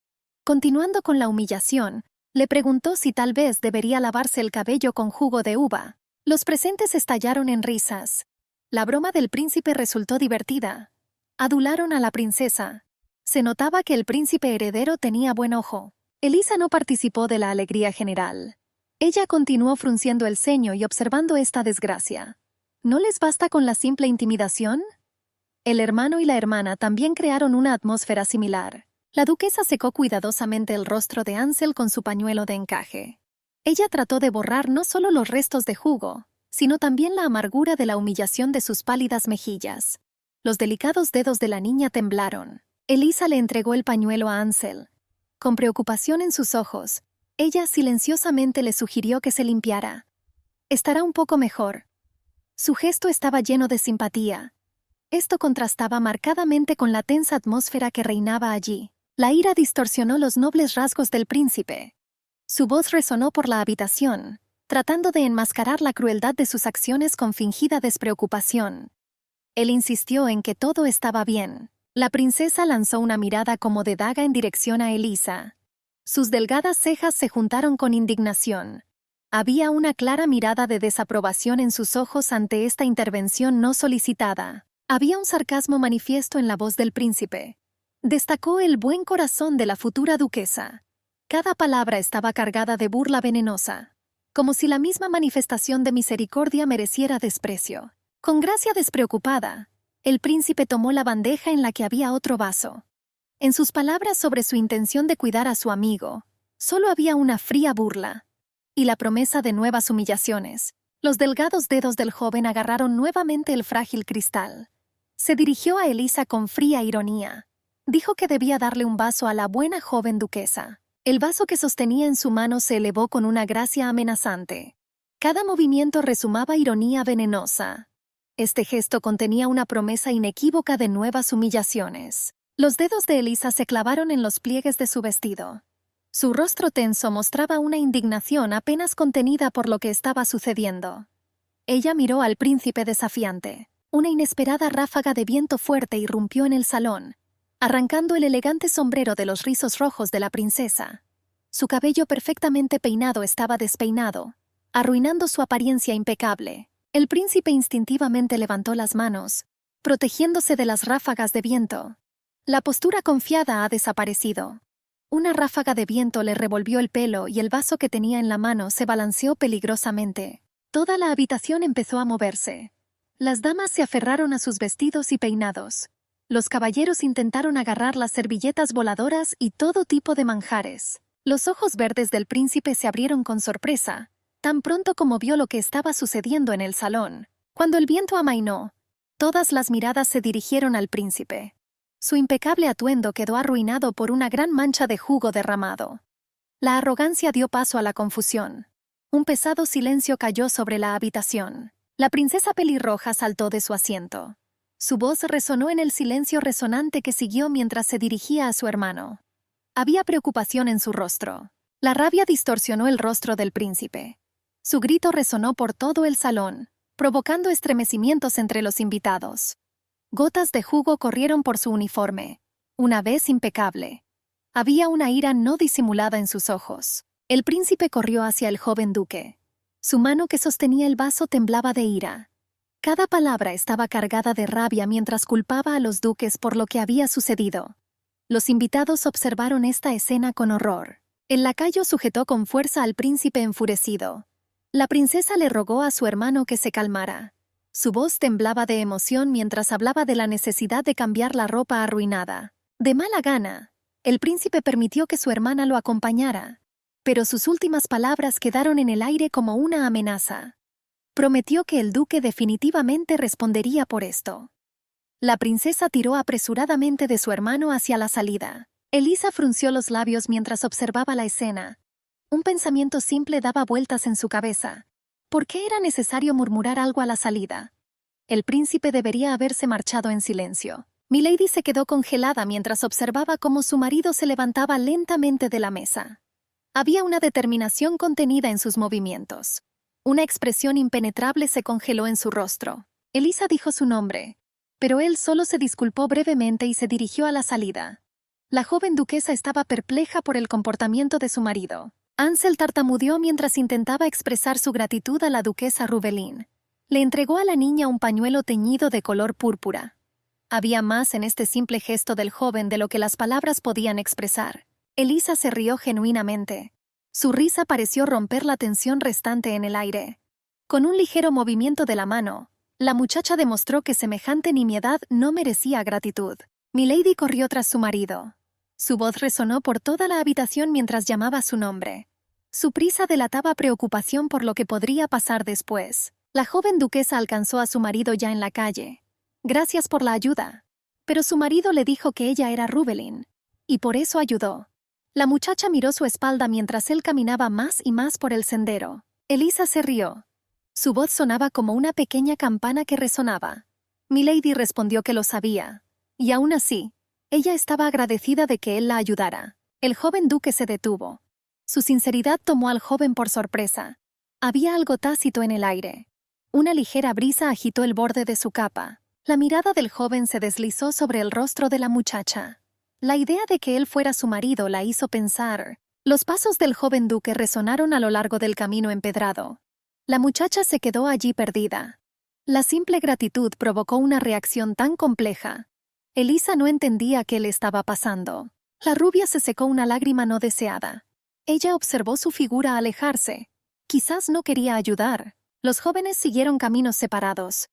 A: Continuando con la humillación, le preguntó si tal vez debería lavarse el cabello con jugo de uva. Los presentes estallaron en risas. La broma del príncipe resultó divertida. Adularon a la princesa. Se notaba que el príncipe heredero tenía buen ojo. Elisa no participó de la alegría general. Ella continuó frunciendo el ceño y observando esta desgracia. ¿No les basta con la simple intimidación? El hermano y la hermana también crearon una atmósfera similar. La duquesa secó cuidadosamente el rostro de Ansel con su pañuelo de encaje. Ella trató de borrar no solo los restos de jugo, sino también la amargura de la humillación de sus pálidas mejillas. Los delicados dedos de la niña temblaron. Elisa le entregó el pañuelo a Ansel. Con preocupación en sus ojos, ella silenciosamente le sugirió que se limpiara. Estará un poco mejor. Su gesto estaba lleno de simpatía. Esto contrastaba marcadamente con la tensa atmósfera que reinaba allí. La ira distorsionó los nobles rasgos del príncipe. Su voz resonó por la habitación, tratando de enmascarar la crueldad de sus acciones con fingida despreocupación. Él insistió en que todo estaba bien. La princesa lanzó una mirada como de daga en dirección a Elisa. Sus delgadas cejas se juntaron con indignación. Había una clara mirada de desaprobación en sus ojos ante esta intervención no solicitada. Había un sarcasmo manifiesto en la voz del príncipe. Destacó el buen corazón de la futura duquesa. Cada palabra estaba cargada de burla venenosa, como si la misma manifestación de misericordia mereciera desprecio. Con gracia despreocupada, el príncipe tomó la bandeja en la que había otro vaso. En sus palabras sobre su intención de cuidar a su amigo, solo había una fría burla y la promesa de nuevas humillaciones. Los delgados dedos del joven agarraron nuevamente el frágil cristal. Se dirigió a Elisa con fría ironía. Dijo que debía darle un vaso a la buena joven duquesa. El vaso que sostenía en su mano se elevó con una gracia amenazante. Cada movimiento rezumaba ironía venenosa. Este gesto contenía una promesa inequívoca de nuevas humillaciones. Los dedos de Elisa se clavaron en los pliegues de su vestido. Su rostro tenso mostraba una indignación apenas contenida por lo que estaba sucediendo. Ella miró al príncipe desafiante. Una inesperada ráfaga de viento fuerte irrumpió en el salón, arrancando el elegante sombrero de los rizos rojos de la princesa. Su cabello perfectamente peinado estaba despeinado, arruinando su apariencia impecable. El príncipe instintivamente levantó las manos, protegiéndose de las ráfagas de viento. La postura confiada ha desaparecido. Una ráfaga de viento le revolvió el pelo y el vaso que tenía en la mano se balanceó peligrosamente. Toda la habitación empezó a moverse. Las damas se aferraron a sus vestidos y peinados. Los caballeros intentaron agarrar las servilletas voladoras y todo tipo de manjares. Los ojos verdes del príncipe se abrieron con sorpresa, tan pronto como vio lo que estaba sucediendo en el salón. Cuando el viento amainó, todas las miradas se dirigieron al príncipe. Su impecable atuendo quedó arruinado por una gran mancha de jugo derramado. La arrogancia dio paso a la confusión. Un pesado silencio cayó sobre la habitación. La princesa pelirroja saltó de su asiento. Su voz resonó en el silencio resonante que siguió mientras se dirigía a su hermano. Había preocupación en su rostro. La rabia distorsionó el rostro del príncipe. Su grito resonó por todo el salón, provocando estremecimientos entre los invitados. Gotas de jugo corrieron por su uniforme, una vez impecable. Había una ira no disimulada en sus ojos. El príncipe corrió hacia el joven duque. Su mano que sostenía el vaso temblaba de ira. Cada palabra estaba cargada de rabia mientras culpaba a los duques por lo que había sucedido. Los invitados observaron esta escena con horror. El lacayo sujetó con fuerza al príncipe enfurecido. La princesa le rogó a su hermano que se calmara. Su voz temblaba de emoción mientras hablaba de la necesidad de cambiar la ropa arruinada. De mala gana, el príncipe permitió que su hermana lo acompañara, pero sus últimas palabras quedaron en el aire como una amenaza. Prometió que el duque definitivamente respondería por esto. La princesa tiró apresuradamente de su hermano hacia la salida. Elisa frunció los labios mientras observaba la escena. Un pensamiento simple daba vueltas en su cabeza. ¿Por qué era necesario murmurar algo a la salida? El príncipe debería haberse marchado en silencio. Milady se quedó congelada mientras observaba cómo su marido se levantaba lentamente de la mesa. Había una determinación contenida en sus movimientos. Una expresión impenetrable se congeló en su rostro. Elisa dijo su nombre, pero él solo se disculpó brevemente y se dirigió a la salida. La joven duquesa estaba perpleja por el comportamiento de su marido. Ansel tartamudeó mientras intentaba expresar su gratitud a la duquesa Rubelin. Le entregó a la niña un pañuelo teñido de color púrpura. Había más en este simple gesto del joven de lo que las palabras podían expresar. Elisa se rió genuinamente. Su risa pareció romper la tensión restante en el aire. Con un ligero movimiento de la mano, la muchacha demostró que semejante nimiedad no merecía gratitud. Milady corrió tras su marido. Su voz resonó por toda la habitación mientras llamaba su nombre. Su prisa delataba preocupación por lo que podría pasar después. La joven duquesa alcanzó a su marido ya en la calle. Gracias por la ayuda. Pero su marido le dijo que ella era Rubelin, y por eso ayudó. La muchacha miró su espalda mientras él caminaba más y más por el sendero. Elisa se rió. Su voz sonaba como una pequeña campana que resonaba. Milady respondió que lo sabía. Y aún así, ella estaba agradecida de que él la ayudara. El joven duque se detuvo. Su sinceridad tomó al joven por sorpresa. Había algo tácito en el aire. Una ligera brisa agitó el borde de su capa. La mirada del joven se deslizó sobre el rostro de la muchacha. La idea de que él fuera su marido la hizo pensar. Los pasos del joven duque resonaron a lo largo del camino empedrado. La muchacha se quedó allí perdida. La simple gratitud provocó una reacción tan compleja. Elisa no entendía qué le estaba pasando. La rubia se secó una lágrima no deseada. Ella observó su figura alejarse. Quizás no quería ayudar. Los jóvenes siguieron caminos separados.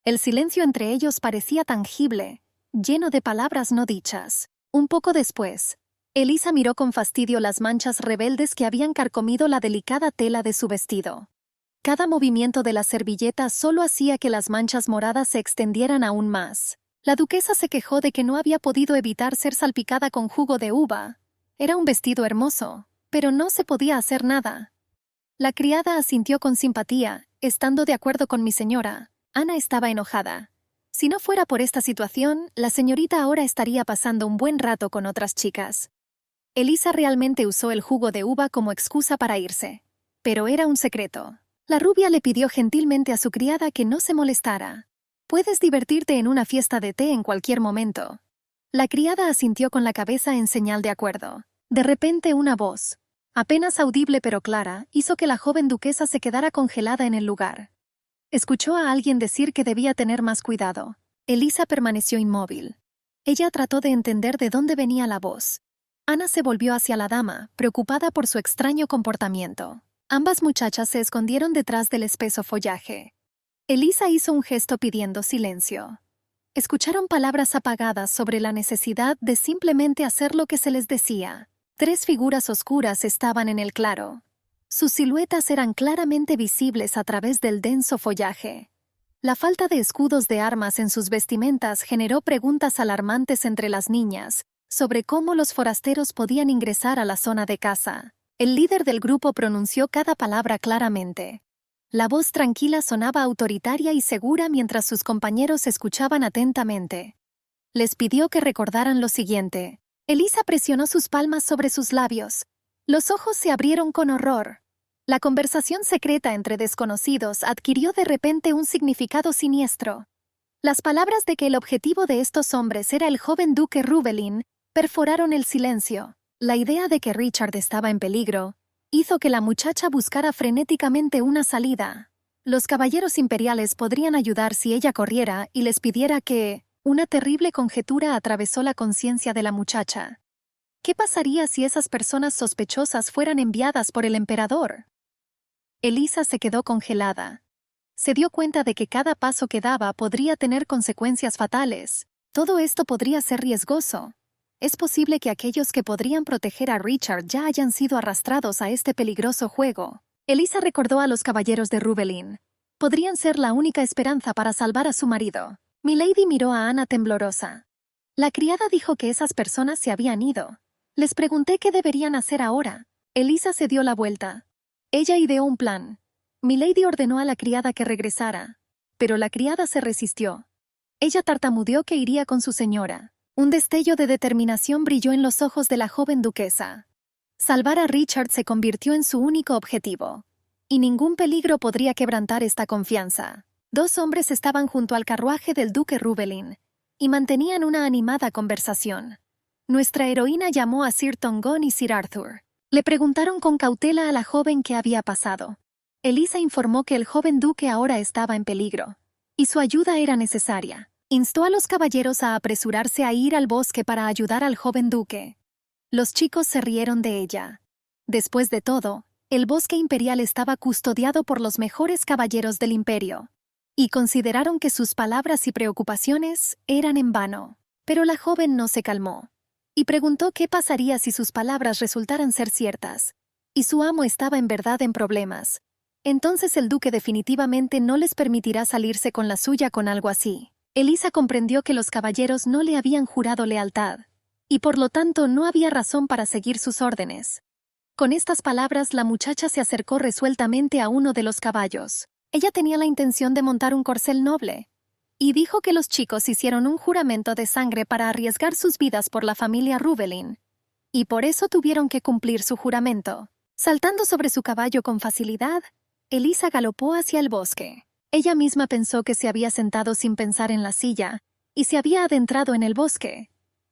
A: El silencio entre ellos parecía tangible, lleno de palabras no dichas. Un poco después, Elisa miró con fastidio las manchas rebeldes que habían carcomido la delicada tela de su vestido. Cada movimiento de la servilleta solo hacía que las manchas moradas se extendieran aún más. La duquesa se quejó de que no había podido evitar ser salpicada con jugo de uva. Era un vestido hermoso, pero no se podía hacer nada. La criada asintió con simpatía, estando de acuerdo con mi señora. Ana estaba enojada. Si no fuera por esta situación, la señorita ahora estaría pasando un buen rato con otras chicas. Elisa realmente usó el jugo de uva como excusa para irse. Pero era un secreto. La rubia le pidió gentilmente a su criada que no se molestara. Puedes divertirte en una fiesta de té en cualquier momento. La criada asintió con la cabeza en señal de acuerdo. De repente una voz, apenas audible pero clara, hizo que la joven duquesa se quedara congelada en el lugar. Escuchó a alguien decir que debía tener más cuidado. Elisa permaneció inmóvil. Ella trató de entender de dónde venía la voz. Ana se volvió hacia la dama, preocupada por su extraño comportamiento. Ambas muchachas se escondieron detrás del espeso follaje. Elisa hizo un gesto pidiendo silencio. Escucharon palabras apagadas sobre la necesidad de simplemente hacer lo que se les decía. 3 figuras oscuras estaban en el claro. Sus siluetas eran claramente visibles a través del denso follaje. La falta de escudos de armas en sus vestimentas generó preguntas alarmantes entre las niñas sobre cómo los forasteros podían ingresar a la zona de caza. El líder del grupo pronunció cada palabra claramente. La voz tranquila sonaba autoritaria y segura mientras sus compañeros escuchaban atentamente. Les pidió que recordaran lo siguiente. Elisa presionó sus palmas sobre sus labios. Los ojos se abrieron con horror. La conversación secreta entre desconocidos adquirió de repente un significado siniestro. Las palabras de que el objetivo de estos hombres era el joven duque Rubelin perforaron el silencio. La idea de que Richard estaba en peligro hizo que la muchacha buscara frenéticamente una salida. Los caballeros imperiales podrían ayudar si ella corriera y les pidiera que... Una terrible conjetura atravesó la conciencia de la muchacha. ¿Qué pasaría si esas personas sospechosas fueran enviadas por el emperador? Elisa se quedó congelada. Se dio cuenta de que cada paso que daba podría tener consecuencias fatales. Todo esto podría ser riesgoso. Es posible que aquellos que podrían proteger a Richard ya hayan sido arrastrados a este peligroso juego. Elisa recordó a los caballeros de Rubelin. Podrían ser la única esperanza para salvar a su marido. Milady miró a Ana temblorosa. La criada dijo que esas personas se habían ido. Les pregunté qué deberían hacer ahora. Elisa se dio la vuelta. Ella ideó un plan. Milady ordenó a la criada que regresara, pero la criada se resistió. Ella tartamudeó que iría con su señora. Un destello de determinación brilló en los ojos de la joven duquesa. Salvar a Richard se convirtió en su único objetivo, y ningún peligro podría quebrantar esta confianza. 2 hombres estaban junto al carruaje del duque Rubelin, y mantenían una animada conversación. Nuestra heroína llamó a Sir Tongon y Sir Arthur. Le preguntaron con cautela a la joven qué había pasado. Elisa informó que el joven duque ahora estaba en peligro, y su ayuda era necesaria. Instó a los caballeros a apresurarse a ir al bosque para ayudar al joven duque. Los chicos se rieron de ella. Después de todo, el bosque imperial estaba custodiado por los mejores caballeros del imperio, y consideraron que sus palabras y preocupaciones eran en vano. Pero la joven no se calmó, y preguntó qué pasaría si sus palabras resultaran ser ciertas, y su amo estaba en verdad en problemas. Entonces el duque definitivamente no les permitirá salirse con la suya con algo así. Elisa comprendió que los caballeros no le habían jurado lealtad, y por lo tanto no había razón para seguir sus órdenes. Con estas palabras la muchacha se acercó resueltamente a uno de los caballos. Ella tenía la intención de montar un corcel noble, y dijo que los chicos hicieron un juramento de sangre para arriesgar sus vidas por la familia Rubelin, y por eso tuvieron que cumplir su juramento. Saltando sobre su caballo con facilidad, Elisa galopó hacia el bosque. Ella misma pensó que se había sentado sin pensar en la silla, y se había adentrado en el bosque.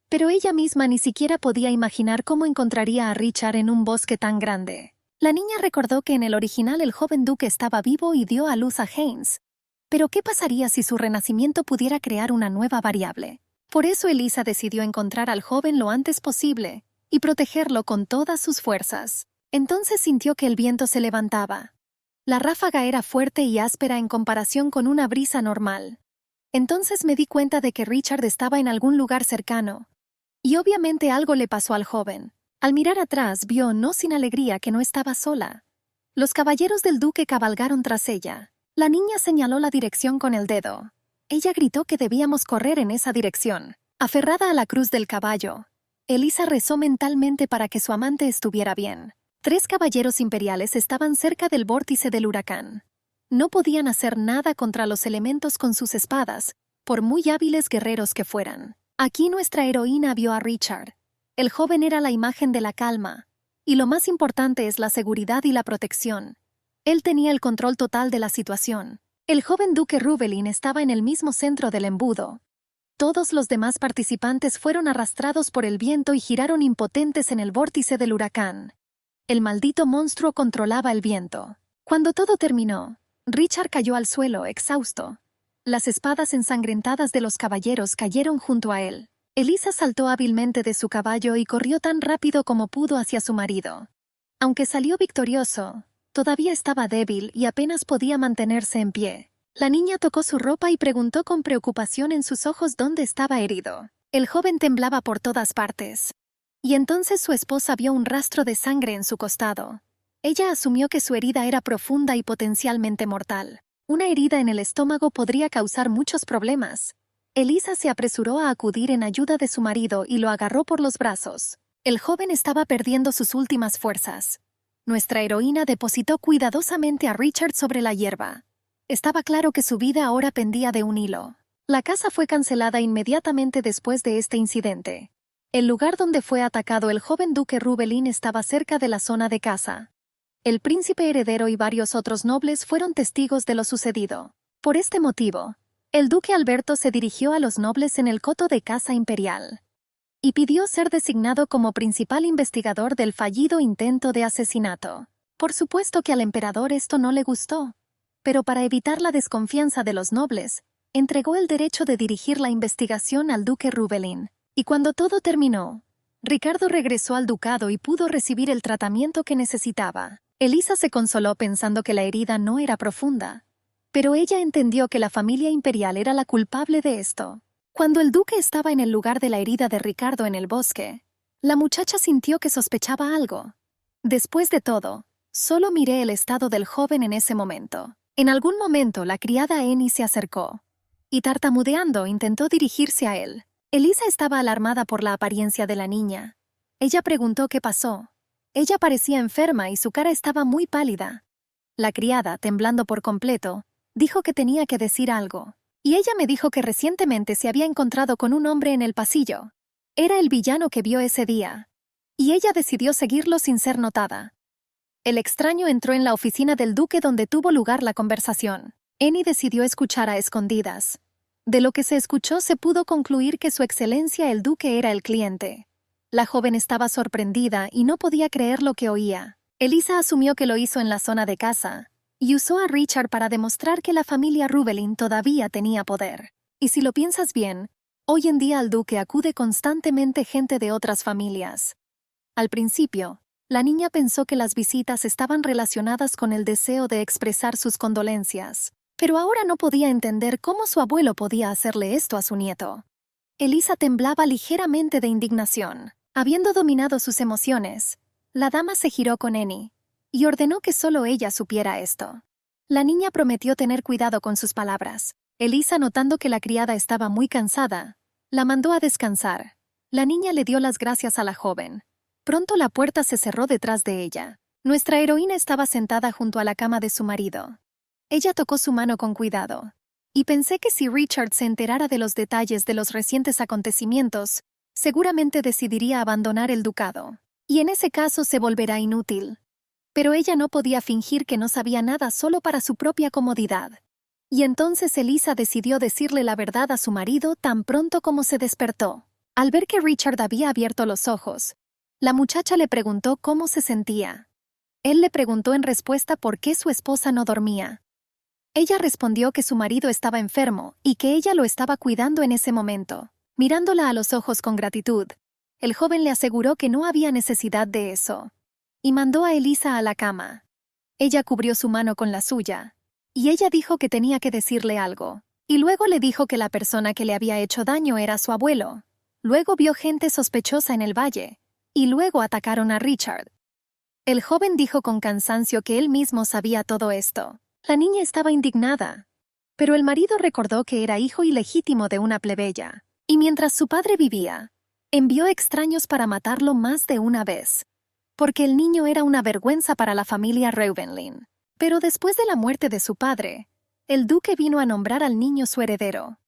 A: Pero ella misma ni siquiera podía imaginar cómo encontraría a Richard en un bosque tan grande. La niña recordó que en el original el joven duque estaba vivo y dio a luz a Haynes. Pero ¿qué pasaría si su renacimiento pudiera crear una nueva variable? Por eso Elisa decidió encontrar al joven lo antes posible y protegerlo con todas sus fuerzas. Entonces sintió que el viento se levantaba. La ráfaga era fuerte y áspera en comparación con una brisa normal. Entonces me di cuenta de que Richard estaba en algún lugar cercano. Y obviamente algo le pasó al joven. Al mirar atrás vio, no sin alegría, que no estaba sola. Los caballeros del duque cabalgaron tras ella. La niña señaló la dirección con el dedo. Ella gritó que debíamos correr en esa dirección. Aferrada a la cruz del caballo, Elisa rezó mentalmente para que su amante estuviera bien. 3 caballeros imperiales estaban cerca del vórtice del huracán. No podían hacer nada contra los elementos con sus espadas, por muy hábiles guerreros que fueran. Aquí nuestra heroína vio a Richard. El joven era la imagen de la calma, y lo más importante es la seguridad y la protección. Él tenía el control total de la situación. El joven duque Rubelin estaba en el mismo centro del embudo. Todos los demás participantes fueron arrastrados por el viento y giraron impotentes en el vórtice del huracán. El maldito monstruo controlaba el viento. Cuando todo terminó, Richard cayó al suelo, exhausto. Las espadas ensangrentadas de los caballeros cayeron junto a él. Elisa saltó hábilmente de su caballo y corrió tan rápido como pudo hacia su marido. Aunque salió victorioso, Todavía estaba débil y apenas podía mantenerse en pie. La niña tocó su ropa y preguntó con preocupación en sus ojos dónde estaba herido. El joven temblaba por todas partes. Y entonces su esposa vio un rastro de sangre en su costado. Ella asumió que su herida era profunda y potencialmente mortal. Una herida en el estómago podría causar muchos problemas. Elisa se apresuró a acudir en ayuda de su marido y lo agarró por los brazos. El joven estaba perdiendo sus últimas fuerzas. Nuestra heroína depositó cuidadosamente a Richard sobre la hierba. Estaba claro que su vida ahora pendía de un hilo. La casa fue cancelada inmediatamente después de este incidente. El lugar donde fue atacado el joven duque Rubelin estaba cerca de la zona de caza. El príncipe heredero y varios otros nobles fueron testigos de lo sucedido. Por este motivo, el duque Alberto se dirigió a los nobles en el coto de caza imperial y pidió ser designado como principal investigador del fallido intento de asesinato. Por supuesto que al emperador esto no le gustó, pero para evitar la desconfianza de los nobles, entregó el derecho de dirigir la investigación al duque Rubelin. Y cuando todo terminó, Ricardo regresó al ducado y pudo recibir el tratamiento que necesitaba. Elisa se consoló pensando que la herida no era profunda, pero ella entendió que la familia imperial era la culpable de esto. Cuando el duque estaba en el lugar de la herida de Ricardo en el bosque, la muchacha sintió que sospechaba algo. Después de todo, solo miré el estado del joven en ese momento. En algún momento la criada Annie se acercó y tartamudeando intentó dirigirse a él. Elisa estaba alarmada por la apariencia de la niña. Ella preguntó qué pasó. Ella parecía enferma y su cara estaba muy pálida. La criada, temblando por completo, dijo que tenía que decir algo. Y ella me dijo que recientemente se había encontrado con un hombre en el pasillo. Era el villano que vio ese día. Y ella decidió seguirlo sin ser notada. El extraño entró en la oficina del duque donde tuvo lugar la conversación. Annie decidió escuchar a escondidas. De lo que se escuchó se pudo concluir que su excelencia el duque era el cliente. La joven estaba sorprendida y no podía creer lo que oía. Elisa asumió que lo hizo en la zona de caza y usó a Richard para demostrar que la familia Rubelin todavía tenía poder. Y si lo piensas bien, hoy en día al duque acude constantemente gente de otras familias. Al principio, la niña pensó que las visitas estaban relacionadas con el deseo de expresar sus condolencias. Pero ahora no podía entender cómo su abuelo podía hacerle esto a su nieto. Elisa temblaba ligeramente de indignación. Habiendo dominado sus emociones, la dama se giró con Annie y ordenó que solo ella supiera esto. La niña prometió tener cuidado con sus palabras. Elisa, notando que la criada estaba muy cansada, la mandó a descansar. La niña le dio las gracias a la joven. Pronto la puerta se cerró detrás de ella. Nuestra heroína estaba sentada junto a la cama de su marido. Ella tocó su mano con cuidado, y pensé que si Richard se enterara de los detalles de los recientes acontecimientos, seguramente decidiría abandonar el ducado, y en ese caso se volverá inútil. Pero ella no podía fingir que no sabía nada solo para su propia comodidad. Y entonces Elisa decidió decirle la verdad a su marido tan pronto como se despertó. Al ver que Richard había abierto los ojos, la muchacha le preguntó cómo se sentía. Él le preguntó en respuesta por qué su esposa no dormía. Ella respondió que su marido estaba enfermo y que ella lo estaba cuidando en ese momento. Mirándola a los ojos con gratitud, el joven le aseguró que no había necesidad de eso, y mandó a Elisa a la cama. Ella cubrió su mano con la suya, y ella dijo que tenía que decirle algo, y luego le dijo que la persona que le había hecho daño era su abuelo. Luego vio gente sospechosa en el valle, y luego atacaron a Richard. El joven dijo con cansancio que él mismo sabía todo esto. La niña estaba indignada, pero el marido recordó que era hijo ilegítimo de una plebeya, y mientras su padre vivía, envió extraños para matarlo más de una vez, porque el niño era una vergüenza para la familia Reuvenlin. Pero después de la muerte de su padre, el duque vino a nombrar al niño su heredero,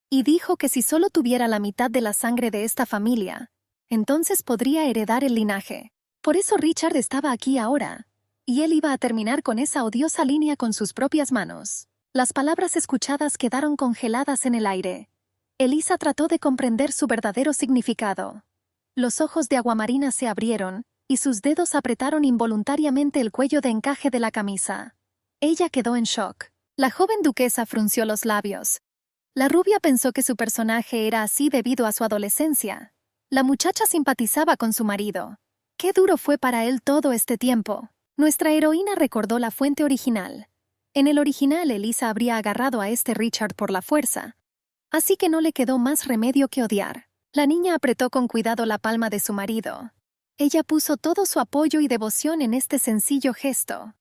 A: y dijo que si solo tuviera la mitad de la sangre de esta familia, entonces podría heredar el linaje. Por eso Richard estaba aquí ahora, y él iba a terminar con esa odiosa línea con sus propias manos. Las palabras escuchadas quedaron congeladas en el aire. Elisa trató de comprender su verdadero significado. Los ojos de Aguamarina se abrieron, y sus dedos apretaron involuntariamente el cuello de encaje de la camisa. Ella quedó en shock. La joven duquesa frunció los labios. La rubia pensó que su personaje era así debido a su adolescencia. La muchacha simpatizaba con su marido. Qué duro fue para él todo este tiempo. Nuestra heroína recordó la fuente original. En el original, Elisa habría agarrado a Richard por la fuerza, así que no le quedó más remedio que odiar. La niña apretó con cuidado la palma de su marido. Ella puso todo su apoyo y devoción en este sencillo gesto.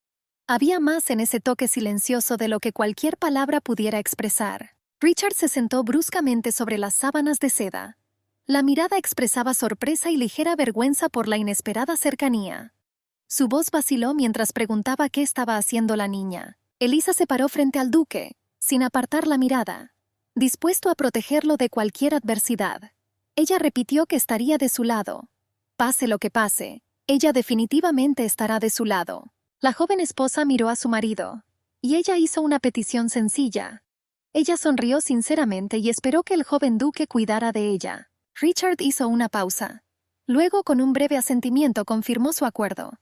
A: Había más en ese toque silencioso de lo que cualquier palabra pudiera expresar. Richard se sentó bruscamente sobre las sábanas de seda. La mirada expresaba sorpresa y ligera vergüenza por la inesperada cercanía. Su voz vaciló mientras preguntaba qué estaba haciendo la niña. Elisa se paró frente al duque, sin apartar la mirada, dispuesto a protegerlo de cualquier adversidad. Ella repitió que estaría de su lado. Pase lo que pase, ella definitivamente estará de su lado. La joven esposa miró a su marido, y ella hizo una petición sencilla. Ella sonrió sinceramente y esperó que el joven duque cuidara de ella. Richard hizo una pausa. Luego, con un breve asentimiento, confirmó su acuerdo.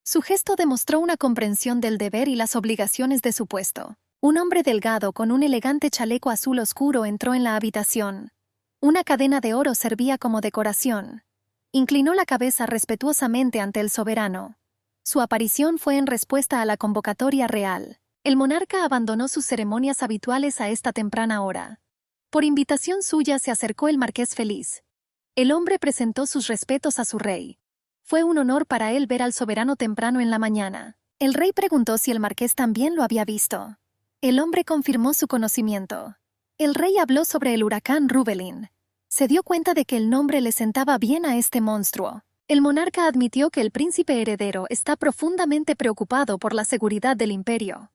A: Su gesto demostró una comprensión del deber y las obligaciones de su puesto. Un hombre delgado con un elegante chaleco azul oscuro entró en la habitación. Una cadena de oro servía como decoración. Inclinó la cabeza respetuosamente ante el soberano. Su aparición fue en respuesta a la convocatoria real. El monarca abandonó sus ceremonias habituales a esta temprana hora. Por invitación suya se acercó el marqués feliz. El hombre presentó sus respetos a su rey. Fue un honor para él ver al soberano temprano en la mañana. El rey preguntó si el marqués también lo había visto. El hombre confirmó su conocimiento. El rey habló sobre el huracán Rubelin. Se dio cuenta de que el nombre le sentaba bien a este monstruo. El monarca admitió que el príncipe heredero está profundamente preocupado por la seguridad del imperio.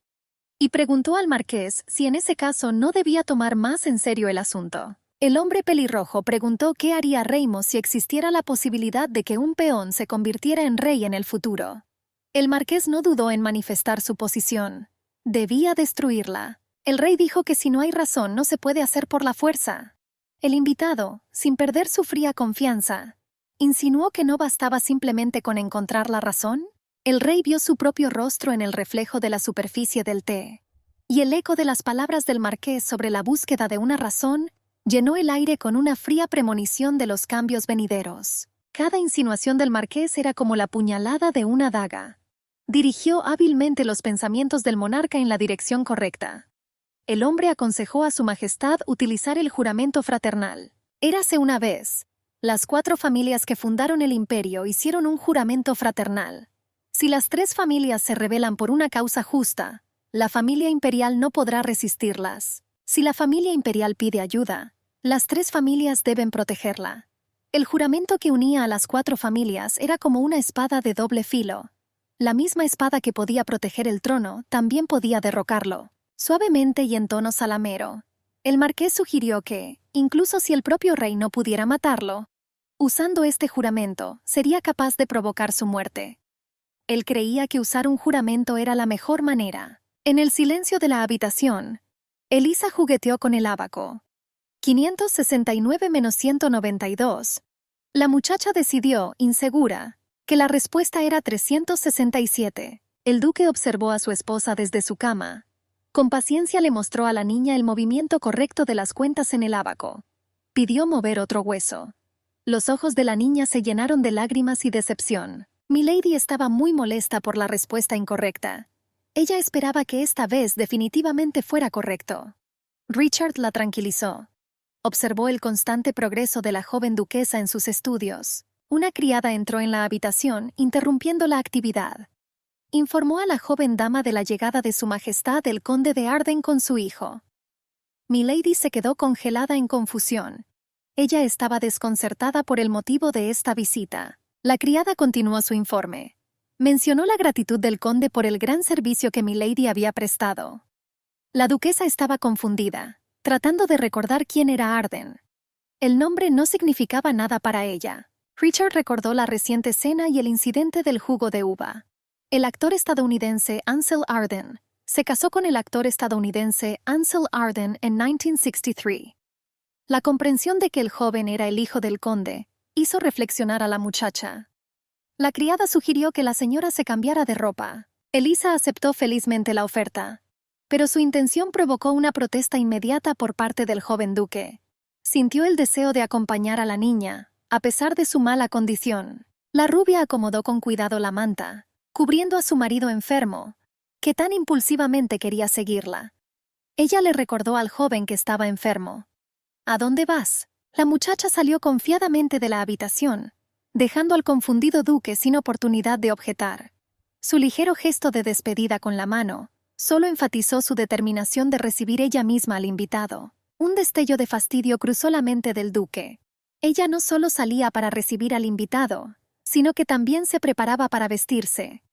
A: Y preguntó al marqués si en ese caso no debía tomar más en serio el asunto. El hombre pelirrojo preguntó qué haría Reimo si existiera la posibilidad de que un peón se convirtiera en rey en el futuro. El marqués no dudó en manifestar su posición. Debía destruirla. El rey dijo que si no hay razón no se puede hacer por la fuerza. El invitado, sin perder su fría confianza, insinuó que no bastaba simplemente con encontrar la razón. El rey vio su propio rostro en el reflejo de la superficie del té, y el eco de las palabras del marqués sobre la búsqueda de una razón llenó el aire con una fría premonición de los cambios venideros. Cada insinuación del marqués era como la puñalada de una daga. Dirigió hábilmente los pensamientos del monarca en la dirección correcta. El hombre aconsejó a su majestad utilizar el juramento fraternal. Érase una vez. Las 4 familias que fundaron el imperio hicieron un juramento fraternal. Si las 3 familias se rebelan por una causa justa, la familia imperial no podrá resistirlas. Si la familia imperial pide ayuda, las 3 familias deben protegerla. El juramento que unía a las 4 familias era como una espada de doble filo. La misma espada que podía proteger el trono también podía derrocarlo. Suavemente y en tono salamero, el marqués sugirió que, incluso si el propio rey no pudiera matarlo, usando este juramento, sería capaz de provocar su muerte. Él creía que usar un juramento era la mejor manera. En el silencio de la habitación, Elisa jugueteó con el ábaco. 569 menos 192. La muchacha decidió, insegura, que la respuesta era 367. El duque observó a su esposa desde su cama. Con paciencia le mostró a la niña el movimiento correcto de las cuentas en el ábaco. Pidió mover otro hueso. Los ojos de la niña se llenaron de lágrimas y decepción. Milady estaba muy molesta por la respuesta incorrecta. Ella esperaba que esta vez definitivamente fuera correcto. Richard la tranquilizó. Observó el constante progreso de la joven duquesa en sus estudios. Una criada entró en la habitación, interrumpiendo la actividad. Informó a la joven dama de la llegada de su majestad el conde de Arden con su hijo. Milady se quedó congelada en confusión. Ella estaba desconcertada por el motivo de esta visita. La criada continuó su informe. Mencionó la gratitud del conde por el gran servicio que Milady había prestado. La duquesa estaba confundida, tratando de recordar quién era Arden. El nombre no significaba nada para ella. Richard recordó la reciente cena y el incidente del jugo de uva. El actor estadounidense Ansel Arden se casó con el actor estadounidense Ansel Arden en 1963. La comprensión de que el joven era el hijo del conde hizo reflexionar a la muchacha. La criada sugirió que la señora se cambiara de ropa. Elisa aceptó felizmente la oferta, pero su intención provocó una protesta inmediata por parte del joven duque. Sintió el deseo de acompañar a la niña, a pesar de su mala condición. La rubia acomodó con cuidado la manta. cubriendo a su marido enfermo, que tan impulsivamente quería seguirla. Ella le recordó al joven que estaba enfermo. ¿A dónde vas? La muchacha salió confiadamente de la habitación, dejando al confundido duque sin oportunidad de objetar. Su ligero gesto de despedida con la mano solo enfatizó su determinación de recibir ella misma al invitado. Un destello de fastidio cruzó la mente del duque. Ella no solo salía para recibir al invitado, sino que también se preparaba para vestirse.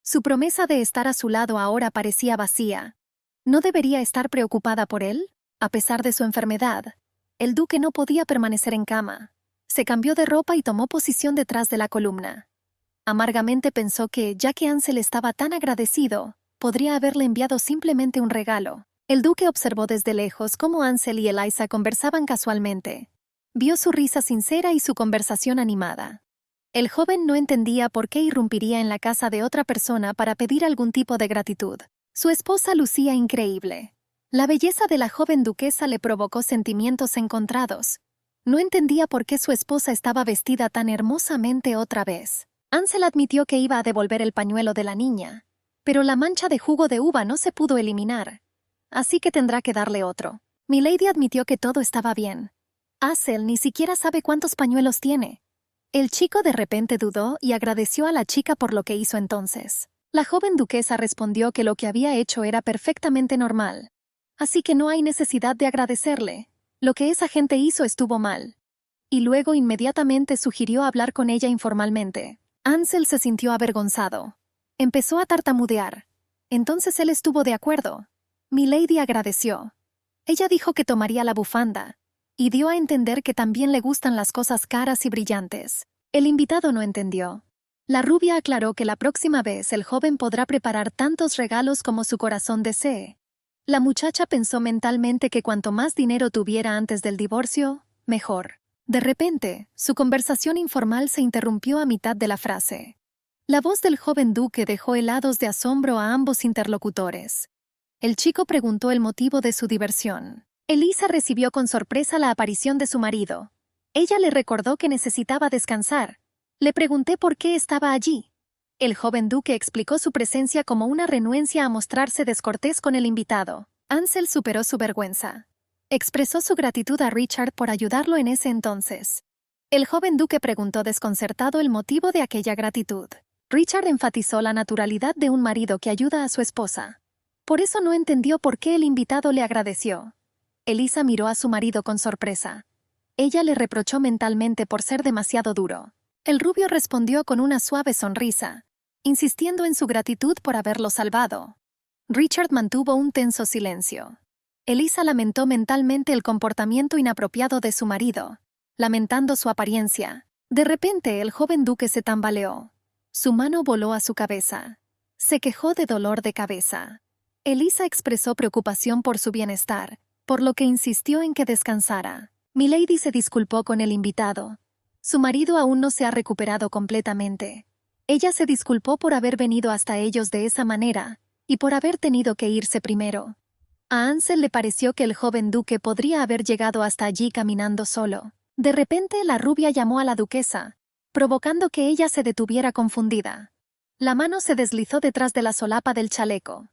A: Su promesa de estar a su lado ahora parecía vacía. ¿No debería estar preocupada por él? A pesar de su enfermedad, el duque no podía permanecer en cama. Se cambió de ropa y tomó posición detrás de la columna. Amargamente pensó que, ya que Ansel estaba tan agradecido, podría haberle enviado simplemente un regalo. El duque observó desde lejos cómo Ansel y Eliza conversaban casualmente. Vio su risa sincera y su conversación animada. El joven no entendía por qué irrumpiría en la casa de otra persona para pedir algún tipo de gratitud. Su esposa lucía increíble. La belleza de la joven duquesa le provocó sentimientos encontrados. No entendía por qué su esposa estaba vestida tan hermosamente otra vez. Ansel admitió que iba a devolver el pañuelo de la niña, pero la mancha de jugo de uva no se pudo eliminar, así que tendrá que darle otro. Milady admitió que todo estaba bien. Ansel ni siquiera sabe cuántos pañuelos tiene. El chico de repente dudó y agradeció a la chica por lo que hizo entonces. La joven duquesa respondió que lo que había hecho era perfectamente normal. Así que no hay necesidad de agradecerle. Lo que esa gente hizo estuvo mal. Y luego inmediatamente sugirió hablar con ella informalmente. Ansel se sintió avergonzado. Empezó a tartamudear. Entonces él estuvo de acuerdo. Milady agradeció. Ella dijo que tomaría la bufanda, y dio a entender que también le gustan las cosas caras y brillantes. El invitado no entendió. La rubia aclaró que la próxima vez el joven podrá preparar tantos regalos como su corazón desee. La muchacha pensó mentalmente que cuanto más dinero tuviera antes del divorcio, mejor. De repente, su conversación informal se interrumpió a mitad de la frase. La voz del joven duque dejó helados de asombro a ambos interlocutores. El chico preguntó el motivo de su diversión. Eliza recibió con sorpresa la aparición de su marido. Ella le recordó que necesitaba descansar. Le pregunté por qué estaba allí. El joven duque explicó su presencia como una renuencia a mostrarse descortés con el invitado. Ansel superó su vergüenza. Expresó su gratitud a Richard por ayudarlo en ese entonces. El joven duque preguntó desconcertado el motivo de aquella gratitud. Richard enfatizó la naturalidad de un marido que ayuda a su esposa. Por eso no entendió por qué el invitado le agradeció. Eliza miró a su marido con sorpresa. Ella le reprochó mentalmente por ser demasiado duro. El rubio respondió con una suave sonrisa, insistiendo en su gratitud por haberlo salvado. Richard mantuvo un tenso silencio. Eliza lamentó mentalmente el comportamiento inapropiado de su marido, lamentando su apariencia. De repente el joven duque se tambaleó. Su mano voló a su cabeza. Se quejó de dolor de cabeza. Eliza expresó preocupación por su bienestar, por lo que insistió en que descansara. Milady se disculpó con el invitado. Su marido aún no se ha recuperado completamente. Ella se disculpó por haber venido hasta ellos de esa manera, y por haber tenido que irse primero. A Ansel le pareció que el joven duque podría haber llegado hasta allí caminando solo. De repente la rubia llamó a la duquesa, provocando que ella se detuviera confundida. La mano se deslizó detrás de la solapa del chaleco.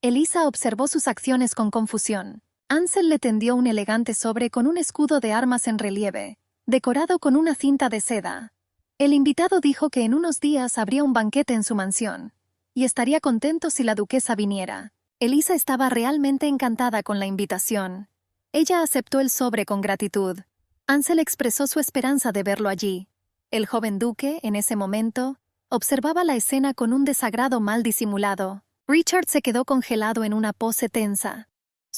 A: Eliza observó sus acciones con confusión. Ansel le tendió un elegante sobre con un escudo de armas en relieve, decorado con una cinta de seda. El invitado dijo que en unos días habría un banquete en su mansión, y estaría contento si la duquesa viniera. Eliza estaba realmente encantada con la invitación. Ella aceptó el sobre con gratitud. Ansel expresó su esperanza de verlo allí. El joven duque, en ese momento, observaba la escena con un desagrado mal disimulado. Richard se quedó congelado en una pose tensa.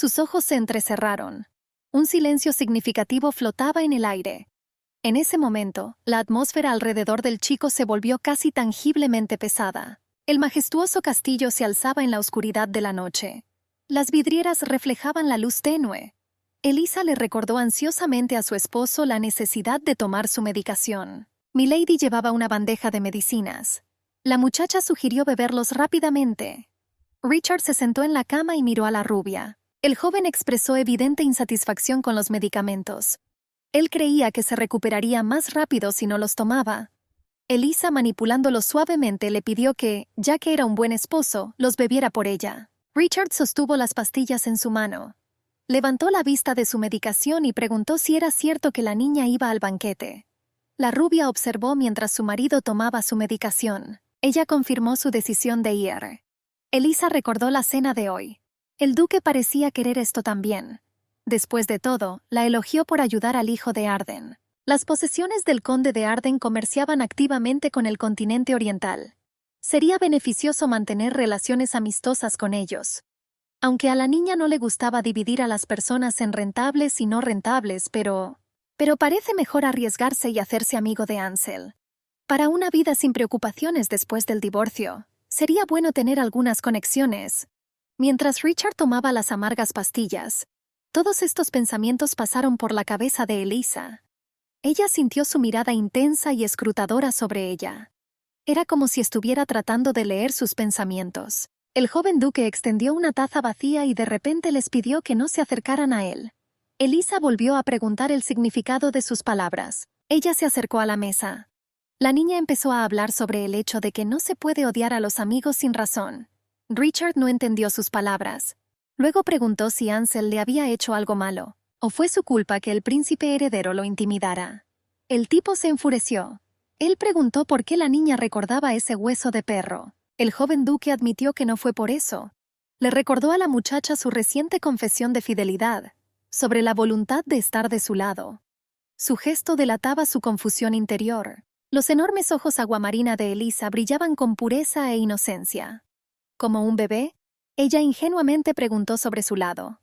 A: Sus ojos se entrecerraron. Un silencio significativo flotaba en el aire. En ese momento, la atmósfera alrededor del chico se volvió casi tangiblemente pesada. El majestuoso castillo se alzaba en la oscuridad de la noche. Las vidrieras reflejaban la luz tenue. Eliza le recordó ansiosamente a su esposo la necesidad de tomar su medicación. Milady llevaba una bandeja de medicinas. La muchacha sugirió beberlos rápidamente. Richard se sentó en la cama y miró a la rubia. El joven expresó evidente insatisfacción con los medicamentos. Él creía que se recuperaría más rápido si no los tomaba. Elisa, manipulándolo suavemente, le pidió que, ya que era un buen esposo, los bebiera por ella. Richard sostuvo las pastillas en su mano. Levantó la vista de su medicación y preguntó si era cierto que la niña iba al banquete. La rubia observó mientras su marido tomaba su medicación. Ella confirmó su decisión de ir. Elisa recordó la cena de hoy. El duque parecía querer esto también. Después de todo, la elogió por ayudar al hijo de Arden. Las posesiones del conde de Arden comerciaban activamente con el continente oriental. Sería beneficioso mantener relaciones amistosas con ellos. Aunque a la niña no le gustaba dividir a las personas en rentables y no rentables, pero parece mejor arriesgarse y hacerse amigo de Ansel. Para una vida sin preocupaciones después del divorcio, sería bueno tener algunas conexiones. Mientras Richard tomaba las amargas pastillas, todos estos pensamientos pasaron por la cabeza de Elisa. Ella sintió su mirada intensa y escrutadora sobre ella. Era como si estuviera tratando de leer sus pensamientos. El joven duque extendió una taza vacía y de repente les pidió que no se acercaran a él. Elisa volvió a preguntar el significado de sus palabras. Ella se acercó a la mesa. La niña empezó a hablar sobre el hecho de que no se puede odiar a los amigos sin razón. Richard no entendió sus palabras. Luego preguntó si Ansel le había hecho algo malo, o fue su culpa que el príncipe heredero lo intimidara. El tipo se enfureció. Él preguntó por qué la niña recordaba ese hueso de perro. El joven duque admitió que no fue por eso. Le recordó a la muchacha su reciente confesión de fidelidad, sobre la voluntad de estar de su lado. Su gesto delataba su confusión interior. Los enormes ojos aguamarina de Elisa brillaban con pureza e inocencia. Como un bebé, ella ingenuamente preguntó sobre su lado.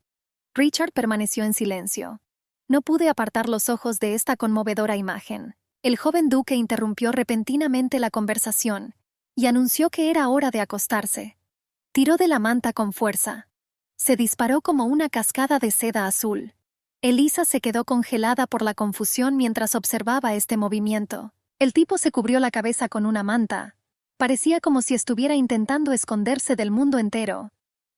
A: Richard permaneció en silencio. No pude apartar los ojos de esta conmovedora imagen. El joven duque interrumpió repentinamente la conversación y anunció que era hora de acostarse. Tiró de la manta con fuerza. Se disparó como una cascada de seda azul. Elisa se quedó congelada por la confusión mientras observaba este movimiento. El tipo se cubrió la cabeza con una manta. Parecía como si estuviera intentando esconderse del mundo entero.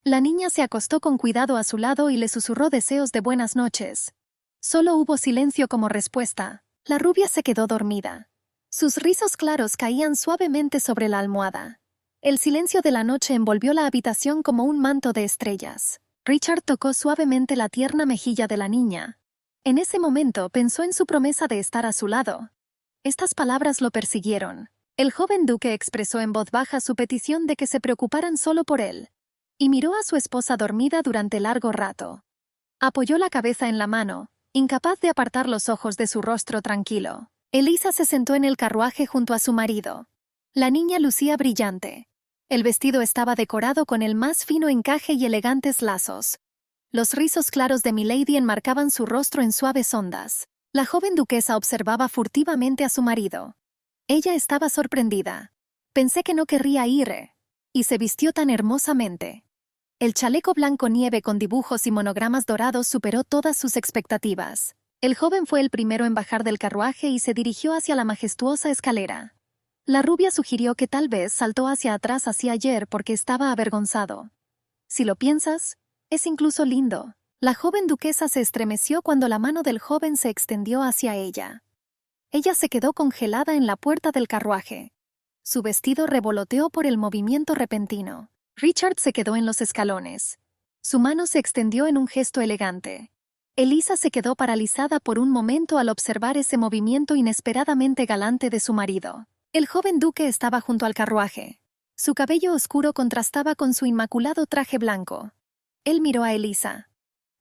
A: La niña se acostó con cuidado a su lado y le susurró deseos de buenas noches. Solo hubo silencio como respuesta. La rubia se quedó dormida. Sus rizos claros caían suavemente sobre la almohada. El silencio de la noche envolvió la habitación como un manto de estrellas. Richard tocó suavemente la tierna mejilla de la niña. En ese momento pensó en su promesa de estar a su lado. Estas palabras lo persiguieron. El joven duque expresó en voz baja su petición de que se preocuparan solo por él, y miró a su esposa dormida durante largo rato. Apoyó la cabeza en la mano, incapaz de apartar los ojos de su rostro tranquilo. Elisa se sentó en el carruaje junto a su marido. La niña lucía brillante. El vestido estaba decorado con el más fino encaje y elegantes lazos. Los rizos claros de Milady enmarcaban su rostro en suaves ondas. La joven duquesa observaba furtivamente a su marido. Ella estaba sorprendida. Pensé que no querría ir, y se vistió tan hermosamente. El chaleco blanco nieve con dibujos y monogramas dorados superó todas sus expectativas. El joven fue el primero en bajar del carruaje y se dirigió hacia la majestuosa escalera. La rubia sugirió que tal vez saltó hacia atrás hacia ayer porque estaba avergonzado. Si lo piensas, es incluso lindo. La joven duquesa se estremeció cuando la mano del joven se extendió hacia ella. Ella se quedó congelada en la puerta del carruaje. Su vestido revoloteó por el movimiento repentino. Richard se quedó en los escalones. Su mano se extendió en un gesto elegante. Elisa se quedó paralizada por un momento al observar ese movimiento inesperadamente galante de su marido. El joven duque estaba junto al carruaje. Su cabello oscuro contrastaba con su inmaculado traje blanco. Él miró a Elisa.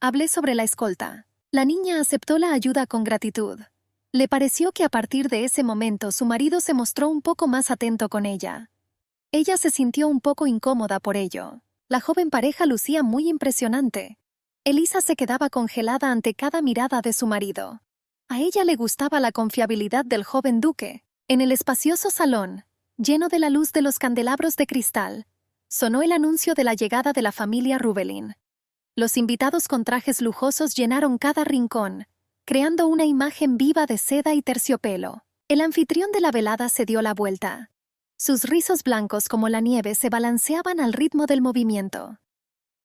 A: Hablé sobre la escolta. La niña aceptó la ayuda con gratitud. Le pareció que a partir de ese momento su marido se mostró un poco más atento con ella. Ella se sintió un poco incómoda por ello. La joven pareja lucía muy impresionante. Elisa se quedaba congelada ante cada mirada de su marido. A ella le gustaba la confiabilidad del joven duque. En el espacioso salón, lleno de la luz de los candelabros de cristal, sonó el anuncio de la llegada de la familia Rubelin. Los invitados con trajes lujosos llenaron cada rincón, creando una imagen viva de seda y terciopelo. El anfitrión de la velada se dio la vuelta. Sus rizos blancos como la nieve se balanceaban al ritmo del movimiento.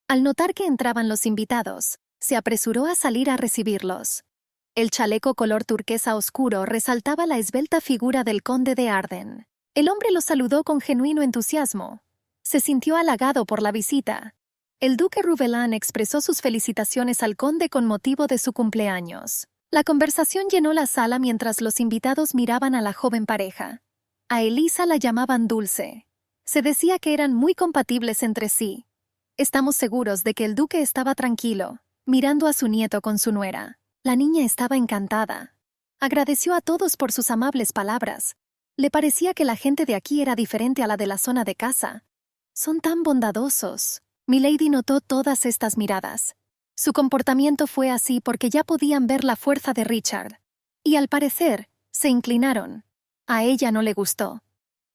A: Al notar que entraban los invitados, se apresuró a salir a recibirlos. El chaleco color turquesa oscuro resaltaba la esbelta figura del conde de Arden. El hombre lo saludó con genuino entusiasmo. Se sintió halagado por la visita. El duque Rubelán expresó sus felicitaciones al conde con motivo de su cumpleaños. La conversación llenó la sala mientras los invitados miraban a la joven pareja. A Elisa la llamaban Dulce. Se decía que eran muy compatibles entre sí. Estamos seguros de que el duque estaba tranquilo, mirando a su nieto con su nuera. La niña estaba encantada. Agradeció a todos por sus amables palabras. Le parecía que la gente de aquí era diferente a la de la zona de casa. Son tan bondadosos. Milady notó todas estas miradas. Su comportamiento fue así porque ya podían ver la fuerza de Richard. Y al parecer, se inclinaron. A ella no le gustó.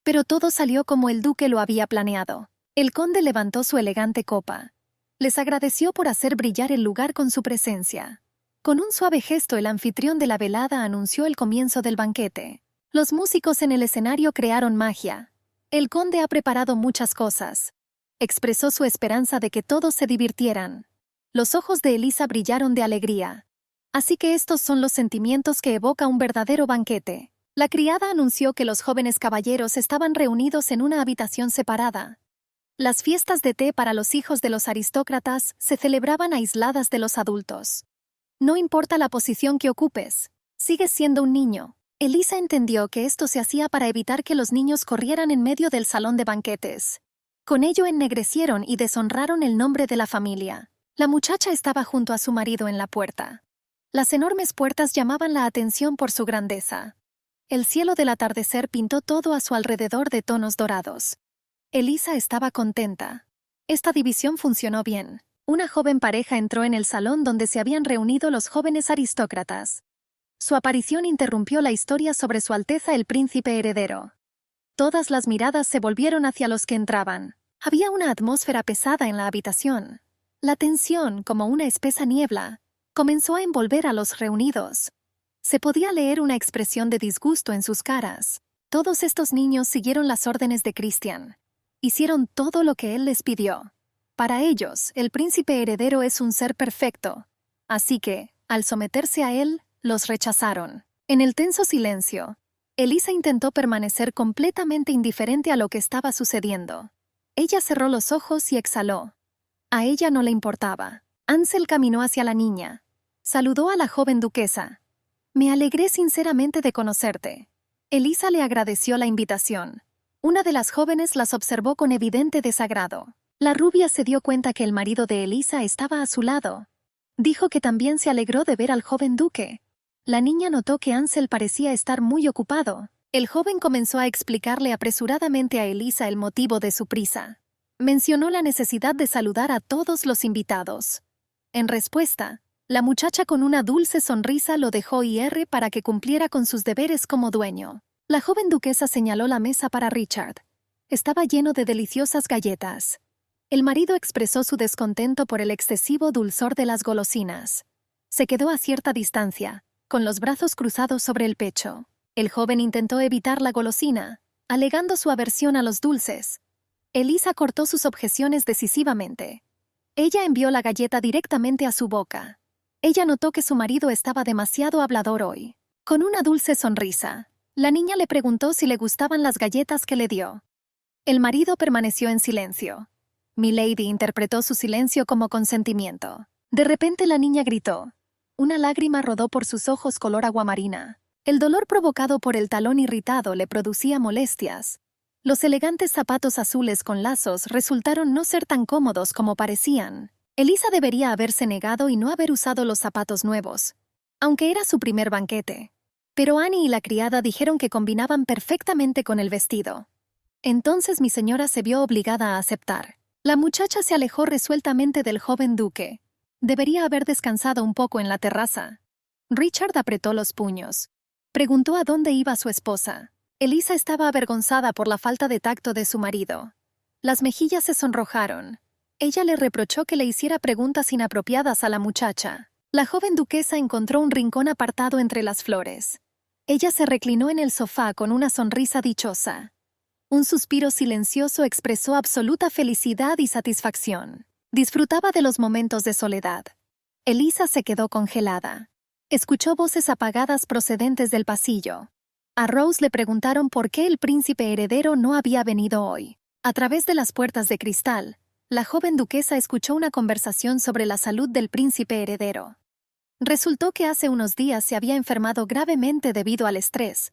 A: Pero todo salió como el duque lo había planeado. El conde levantó su elegante copa. Les agradeció por hacer brillar el lugar con su presencia. Con un suave gesto, el anfitrión de la velada anunció el comienzo del banquete. Los músicos en el escenario crearon magia. El conde ha preparado muchas cosas. Expresó su esperanza de que todos se divirtieran. Los ojos de Elisa brillaron de alegría. Así que estos son los sentimientos que evoca un verdadero banquete. La criada anunció que los jóvenes caballeros estaban reunidos en una habitación separada. Las fiestas de té para los hijos de los aristócratas se celebraban aisladas de los adultos. No importa la posición que ocupes, sigues siendo un niño. Elisa entendió que esto se hacía para evitar que los niños corrieran en medio del salón de banquetes. Con ello ennegrecieron y deshonraron el nombre de la familia. La muchacha estaba junto a su marido en la puerta. Las enormes puertas llamaban la atención por su grandeza. El cielo del atardecer pintó todo a su alrededor de tonos dorados. Elisa estaba contenta. Esta división funcionó bien. Una joven pareja entró en el salón donde se habían reunido los jóvenes aristócratas. Su aparición interrumpió la historia sobre Su Alteza el Príncipe Heredero. Todas las miradas se volvieron hacia los que entraban. Había una atmósfera pesada en la habitación. La tensión, como una espesa niebla, comenzó a envolver a los reunidos. Se podía leer una expresión de disgusto en sus caras. Todos estos niños siguieron las órdenes de Christian. Hicieron todo lo que él les pidió. Para ellos, el príncipe heredero es un ser perfecto. Así que, al someterse a él, los rechazaron. En el tenso silencio, Elisa intentó permanecer completamente indiferente a lo que estaba sucediendo. Ella cerró los ojos y exhaló. A ella no le importaba. Ansel caminó hacia la niña. Saludó a la joven duquesa. «Me alegré sinceramente de conocerte». Elisa le agradeció la invitación. Una de las jóvenes las observó con evidente desagrado. La rubia se dio cuenta que el marido de Elisa estaba a su lado. Dijo que también se alegró de ver al joven duque. La niña notó que Ansel parecía estar muy ocupado. El joven comenzó a explicarle apresuradamente a Elisa el motivo de su prisa. Mencionó la necesidad de saludar a todos los invitados. En respuesta, la muchacha con una dulce sonrisa lo dejó ir para que cumpliera con sus deberes como dueño. La joven duquesa señaló la mesa para Richard. Estaba lleno de deliciosas galletas. El marido expresó su descontento por el excesivo dulzor de las golosinas. Se quedó a cierta distancia, con los brazos cruzados sobre el pecho. El joven intentó evitar la golosina, alegando su aversión a los dulces. Elisa cortó sus objeciones decisivamente. Ella envió la galleta directamente a su boca. Ella notó que su marido estaba demasiado hablador hoy. Con una dulce sonrisa, la niña le preguntó si le gustaban las galletas que le dio. El marido permaneció en silencio. Milady interpretó su silencio como consentimiento. De repente la niña gritó. Una lágrima rodó por sus ojos color aguamarina. El dolor provocado por el talón irritado le producía molestias. Los elegantes zapatos azules con lazos resultaron no ser tan cómodos como parecían. Elisa debería haberse negado y no haber usado los zapatos nuevos, aunque era su primer banquete. Pero Annie y la criada dijeron que combinaban perfectamente con el vestido. Entonces mi señora se vio obligada a aceptar. La muchacha se alejó resueltamente del joven duque. Debería haber descansado un poco en la terraza. Richard apretó los puños. Preguntó a dónde iba su esposa. Elisa estaba avergonzada por la falta de tacto de su marido. Las mejillas se sonrojaron. Ella le reprochó que le hiciera preguntas inapropiadas a la muchacha. La joven duquesa encontró un rincón apartado entre las flores. Ella se reclinó en el sofá con una sonrisa dichosa. Un suspiro silencioso expresó absoluta felicidad y satisfacción. Disfrutaba de los momentos de soledad. Elisa se quedó congelada. Escuchó voces apagadas procedentes del pasillo. A Rose le preguntaron por qué el príncipe heredero no había venido hoy. A través de las puertas de cristal, la joven duquesa escuchó una conversación sobre la salud del príncipe heredero. Resultó que hace unos días se había enfermado gravemente debido al estrés.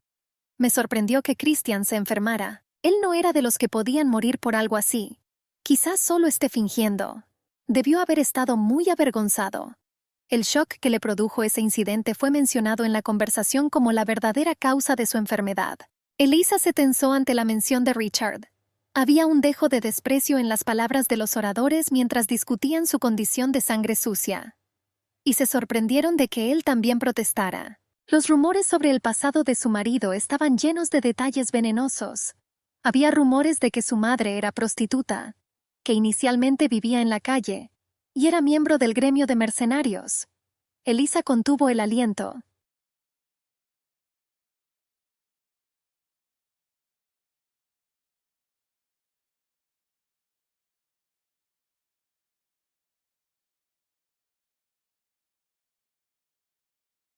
A: Me sorprendió que Christian se enfermara. Él no era de los que podían morir por algo así. Quizás solo esté fingiendo. Debió haber estado muy avergonzado. El shock que le produjo ese incidente fue mencionado en la conversación como la verdadera causa de su enfermedad. Elisa se tensó ante la mención de Richard. Había un dejo de desprecio en las palabras de los oradores mientras discutían su condición de sangre sucia. Y se sorprendieron de que él también protestara. Los rumores sobre el pasado de su marido estaban llenos de detalles venenosos. Había rumores de que su madre era prostituta, que inicialmente vivía en la calle, y era miembro del gremio de mercenarios. Elisa contuvo el aliento.